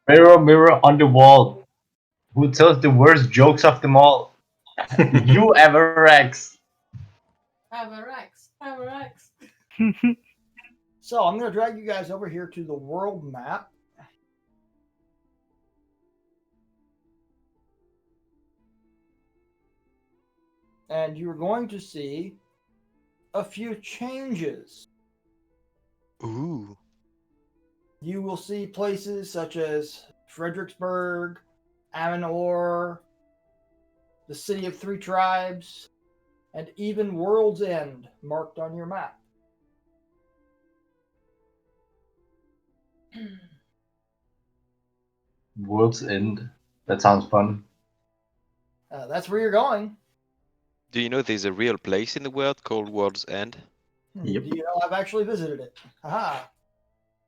Mirror, mirror on the wall. Who tells the worst jokes of them all? You, Everex. Avarax. Avarax. So I'm going to drag you guys over here to the world map. And you're going to see a few changes. Ooh. You will see places such as Fredericksburg, Amanor, the City of Three Tribes, and even World's End marked on your map. World's End. That sounds fun. That's where you're going. Do you know there's a real place in the world called World's End? Yep. Do you know I've actually visited it? Aha.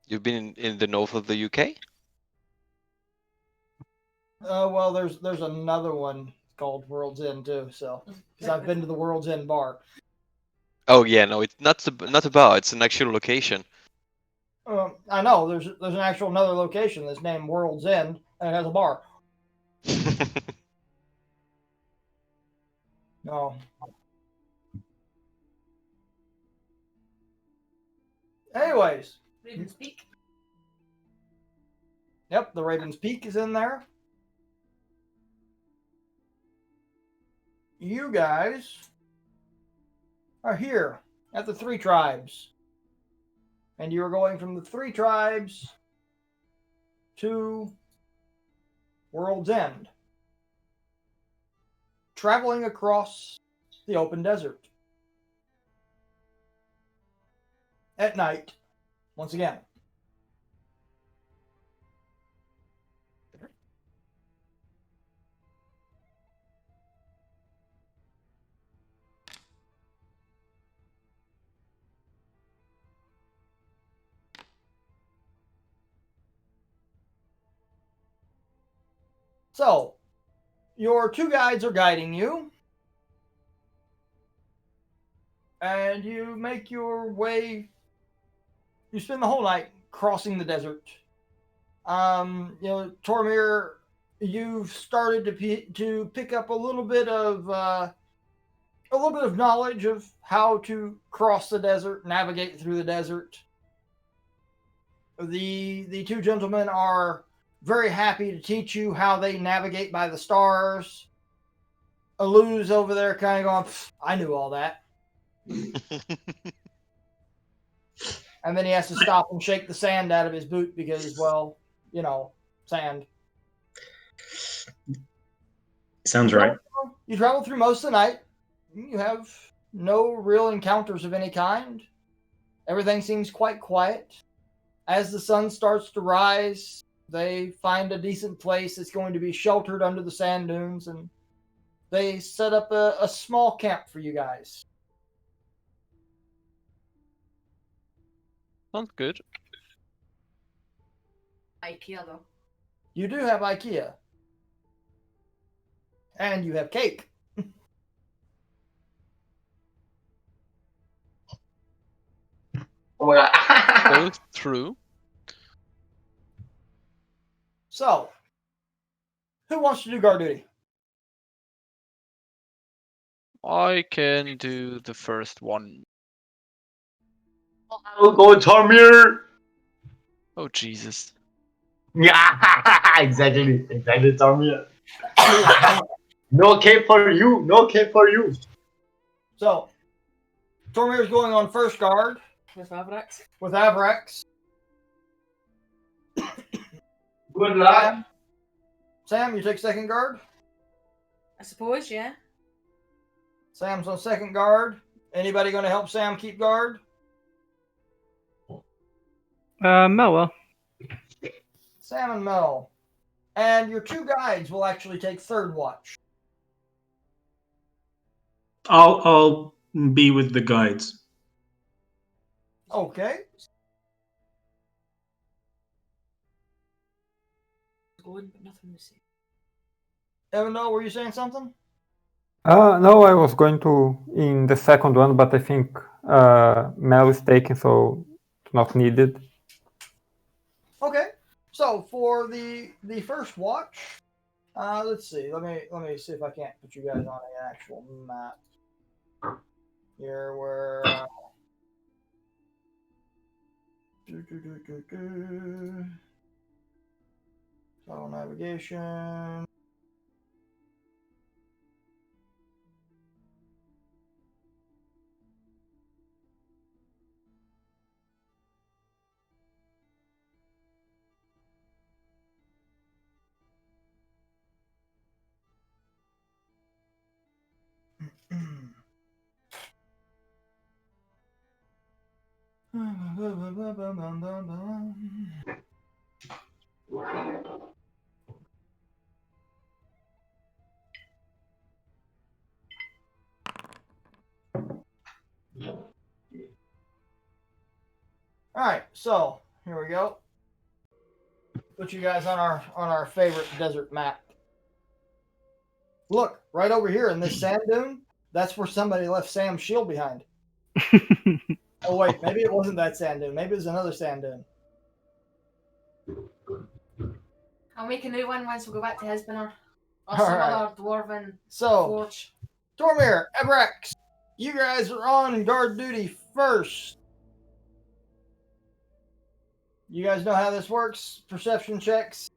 You've been in the north of the UK? Well, there's another one called World's End too. So, because I've been to the World's End bar. Oh yeah, no, it's not a bar. It's an actual location. I know there's an actual another location that's named World's End and it has a bar. No. Anyways, Raven's Peak. yep, the Raven's Peak is in there. You guys are here at the Three Tribes. And you are going from the Three Tribes to World's End. Traveling across the open desert. At night, once again. So, your two guides are guiding you. And you make your way. You spend the whole night crossing the desert. Tormir, you've started to pick up a little bit of knowledge of how to cross the desert, navigate through the desert. The two gentlemen are very happy to teach you how they navigate by the stars. Alu's over there kind of going, I knew all that. And then he has to stop and shake the sand out of his boot because, well, sand. Sounds right. You travel through most of the night. You have no real encounters of any kind. Everything seems quite quiet. As the sun starts to rise, they find a decent place that's going to be sheltered under the sand dunes, and they set up a small camp for you guys. Sounds good. IKEA though. You do have IKEA. And you have cake. Oh my god. Both true. So, who wants to do guard duty? I can do the first one. I'll go with Tormir. Oh Jesus. Yeah, exactly, Tormir. No cape for you. No cape for you. So, Tormir's going on first guard With Avarax. with Avarax. Good luck. Sam, you take second guard. I suppose, yeah. Sam's on second guard. Anybody going to help Sam keep guard? Mel will. Sam and Mel. And your two guides will actually take third watch. I'll be with the guides. Okay. Going, but nothing to say. Evan, were you saying something? No, I was going to in the second one, but I think Mel is taken, so it's not needed. Okay. So for the first watch, let's see. Let me see if I can't put you guys on an actual map. Here we're Tunnel navigation. All right, so here we go. Put you guys on our favorite desert map. Look, right over here in this sand dune, that's where somebody left Sam's shield behind. Oh wait, maybe it wasn't that sand dune. Maybe it was another sand dune. I'll make a new one once we go back to Hespener. Or All some right. other dwarven So, forge. Tormir, Ebrex, you guys are on guard duty first. You guys know how this works? Perception checks.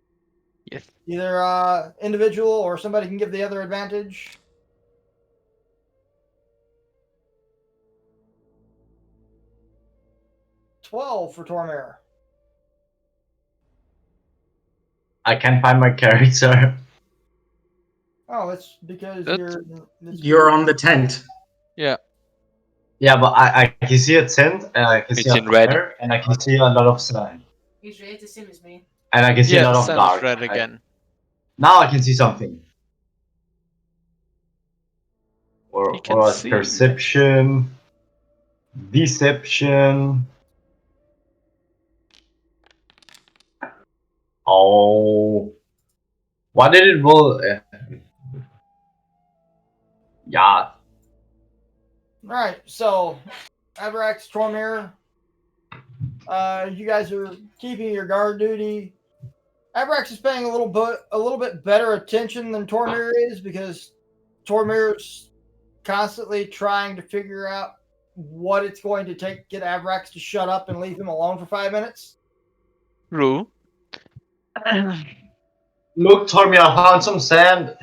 Yes. Either individual or somebody can give the other advantage. $12 for Tormir. I can't find my character. Oh, it's because That's- You're on the tent. Yeah. Yeah, but I can see a tent, and I can It's see a in red. fire, and I can see a lot of sun. He's ready to same as me. And I can see a Yeah, lot of sun dark. is red again. Now I can see something. You can Or see. perception, deception. Oh, why did it roll? Yeah. Right, so Ebrex, Tormir, you guys are keeping your guard duty. Ebrex is paying a little bit better attention than Tormir is because Tormir's constantly trying to figure out what it's going to take to get Ebrex to shut up and leave him alone for 5 minutes. Rue. Look, Tommy, I found some sand.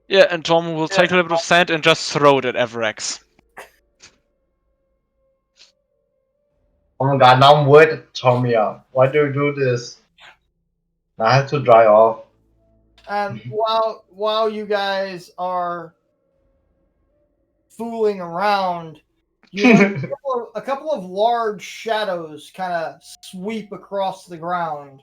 Yeah, and Tom will take a little bit of sand and just throw it at Everex. Oh my god, now I'm wet, Tommy. Why do you do this? I have to dry off. And while you guys are fooling around, you notice a couple of large shadows kind of sweep across the ground.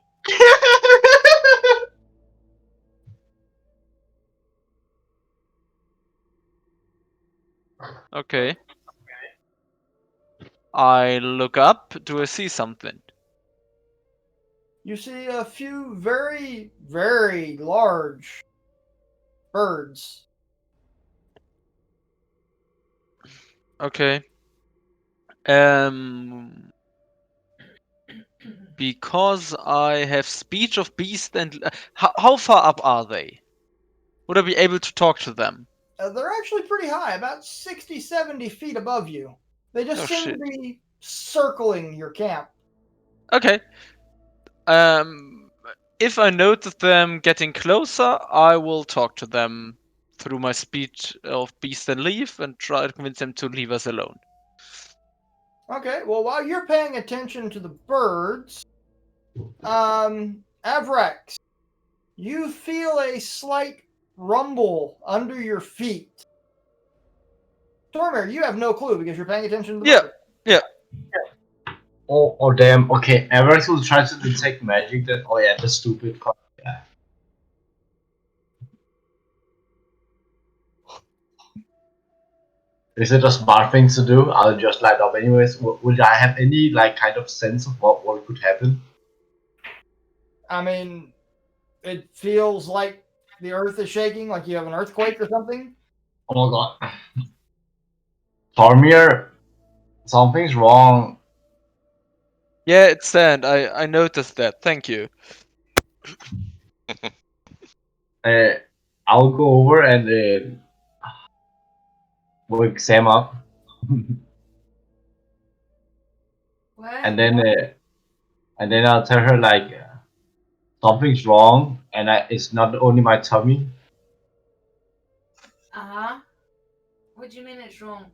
Okay. I look up. Do I see something? You see a few very, very large birds. Okay. Because I have speech of beast and how far up are they? Would I be able to talk to them? They're actually pretty high, about 60, 70 feet above you. They just Oh, seem shit. to be circling your camp. Okay. If I notice them getting closer, I will talk to them through my speech of beast and leave and try to convince them to leave us alone. Okay, well, while you're paying attention to the birds, Avrex, you feel a slight rumble under your feet. Tormir, you have no clue because you're paying attention to the birds. Yeah. Oh damn. Okay, Everett will try to detect magic. That oh yeah, the stupid. Yeah. Is it a smart thing to do? I'll just light up anyways. Would I have any like kind of sense of what could happen? I mean, it feels like the earth is shaking, like you have an earthquake or something. Oh my god. Tormir, something's wrong. Yeah, it's sand. I noticed that. Thank you. I'll go over and wake Sam up, What? and then I'll tell her like something's wrong, and it's not only my tummy. Uh-huh. What do you mean it's wrong?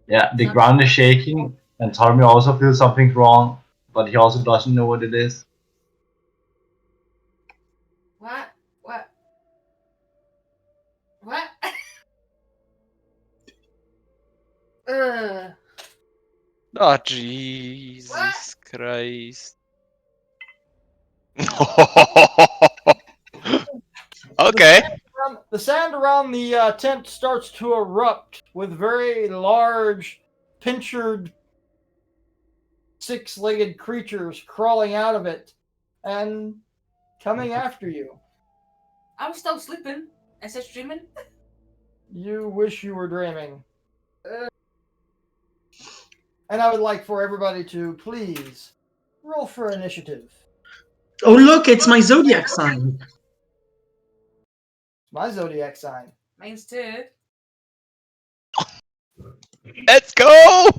Yeah, the Something- ground is shaking, and Tommy also feels something's wrong, but he also doesn't know what it is. What? What? What? Ugh. Oh, Jesus Christ. Okay. The sand around the tent starts to erupt with very large, pinchered, six-legged creatures crawling out of it and coming after you. I was still sleeping. Is this dreaming? You wish you were dreaming. And I would like for everybody to please roll for initiative. Oh, look, it's my zodiac sign. My zodiac sign. Mine's too. Let's go!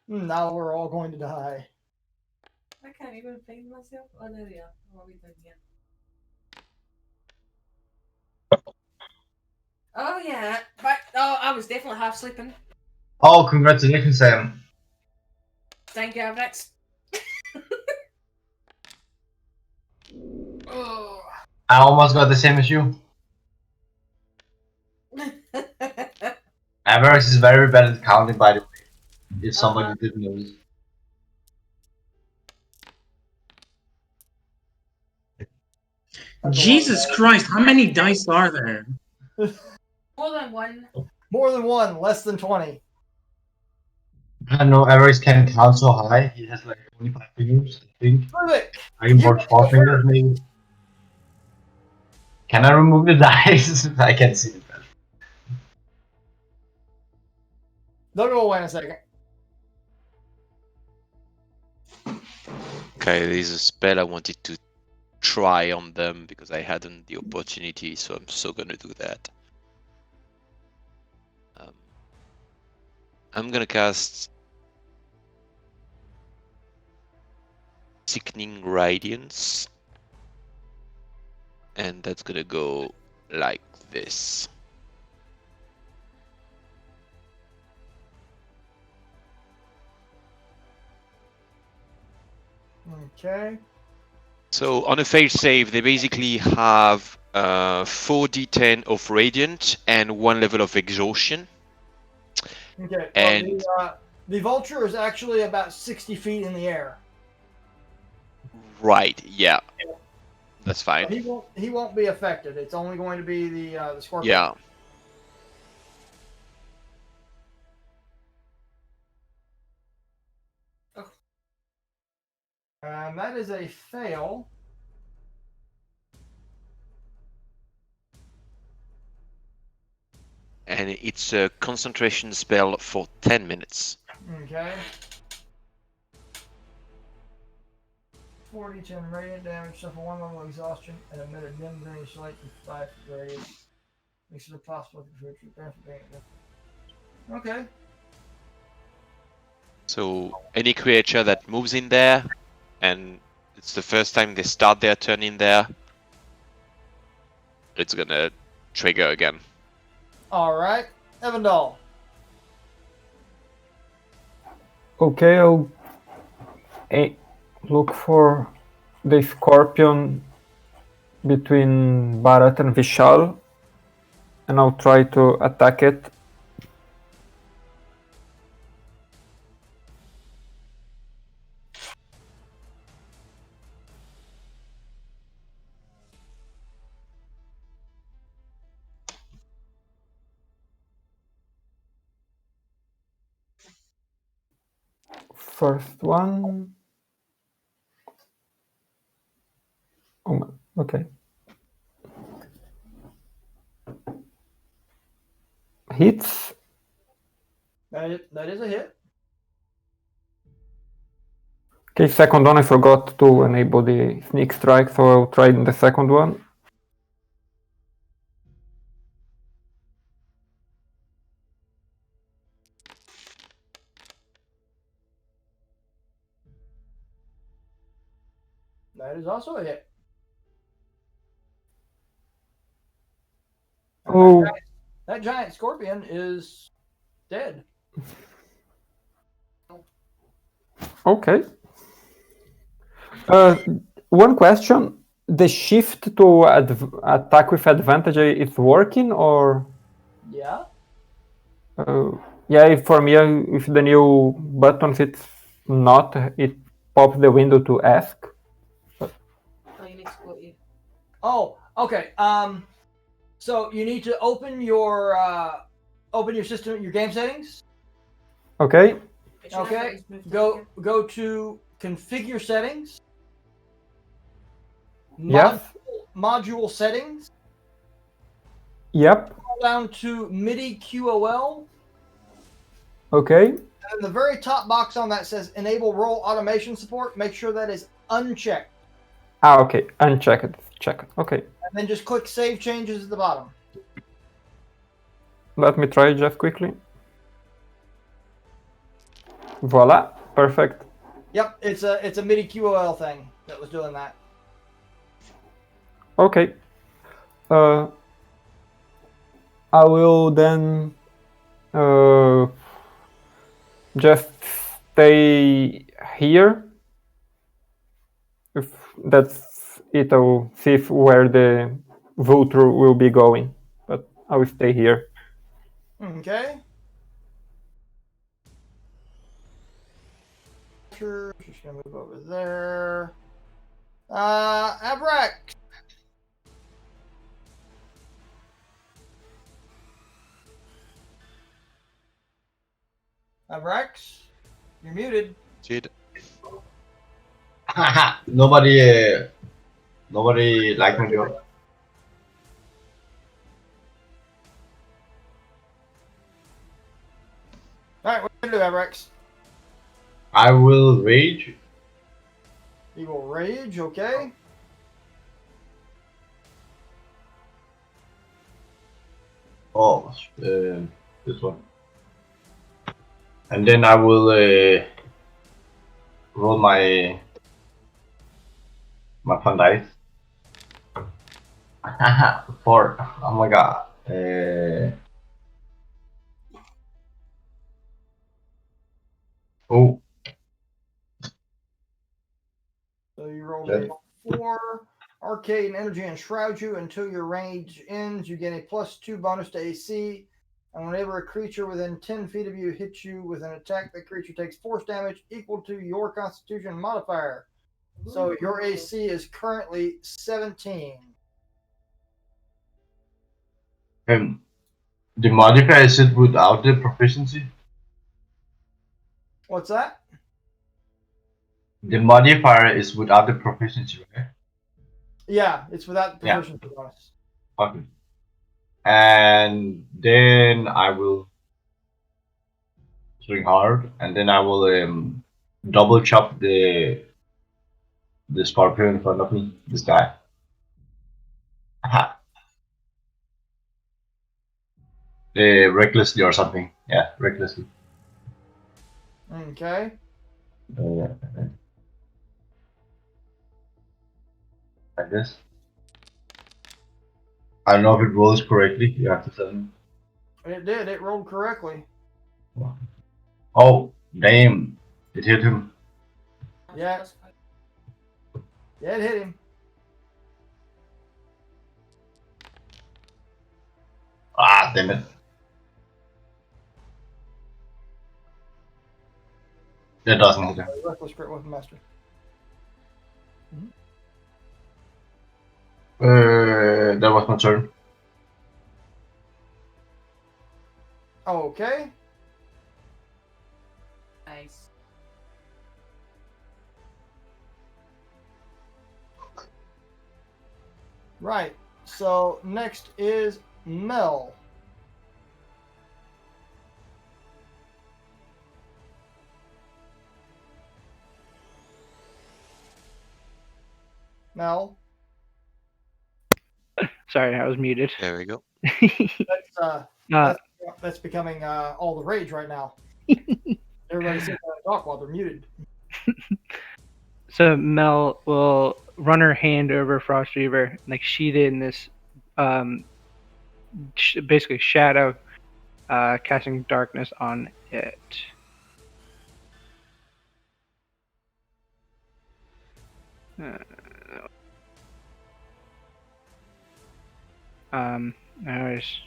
Now we're all going to die. I can't even find myself. Oh, there we are. What are we doing here? Oh, yeah. But, oh, I was definitely half sleeping. Oh, congratulations, Sam. Thank you, Avrex. Oh. I almost got the same as you. Avarex is very bad at counting, by the way, if somebody didn't notice. Jesus Christ, how many dice are there? More than one. More than one, less than 20. I don't know, Avarex can count so high. He has like 25 fingers, I think. Prove it. I can put 4 fingers, maybe. Can I remove the dice? I can see it. They'll go away in a second. Okay, there's a spell I wanted to try on them because I hadn't the opportunity, so I'm so gonna do that. I'm gonna cast Sickening Radiance, and that's gonna go like this. Okay. So on a fail save, they basically have 4d10 of Radiant and 1 level of Exhaustion. Okay. And Well, the vulture is actually about 60 feet in the air. right, yeah, that's fine. He won't be affected. It's only going to be the scorpion. Yeah. And that is a fail. And it's a concentration spell for 10 minutes. Okay. 40-10 radiant damage, suffer 1 level exhaustion, and emit a dim greenish light in 5 feet radius. Makes it impossible to retreat benefit. Okay. So any creature that moves in there, and it's the first time they start their turn in there, it's gonna trigger again. Alright. Evandal. Okay, I'll look for the scorpion between Bharat and Vishal, and I'll try to attack it. First one. Oh, okay. Hits. That is a hit. Okay, second one I forgot to enable the sneak strike, so I'll try the second one. That is also a hit. Oh, That giant scorpion is dead. okay. One question: the shift to attack with advantage is working, or Yeah. yeah? For me, with the new buttons, it's not. It pops the window to ask. Oh, you need to go to. Oh, okay. So you need to open your system, your game settings. Okay. It should have Okay. buttons moved Go to configure settings. Yes. Module settings. Yep. Go down to MIDI QOL. Okay. And the very top box on that says enable role automation support. Make sure that is unchecked. Okay. Unchecked. Check. Okay. And then just click save changes at the bottom. Let me try just quickly. Voila. Perfect. Yep, it's a MIDI QOL thing that was doing that. Okay. I will then just stay here. If that's it, I'll see where the Vulture will be going. But I will stay here. Okay. Just gonna move over there. Abrax. Abrax, you're muted. Did Nobody liked my joke. All right, what are you gonna do, Abrax? I will rage. You will rage, okay? Oh, this one. And then I will roll my fun dice. 4. Oh my god. Oh. So you rolled a 4. Arcade energy enshrouds you until your range ends. You gain a +2 bonus to AC. And whenever a creature within 10 feet of you hits you with an attack, the creature takes force damage equal to your Constitution modifier. So your AC is currently 17. The modifier is it without the proficiency? What's that? The modifier is without the proficiency, right? Yeah, it's without the proficiency bonus. Okay. And then I will swing hard, and then I will double chop the scorpion in front of me. This guy. Aha. Recklessly or something. Yeah, recklessly. Okay. Like this. I don't know if it rolls correctly. You have to tell me. It did. It rolled correctly. Oh, damn. It hit him. Yeah. Yeah, it hit him. Ah, damn it. That doesn't hit him. Reckless crit weapon master. That was my turn. Okay. Nice. Right. So next is Mel. Mel. Sorry, I was muted. There we go. That's becoming all the rage right now. Everybody sits there and talk while they're muted. So Mel will run her hand over Frost Reaver, like sheath it in this, basically shadow, casting darkness on it. There's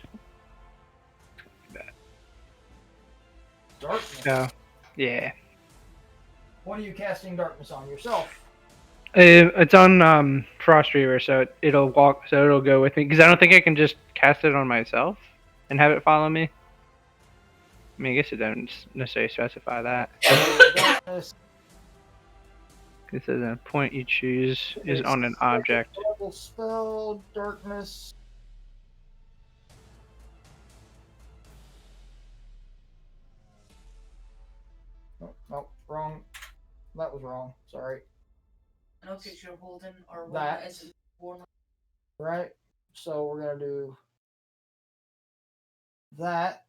Darkness. so yeah. What are you casting darkness on yourself? It's on Frost Reaver, so it'll walk. So it'll go with me because I don't think I can just cast it on myself and have it follow me. I mean, I guess it doesn't necessarily specify that. Darkness. It says a point you choose is on an object. Level spell darkness. Oh, wrong. That was wrong. Sorry. I know because you're holding or what That. is it? Warm. Right. So we're gonna do that.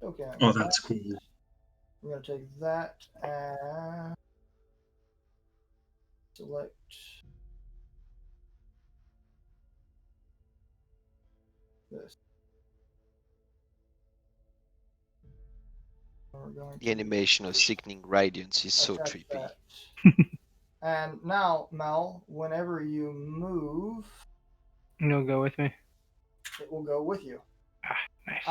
Okay. Oh, that's cool. We're gonna take that and select this. We're going The animation of sickening radiance is so attach trippy. that. And now, Mel, whenever you move, You'll go with me. it will go with you. Nice.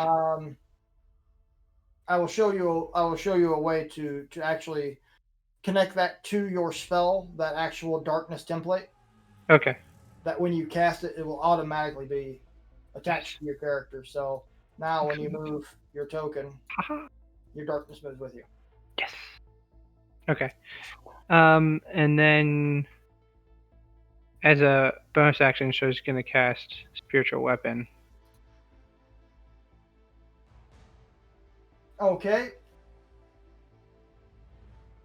I will show you a way to actually connect that to your spell, that actual darkness template. Okay. That when you cast it, it will automatically be attached to your character. So now when you move your token, your darkness moves with you. Yes. Okay. And then as a bonus action, she's going to cast Spiritual Weapon. Okay.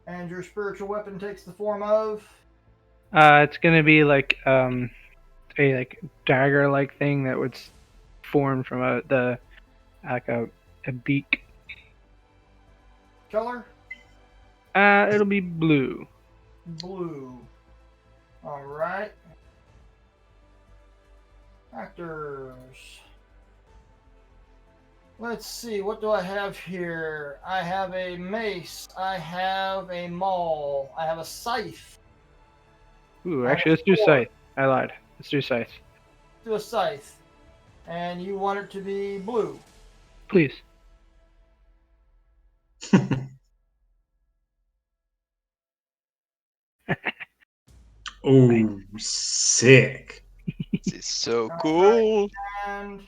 And your spiritual weapon takes the form of? It's going to be like a like dagger-like thing that would form from a beak. Color? It'll be blue. Blue. All right. Actors. Let's see, what do I have here? I have a mace. I have a maul. I have a scythe. Ooh, actually, let's do scythe. I lied. Let's do scythe. Do a scythe. And you want it to be blue. Please. Oh, sick. This is so cool. And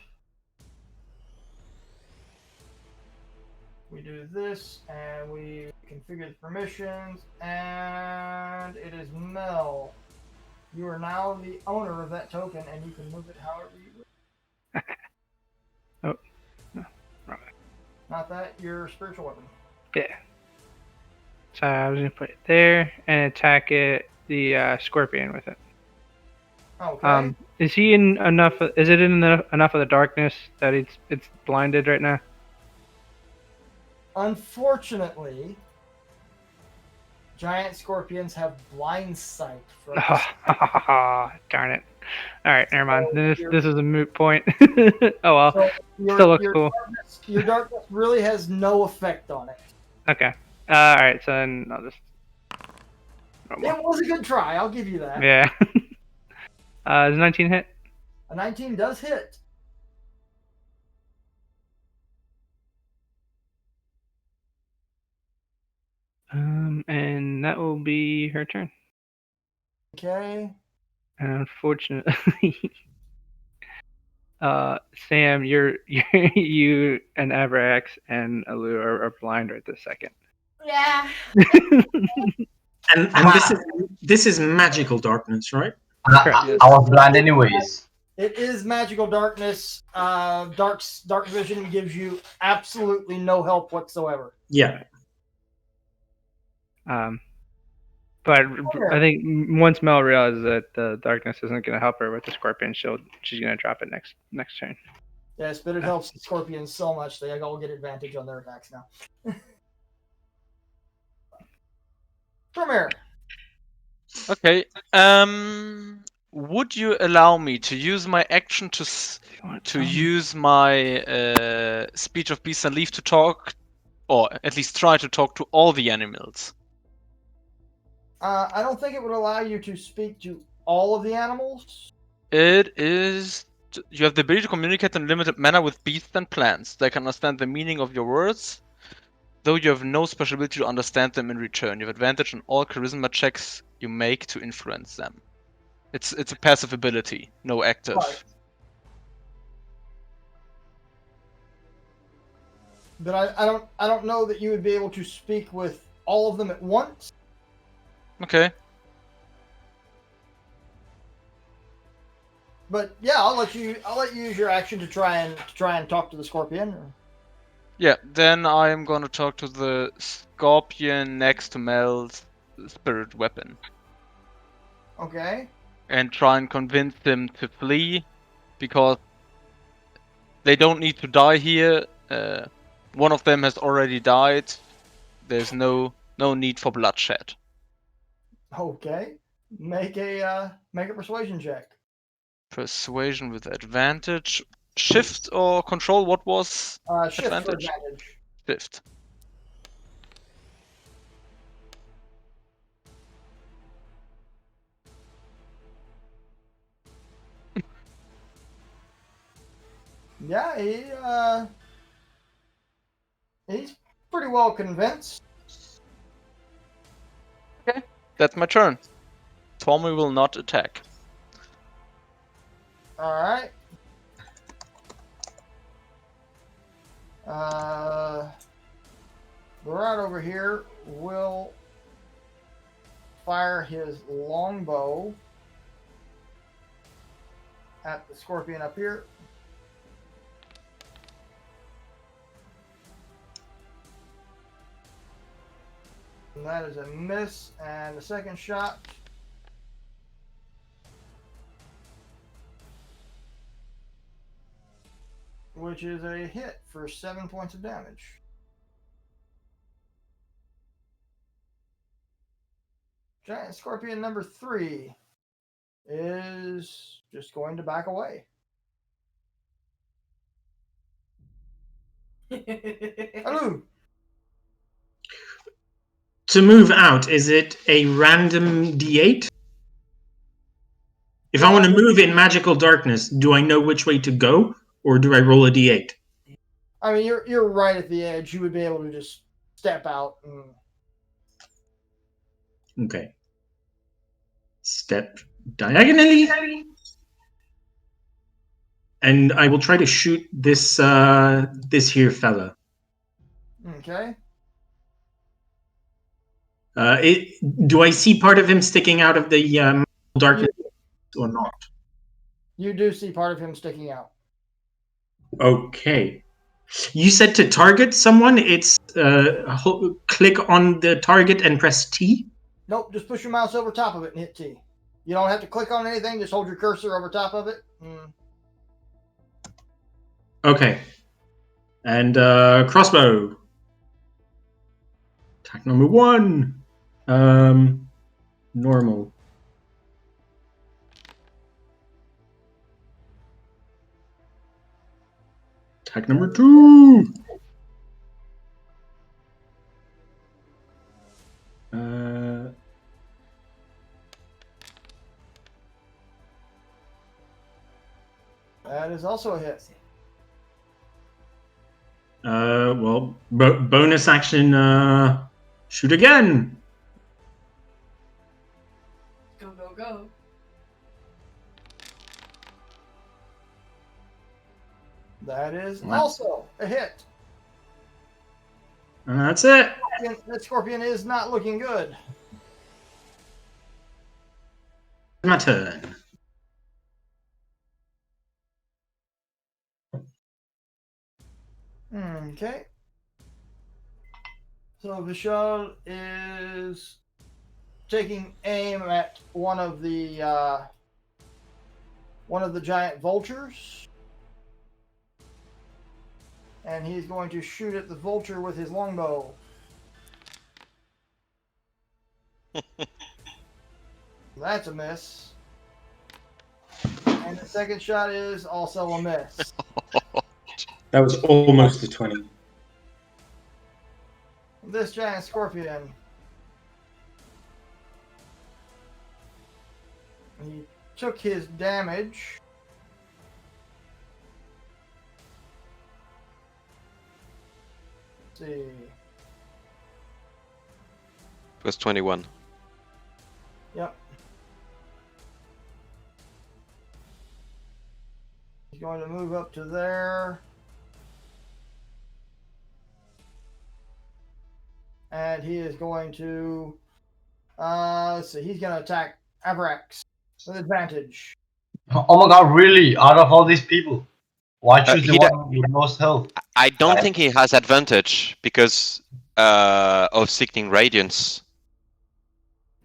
we do this, and we configure the permissions, and it is Mel. You are now the owner of that token, and you can move it however you wish. Oh, no. Wrong. Not that, your spiritual weapon. Yeah. So I was going to put it there and attack it, the scorpion with it. Okay. Is he in enough? Is it in enough of the darkness that it's blinded right now? Unfortunately, giant scorpions have blind sight. Darn it! All right, never mind. This is a moot point. Oh well, So still looks cool. Your darkness really has no effect on it. Okay. All right, so then I'll just. It was a good try. I'll give you that. Yeah. Does 19 hit? A 19 does hit. And that will be her turn. Okay. And unfortunately, Sam, you and Avrax and Alu are blind right this second. Yeah. And this is magical darkness, right? I was blind anyways. It is magical darkness. Dark vision gives you absolutely no help whatsoever. Yeah. But I think once Mel realizes that the darkness isn't going to help her with the scorpion, she's going to drop it next turn. Yes, but it helps the scorpions so much they all get advantage on their attacks now. Premier. Okay. Would you allow me to use my action to use my speech of beast and leaf to talk, or at least try to talk to all the animals? I don't think it would allow you to speak to all of the animals. It is. You have the ability to communicate in a limited manner with beasts and plants. They can understand the meaning of your words, though you have no special ability to understand them in return. You have advantage on all charisma checks you make to influence them. It's a passive ability, no active. Right. But I don't know that you would be able to speak with all of them at once. Okay. But yeah, I'll let you use your action to try and talk to the scorpion. Yeah, then I am gonna talk to the scorpion next to Mel's spirit weapon. Okay. And try and convince him to flee, because they don't need to die here. One of them has already died. There's no need for bloodshed. Okay. Make a persuasion check. Persuasion with advantage. Shift or control? What was Shift for advantage? advantage. Shift. Yeah, he's pretty well convinced. Okay, that's my turn. Tommy will not attack. All right. Right over here will fire his longbow at the scorpion up here. And that is a miss, and the second shot which is a hit for 7 points of damage. Giant scorpion number 3 is just going to back away. Hello. To move out, is it a random D8? If I want to move in magical darkness, do I know which way to go, or do I roll a D8? I mean, you're right at the edge. You would be able to just step out. Okay. Step diagonally, and I will try to shoot this this here fella. Okay. Do I see part of him sticking out of the darkness or not? You do see part of him sticking out. Okay. You said to target someone, it's click on the target and press T? Nope, just push your mouse over top of it and hit T. You don't have to click on anything, just hold your cursor over top of it. Okay. And crossbow. Attack number 1. Normal. Attack number 2. That is also a hit. Well, bonus action, shoot again. Go, go, go. That is also a hit. And that's it. That scorpion is not looking good. My turn. Okay. So Vishal is taking aim at one of the giant vultures, and he's going to shoot at the vulture with his longbow. That's a miss. And the second shot is also a miss. That was almost a 20. This giant scorpion. He took his damage. Let's see. It was 21. Yep. He's going to move up to there. And he is going to, let's see, he's going to attack Avrax with advantage. Oh my god, really? Out of all these people, why choose the he one with most health? I don't Right. think he has advantage because of Sickening Radiance.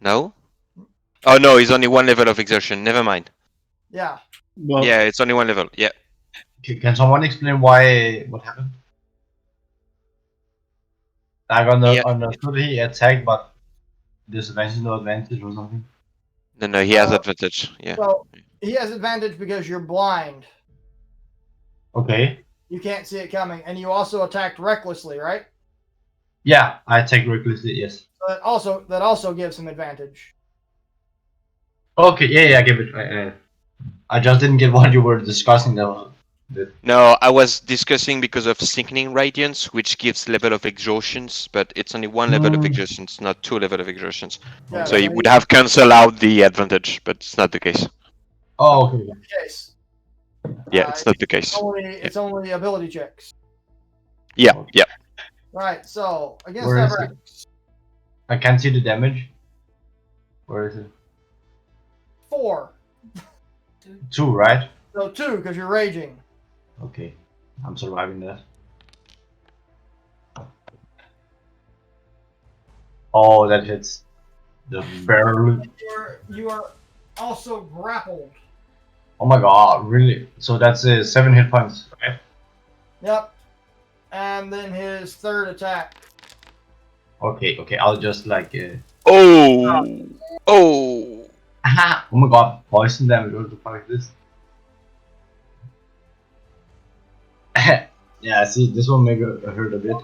No? Oh no, he's only one level of exertion. Never mind. Yeah. Well, Yeah, it's only one level. Yeah. Can someone explain why? What happened? Like Yeah. understood he attacked, but disadvantage, no advantage or something. No, he has advantage. Yeah. So he has advantage because you're blind. Okay. You can't see it coming. And you also attacked recklessly, right? Yeah, I attack recklessly. Yes. So that also gives him advantage. Okay. Yeah, I give it. I just didn't get what you were discussing though. No, I was discussing because of Sickening Radiance, which gives level of exhaustions, but it's only one level of exhaustions, not two level of exhaustions. Yeah, So he would have cancelled out the advantage, but it's not the case. Oh, okay. Case. Yeah, it's not the case. It's only ability checks. Yeah, Okay. yeah. Right, so against Where is Avrax. it? I can't see the damage. Where is it? 4. 2, right? So 2, because you're raging. Okay, I'm surviving that. Oh, that hits. The barrel. You are also grappled. Oh my god, really? So that's 7 hit points, right? Yep. And then his third attack. Okay, I'll just like. Oh! Oh! Oh my god, poison damage. What the fuck is this? Yeah, see, this one maybe hurt a bit.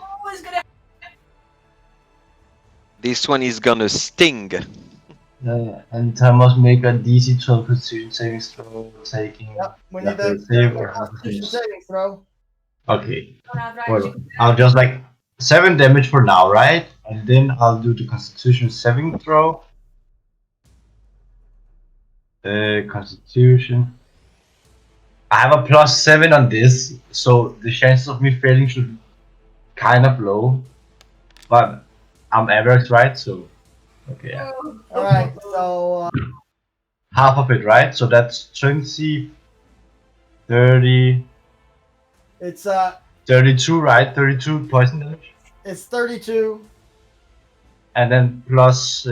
This one is gonna sting. And I must make a DC 12 Constitution saving throw, taking. Yep. We Yeah, need that save or Constitution saving throw. Okay. Well, I'll just like 7 damage for now, right? And then I'll do the Constitution saving throw. Constitution. I have a +7 on this, so the chances of me failing should be kind of low. But I'm average, right? So, okay, yeah. Alright, so Half of it, right? So that's 20, 30, it's 32, right? 32 poison damage. it's 32 And then plus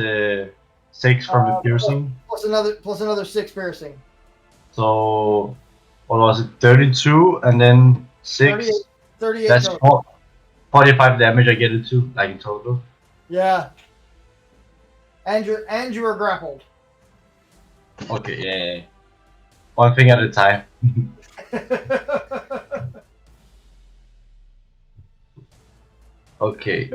6 from the piercing. plus another 6 piercing. So, what was it? 32 and then 6. 38 That's total. 45 damage I get it to, like in total. Yeah. And you are grappled. Okay, yeah. One thing at a time. Okay.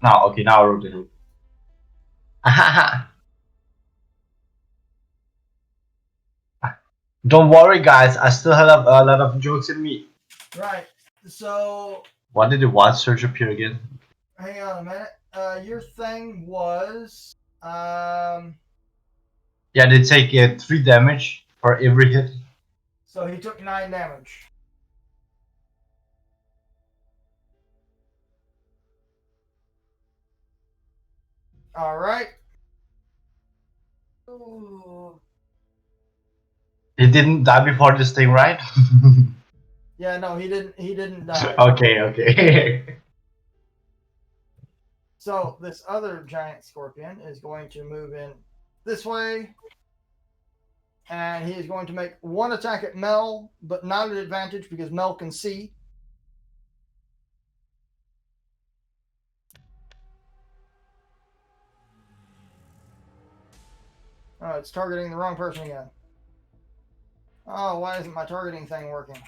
Now I wrote it. Don't worry, guys. I still have a lot of jokes in me. Right. So What did the what search appear again? hang on a minute. Your thing was Yeah, they take 3 damage for every hit. so he took 9 damage. All right. Ooh. He didn't die before this thing, right? Yeah, no, he didn't die. Okay. So this other giant scorpion is going to move in this way, and he is going to make one attack at Mel, but not at advantage because Mel can see. Oh, it's targeting the wrong person again. Oh, why isn't my targeting thing working?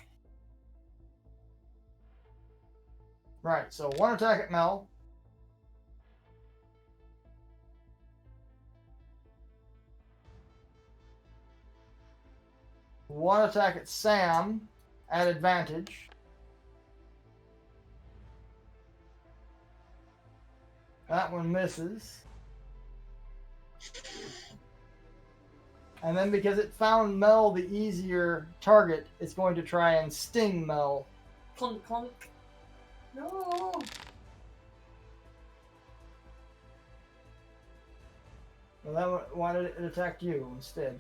Right, so one attack at Mel. One attack at Sam at advantage. That one misses. And then because it found Mel the easier target, it's going to try and sting Mel. Clunk, clunk. No. Well, why did it attack you instead?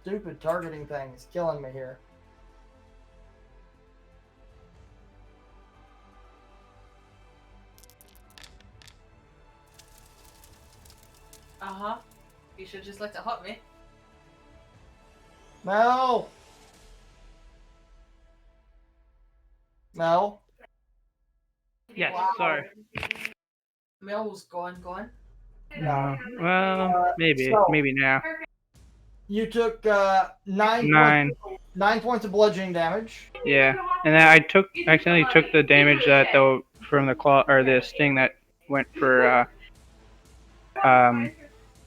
Stupid targeting thing is killing me here. Uh-huh. You should just let it hurt me. Mel! Mel? Yes, Wow. sorry. Mel's gone. No. Well, maybe now. You took 9 9. 9 points of bludgeoning damage. Yeah, and then I accidentally took the damage from the claw or the sting that went for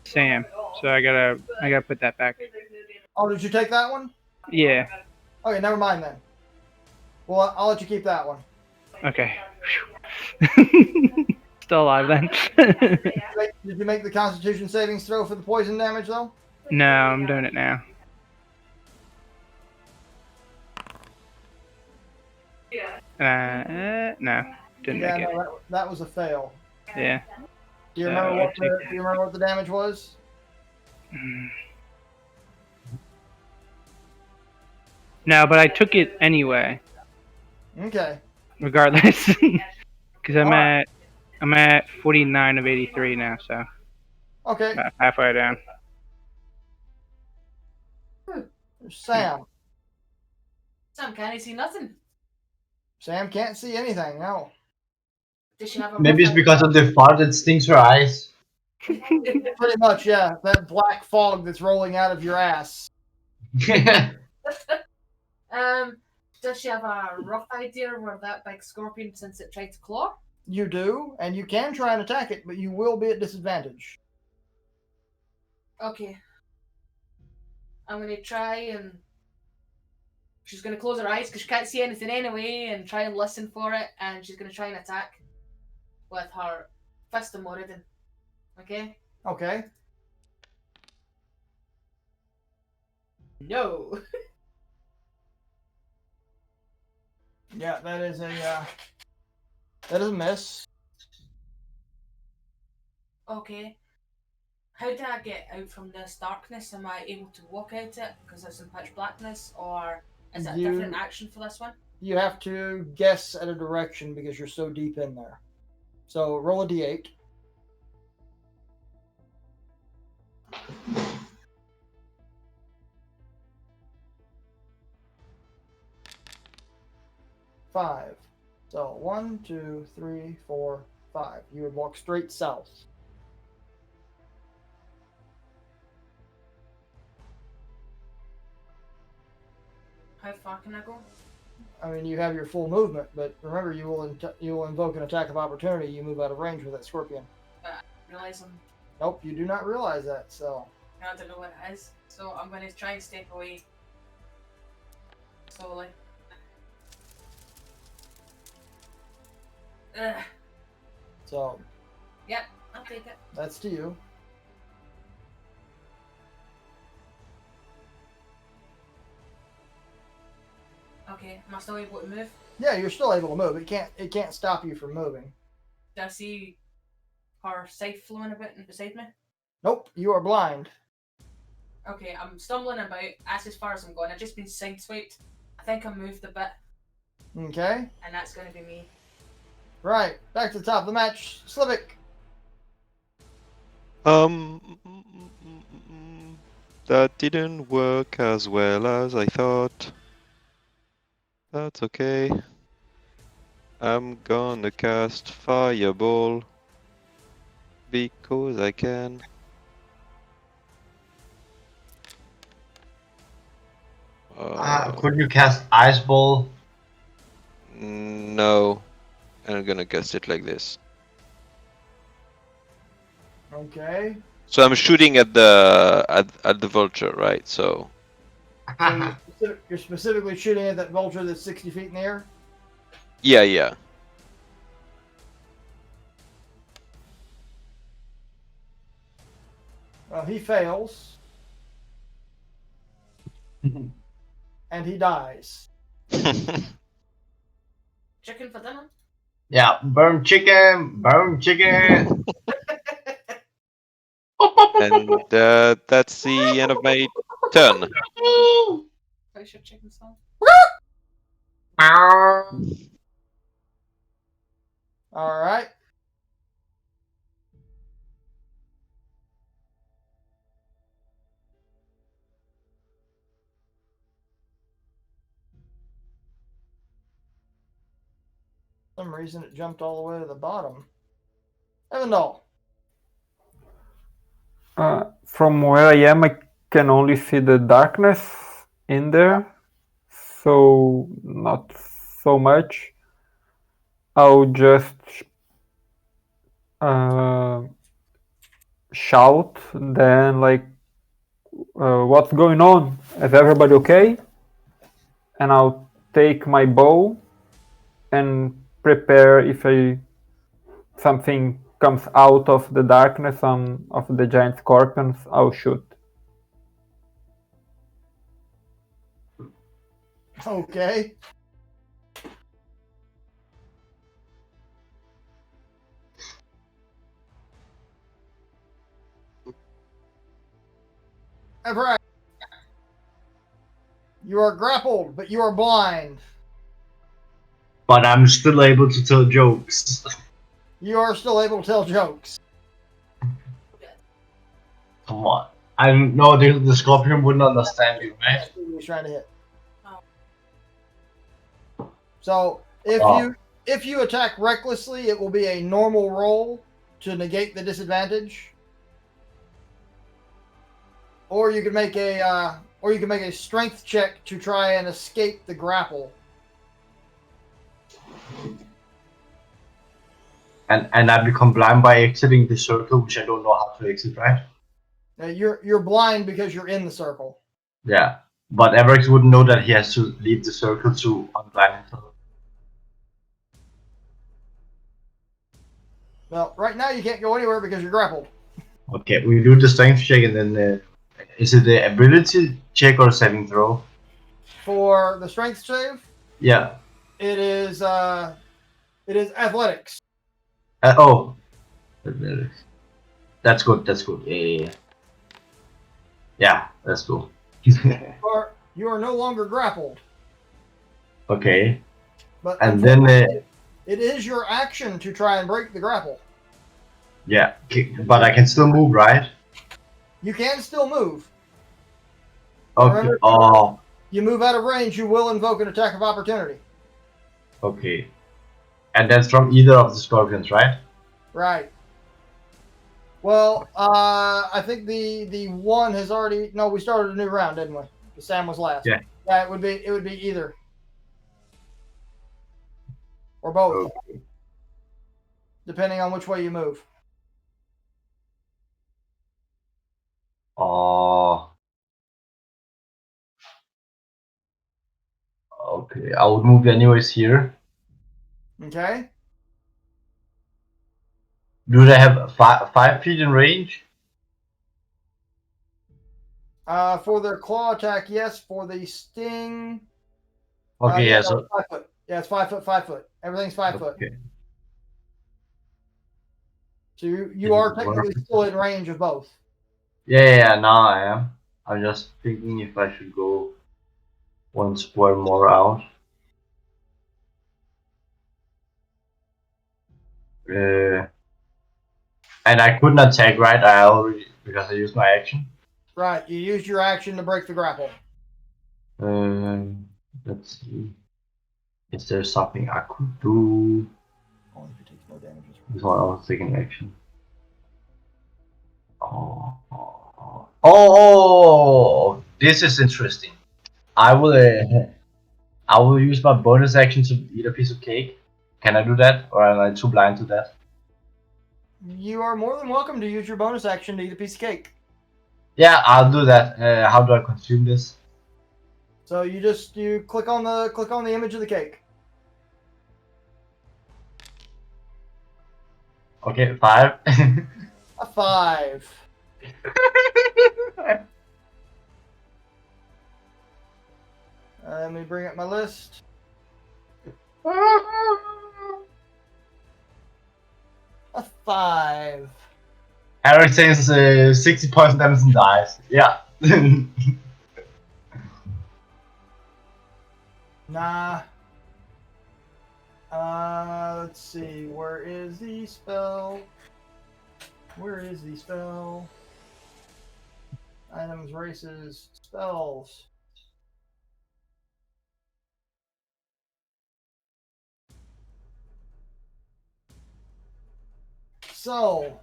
Sam. So I gotta put that back. Oh, did you take that one? Yeah. Okay, never mind then. Well, I'll let you keep that one. Okay. Still alive then. Did you make the Constitution savings throw for the poison damage though? No, I'm doing it now. No, didn't Yeah, make it. no, that was a fail. Yeah. Do you remember what the damage was? No, but I took it anyway, Okay. regardless, because I'm at 49 of 83 now, so Okay. about halfway down. Sam. Sam can't see nothing. Sam can't see anything, no. Does she have a Maybe it's rough because of the fart that stings her eyes. Pretty much, yeah. That black fog that's rolling out of your ass. Does she have a rough idea where that big scorpion, since it tried to claw? You do, and you can try and attack it, but you will be at disadvantage. Okay. I'm gonna try and... She's gonna close her eyes because she can't see anything anyway and try and listen for it, and she's gonna try and attack with her Fist of Moradin. Okay? Okay. No! Yeah, that is a miss. Okay. How do I get out from this darkness? Am I able to walk out it because it's in pitch blackness, or is it a different action for this one? You have to guess at a direction because you're so deep in there. So roll a d8. Five. So 1, 2, 3, 4, 5. You would walk straight south. How far can I go? I mean, you have your full movement, but remember, you will invoke an attack of opportunity. You move out of range with that scorpion. I realize I'm... Nope, you do not realize that. So I don't know what it is. So I'm going to try and step away slowly. Ugh. So Yep, I'll take it. that's to you. Okay, am I still able to move? Yeah, you're still able to move. It can't stop you from moving. Do I see her scythe flowing about beside me? Nope, you are blind. Okay, I'm stumbling about. That's as far as I'm going. I've just been sideswiped. I think I moved a bit. Okay. And that's going to be me. Right. Back to the top of the match. Slivic. That didn't work as well as I thought. That's okay. I'm gonna cast Fireball because I can. Could you cast Ice Ball? No, I'm gonna cast it like this. Okay. So I'm shooting at the at the vulture, right? So So you're specifically shooting at that vulture that's 60 feet in the air? yeah. Well, he fails. And he dies. Chicken for dinner? Yeah, burn chicken, burn chicken. And that's the end of my turn. Place your chicken song. All right. For some reason it jumped all the way to the bottom. Evandal. From where I am, I can only see the darkness in there, so not so much. I'll just shout then, like, what's going on? Is everybody okay? And I'll take my bow and prepare if something comes out of the darkness of the giant scorpions, I'll shoot. Okay. Everett. You are grappled, but you are blind. But I'm still able to tell jokes. You are still able to tell jokes. Come on. I know the scorpion wouldn't understand you, right? That's who he's trying to hit. So if you attack recklessly, it will be a normal roll to negate the disadvantage. Or you can make a strength check to try and escape the grapple. And I become blind by exiting the circle, which I don't know how to exit, right? You're blind because you're in the circle. Yeah. But Everett wouldn't know that he has to leave the circle to unblind himself. Well, right now you can't go anywhere because you're grappled. Okay, we do the strength check and then is it the ability check or saving throw? For the strength save, Yeah. it is athletics. Oh. Athletics. That's good. Yeah. Yeah, that's cool. You are no longer grappled. Okay. But And then it is your action to try and break the grapple. yeah, but I can still move, right? You can still move. Okay. Remember, Oh. you move out of range, you will invoke an attack of opportunity. Okay. And that's from either of the scorpions, right? Right. Well, I think the one has already. No, we started a new round, didn't we? Sam was last. Yeah. Yeah, it would be either or both, depending on which way you move. Oh. Okay, I would move anyways here. Okay. Do they have 5 feet in range? For their claw attack, yes. For the sting, Okay, yeah, yeah. no, So it's 5 foot. Yeah, it's 5 foot. 5 foot. Everything's 5 foot. okay. So you are technically still in range of both. Yeah. Now I am. I'm just thinking if I should go one square more out. And I couldn't attack, right? I already because I used my action. Right, you used your action to break the grapple. Let's see. Is there something I could do? Only if it takes no damage. This one I was taking action. Oh, this is interesting. I will use my bonus action to eat a piece of cake. Can I do that, or am I too blind to that? You are more than welcome to use your bonus action to eat a piece of cake. Yeah, I'll do that. How do I consume this? So you click on the image of the cake. Okay, 5. A 5. Let me bring up my list. A 5. Eric takes 60 points damage and dies. Yeah. Nah. Let's see. Where is the spell? Where is the spell? Items, races, spells. So,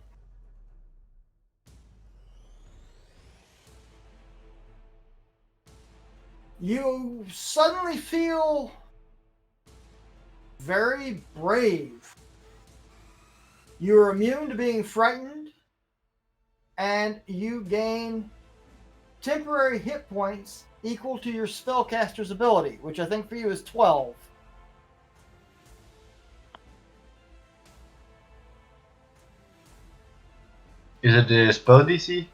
you suddenly feel very brave. You're immune to being frightened, and you gain temporary hit points equal to your spellcaster's ability, which I think for you is 12. Is it the spell DC?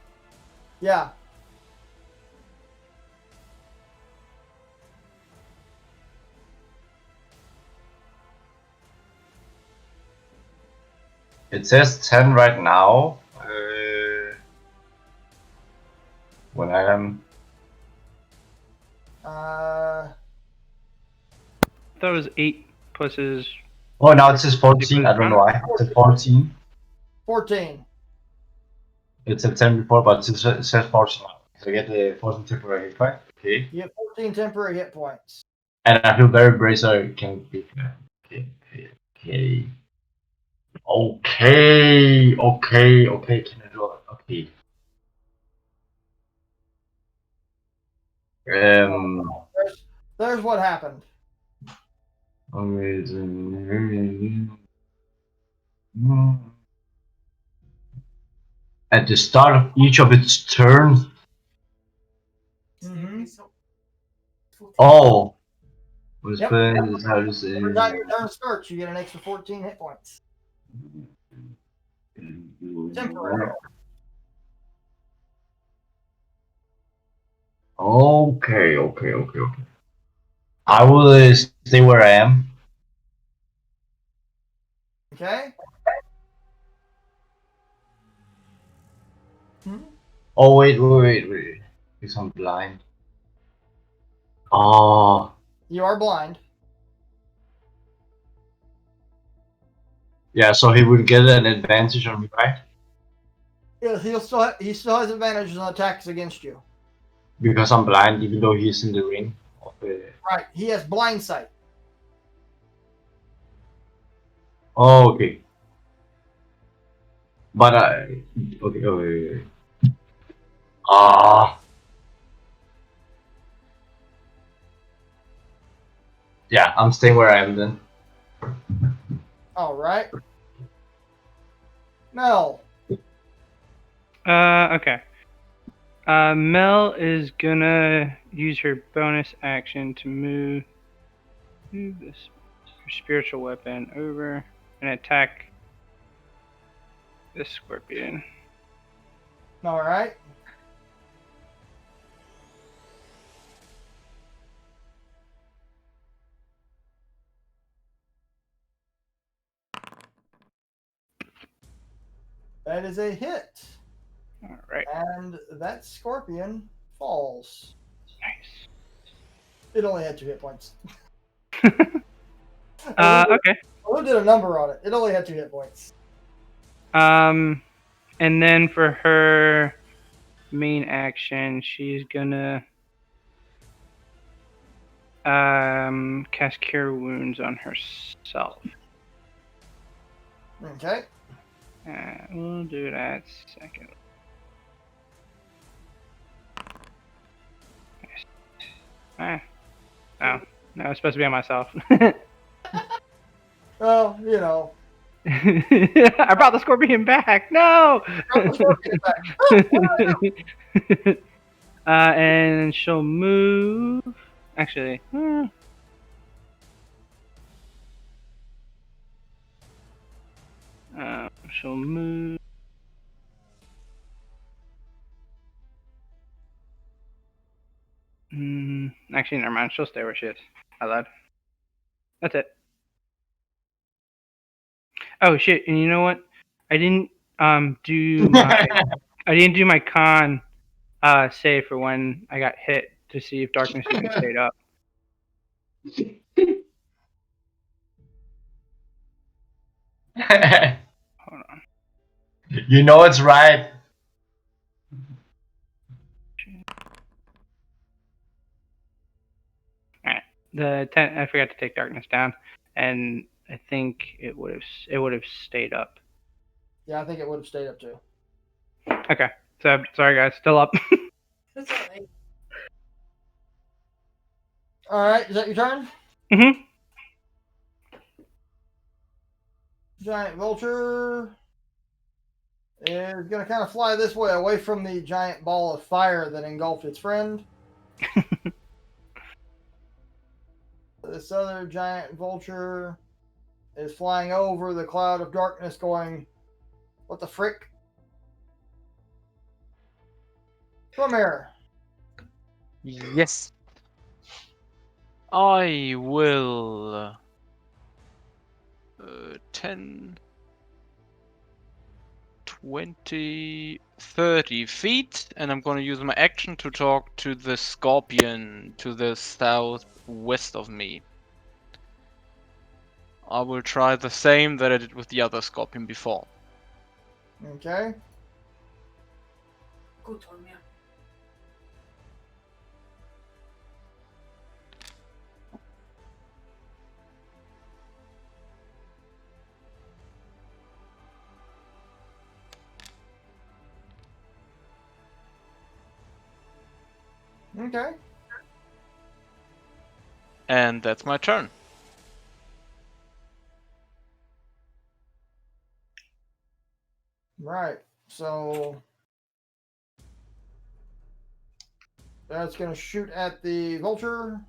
Yeah. It says 10 right now. When I am. Uh, I thought it was 8 plus his. Oh, now it says 14. I don't know why. It says 14. 14. It said 10 before, but it says 14 now. So I get the 14 temporary hit point. Okay. You have 14 temporary hit points. And I feel very brave, so I can be. Okay. Okay. Can I do it? Okay. There's what happened. At the start of each of its turns. Mm-hmm. Oh. Yep. Every time your turn starts, you get an extra 14 hit points. Temporary. Okay. I will stay where I am. Okay. Oh wait. Because I'm blind. Oh. You are blind. Yeah, so he would get an advantage on me, right? Yeah, he still has advantages on attacks against you. Because I'm blind, even though he's in the ring. Right. He has blind sight. Oh, okay. But okay. Yeah, I'm staying where I am then. All right. Mel. Okay. Mel is gonna use her bonus action to move this spiritual weapon over and attack this scorpion. All right. That is a hit. All right. And that scorpion falls. Nice. It only had 2 hit points. Okay. Who did a number on it? It only had 2 hit points. And then for her main action, she's gonna cast Cure Wounds on herself. Okay. We'll do that second. Oh, no, it's supposed to be on myself. Well, you know. I brought the scorpion back. No. And she'll move. Actually, she'll move. Actually, never mind. She'll stay where she is. I lied. That's it. Oh shit! And you know what? I didn't do my con save for when I got hit to see if darkness even stayed up. Hold on. You know it's right. Alright. The 10. I forgot to take darkness down, and I think it would have stayed up. Yeah, I think it would have stayed up too. Okay. So sorry guys, still up. That's alright. Alright, is that your turn? Mm-hmm. Giant vulture is going to kind of fly this way, away from the giant ball of fire that engulfed its friend. This other giant vulture is flying over the cloud of darkness going, what the frick? Come here. Yes. I will 10, 20, 30 feet, and I'm gonna use my action to talk to the scorpion to the southwest of me. I will try the same that I did with the other scorpion before. Okay. Go, Tormir. Okay. And that's my turn. Right. So that's going to shoot at the vulture.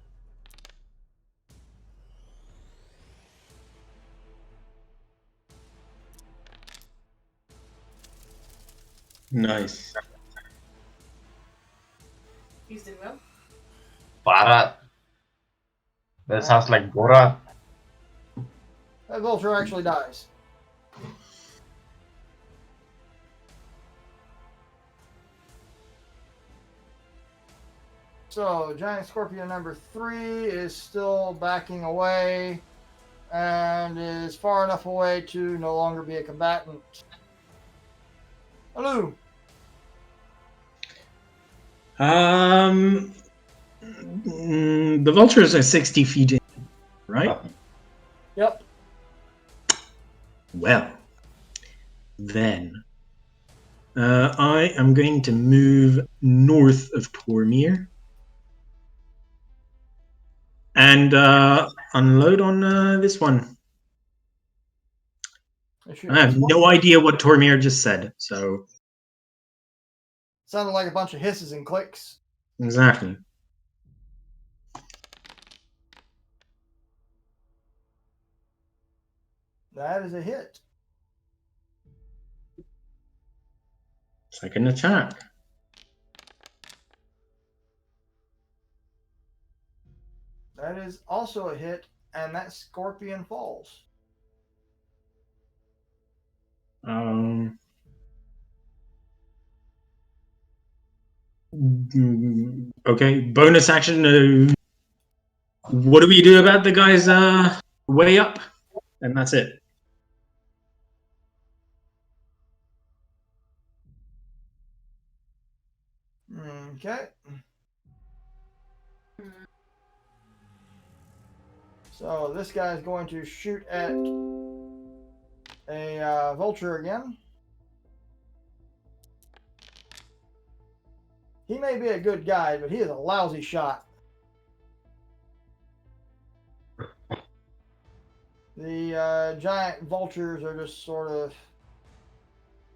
Nice. He's doing well. Barat. That sounds like Borat. That vulture actually dies. So, giant scorpion number 3 is still backing away and is far enough away to no longer be a combatant. Hello. The vultures are 60 feet in, right? Yep. Well, then I am going to move north of Tormir and unload on this one. I have no idea what Tormir just said, so Sounded like a bunch of hisses and clicks. exactly. That is a hit. Second attack. That is also a hit, and that scorpion falls. Okay, bonus action. What do we do about the guy's way up? and that's it. Okay. So this guy's going to shoot at a vulture again. He may be a good guy, but he is a lousy shot. The giant vultures are just sort of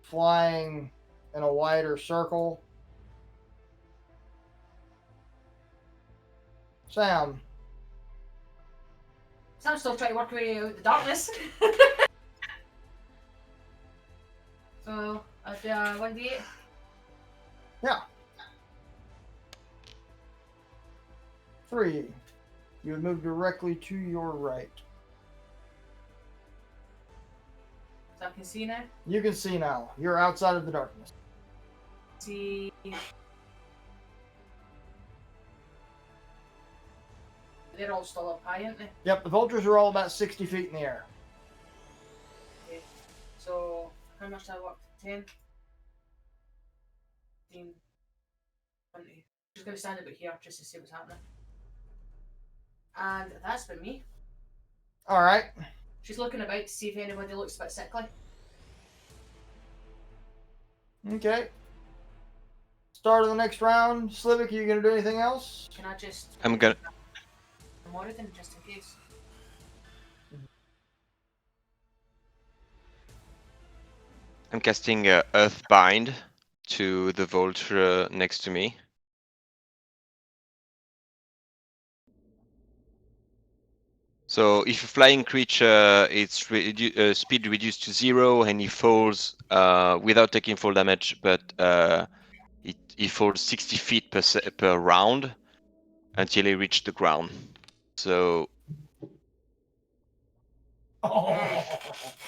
flying in a wider circle. Sam. Sam's still trying to work away out the darkness. So, I'd 1d8. Yeah. 3. You would move directly to your right. So I can see now. You can see now. You're outside of the darkness. See. They're all still up high, aren't they? Yep, the vultures are all about 60 feet in the air. Okay. So, how much did I work? 10? 15, 20. Just going to stand about here just to see what's happening. And that's been me. Alright. She's looking about to see if anybody looks a bit sickly. Okay. Start of the next round. Slivik, are you going to do anything else? Can I just... I'm gonna. more than just in case. I'm casting Earthbind to the vulture next to me. So if a flying creature, its speed reduced to 0, and he falls without taking full damage, but he falls 60 feet per round until he reaches the ground. So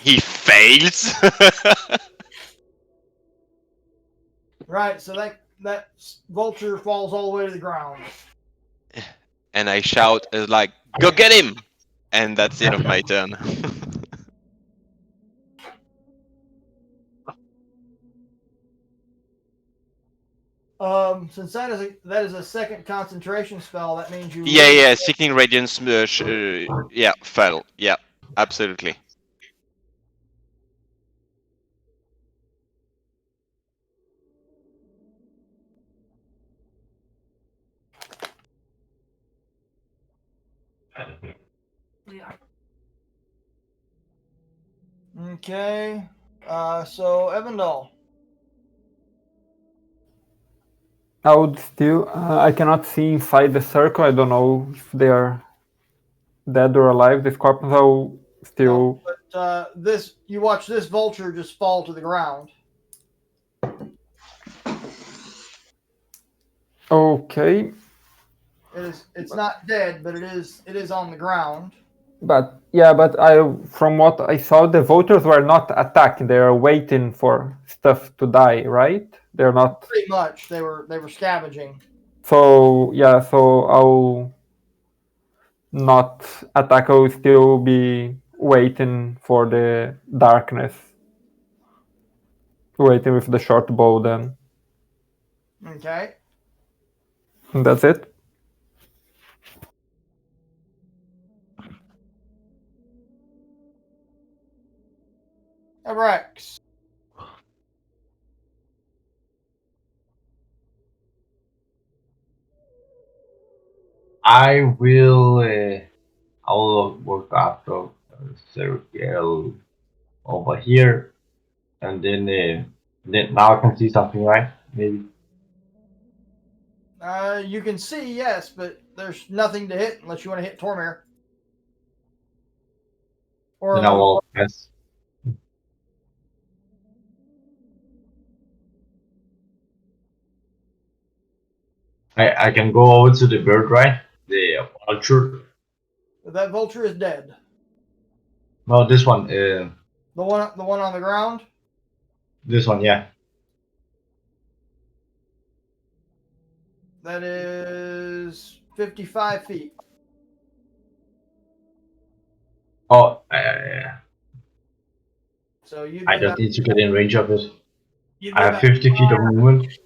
he fails. Right, so that vulture falls all the way to the ground. And I shout like, "Go get him!" And that's the end of my turn. Since that is a second concentration spell, that means you Yeah, Sickening Radiance, yeah, fell. Yeah, absolutely. We are. Okay. So Evandel. I would still. I cannot see inside the circle. I don't know if they are dead or alive. The scorpions are still. No, but you watch this vulture just fall to the ground. Okay, It's not dead, but it is on the ground. but yeah, but from what I saw, the vultures were not attacking. They are waiting for stuff to die, right? They're not. Pretty much. They were scavenging. So yeah, so I'll not attack. I'll still be waiting for the darkness. Waiting with the short bow then. Okay. And that's it. Evrex. I will work after circle over here, and then now I can see something, right? Maybe. You can see, yes, but there's nothing to hit unless you want to hit Tormir. Or Then I will press. I can go over to the bird, right? The vulture. that vulture is dead. No, this one. The one on the ground. This one, yeah. That is 55 feet. Oh, So you I do just that. need to get in range of it. You I do have that. 50 feet of movement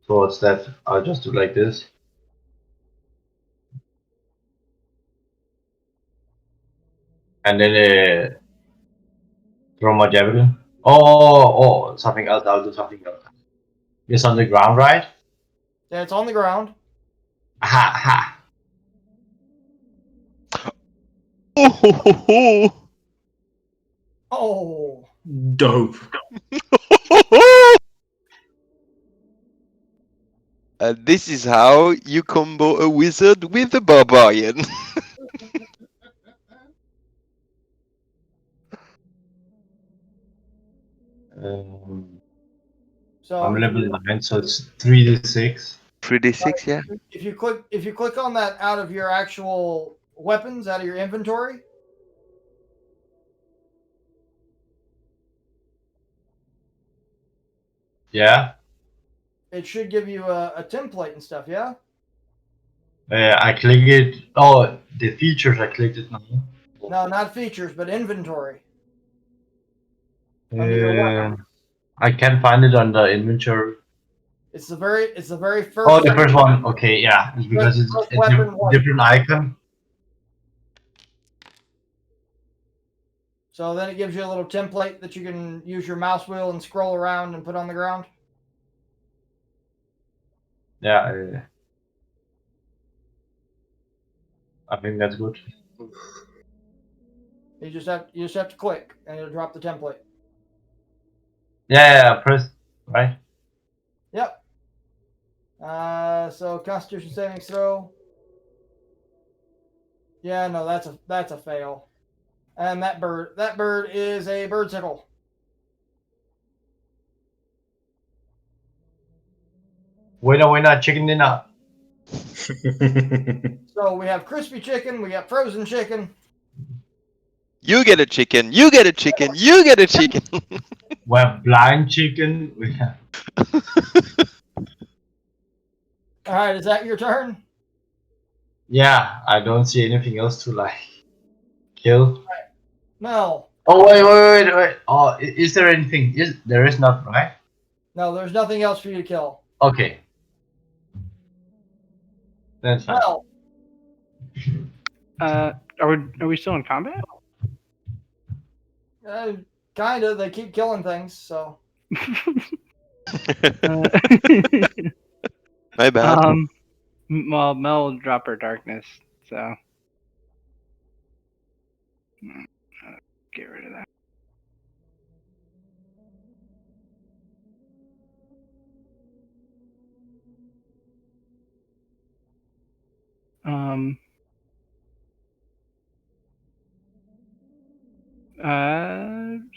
towards that. I'll just do like this. And then throw my javelin. Oh, something else. I'll do something else. It's on the ground, right? Yeah, it's on the ground. Ha! Oh, Oh, Dope. And this is how you combo a wizard with a barbarian. so I'm if level you, 9, so it's 3d6. 3d6, yeah. if you click on that out of your actual weapons, out of your inventory, Yeah. it should give you a template and stuff. Yeah. I click it. Oh, the features. I clicked it now. No, not features, but inventory. Under your weapon. I can't find it on the inventory. It's the very Oh, first. the first one. Okay, yeah, it's because it's First a weapon white. different icon. So then it gives you a little template that you can use your mouse wheel and scroll around and put on the ground. Yeah, I think that's good. You just have to click and it'll drop the template. Yeah, press right. Yep. So Constitution saving throw. Yeah, no, that's a fail. And that bird is a birdsicle. Winner, chicken dinner. So we have crispy chicken, we got frozen chicken. You get a chicken, you get a chicken, you get a chicken. We have blind chicken. We have... All right, is that your turn? Yeah, I don't see anything else to like kill. No. Oh wait. Oh, is there anything? There is not, right? No, there's nothing else for you to kill. Okay. That's fine. Well, Are we still in combat? kinda. They keep killing things, so. My bad. Well, Mel will drop her darkness, so get rid of that.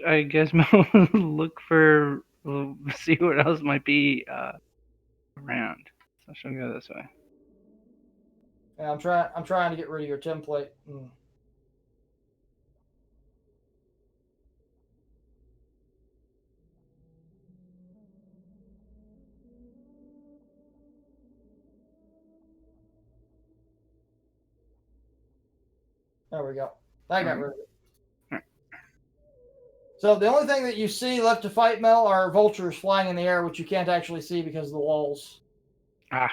I guess Mel will look for. We'll see what else might be around. So she'll go this way. Yeah, I'm trying to get rid of your template. There we go. I got rid of it. So the only thing that you see left to fight, Mel, are vultures flying in the air, which you can't actually see because of the walls. But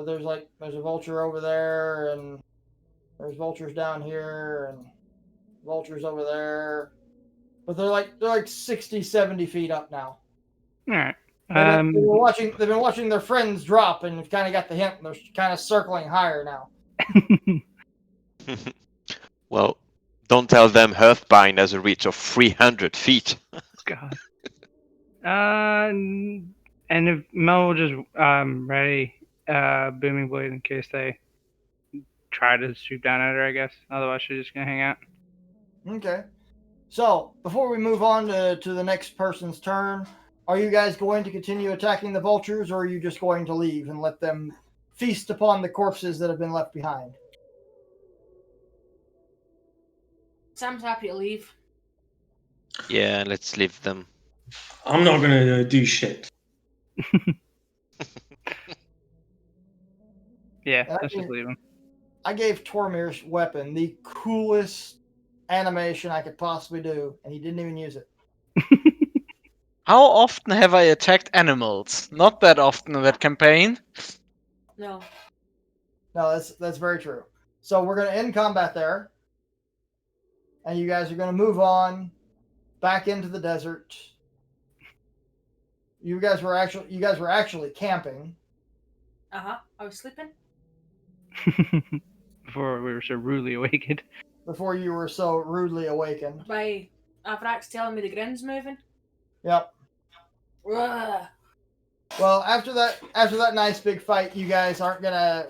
there's a vulture over there, and there's vultures down here, and vultures over there. But they're like 60, 70 feet up now. All right. They've been watching their friends drop, and have kind of got the hint. And they're kind of circling higher now. Well, don't tell them Hearthbind has a reach of 300 feet. God. And if Mel will just ready booming blade in case they try to swoop down at her, I guess. Otherwise, she's just gonna hang out. Okay. So before we move on to the next person's turn, are you guys going to continue attacking the vultures, or are you just going to leave and let them feast upon the corpses that have been left behind? Sam's happy to leave. Yeah, let's leave them. I'm not gonna do shit. Yeah, And let's just leave him. I gave Tormir's weapon the coolest animation I could possibly do, and he didn't even use it. How often have I attacked animals? Not that often in that campaign. No. No, that's very true. So we're going to end combat there, and you guys are going to move on back into the desert. You guys were actually camping. I was sleeping. Before we were so rudely awakened. Before you were so rudely awakened. By Avrax telling me the grin's moving. Yep. Ugh. Well, after that nice big fight, you guys aren't gonna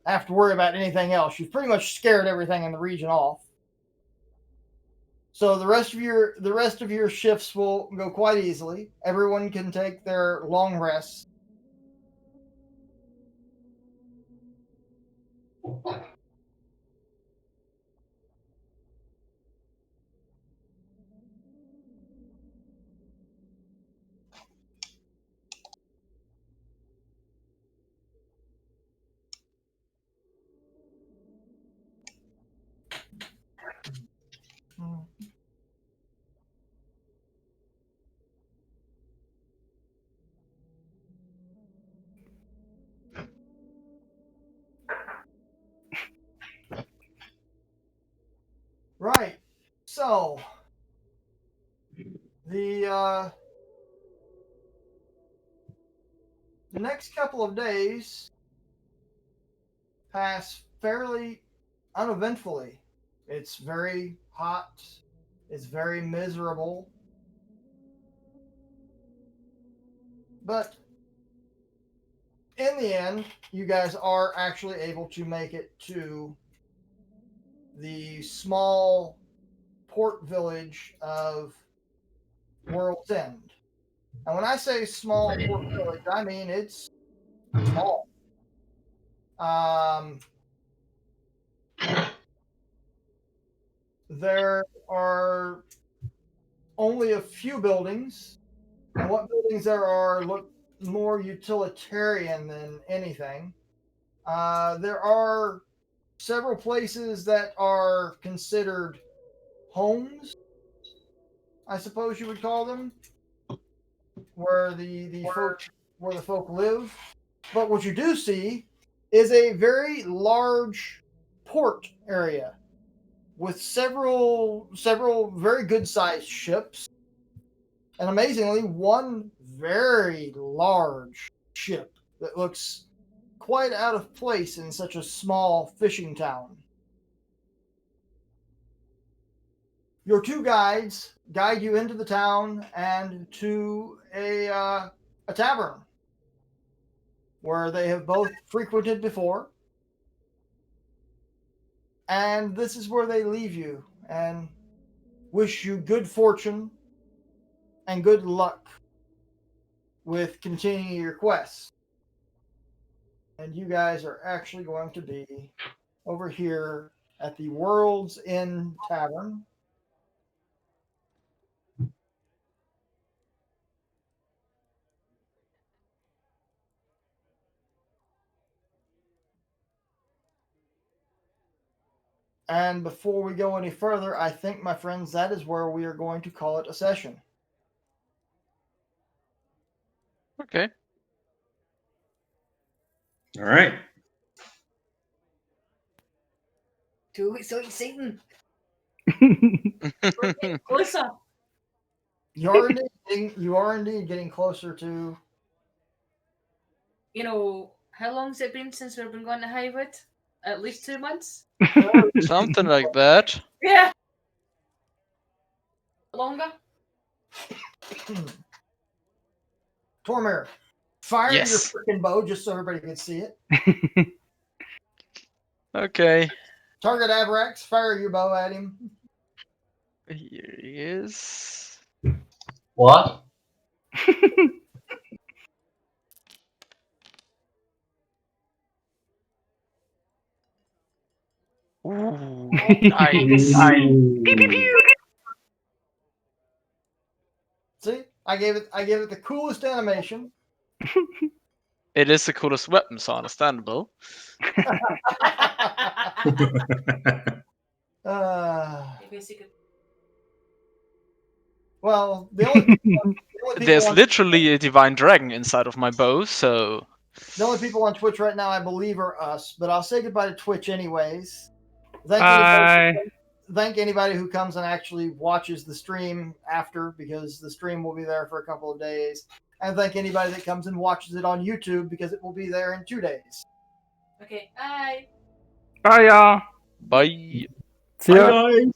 have to worry about anything else. You've pretty much scared everything in the region off. So the rest of your shifts will go quite easily. Everyone can take their long rests. Right. So the next couple of days pass fairly uneventfully. It's very hot. It's very miserable. But in the end, you guys are actually able to make it to the small port village of World's End. And when I say small port village, I mean it's small. There are only a few buildings, and what buildings there are look more utilitarian than anything. There are several places that are considered homes, I suppose you would call them, where the folk live. But what you do see is a very large port area with several very good sized ships, and amazingly one very large ship that looks quite out of place in such a small fishing town. Your two guides guide you into the town and to a tavern where they have both frequented before. And this is where they leave you and wish you good fortune and good luck with continuing your quest. And you guys are actually going to be over here at the World's End Tavern. And before we go any further, I think, my friends, that is where we are going to call it a session. Okay. All right. It's so exciting. Closer. You are indeed getting closer to. You know, how long's it been since we've been going to Highwood? At least 2 months? Something like that. Yeah. Longer? Tormir, fire Yes. your freaking bow just so everybody can see it. Okay. Target Avrax, fire your bow at him. Here he is. What? Ooh, nice. See, I gave it the coolest animation. It is the coolest weapon, so understandable. Basically, Well, the only people There's on, literally a divine dragon inside of my bow, so the only people on Twitch right now, I believe, are us. But I'll say goodbye to Twitch anyways. Bye. Thank anybody who comes and actually watches the stream after, because the stream will be there for a couple of days. And thank anybody that comes and watches it on YouTube, because it will be there in 2 days. okay, bye. Bye, y'all. bye. See ya. guys.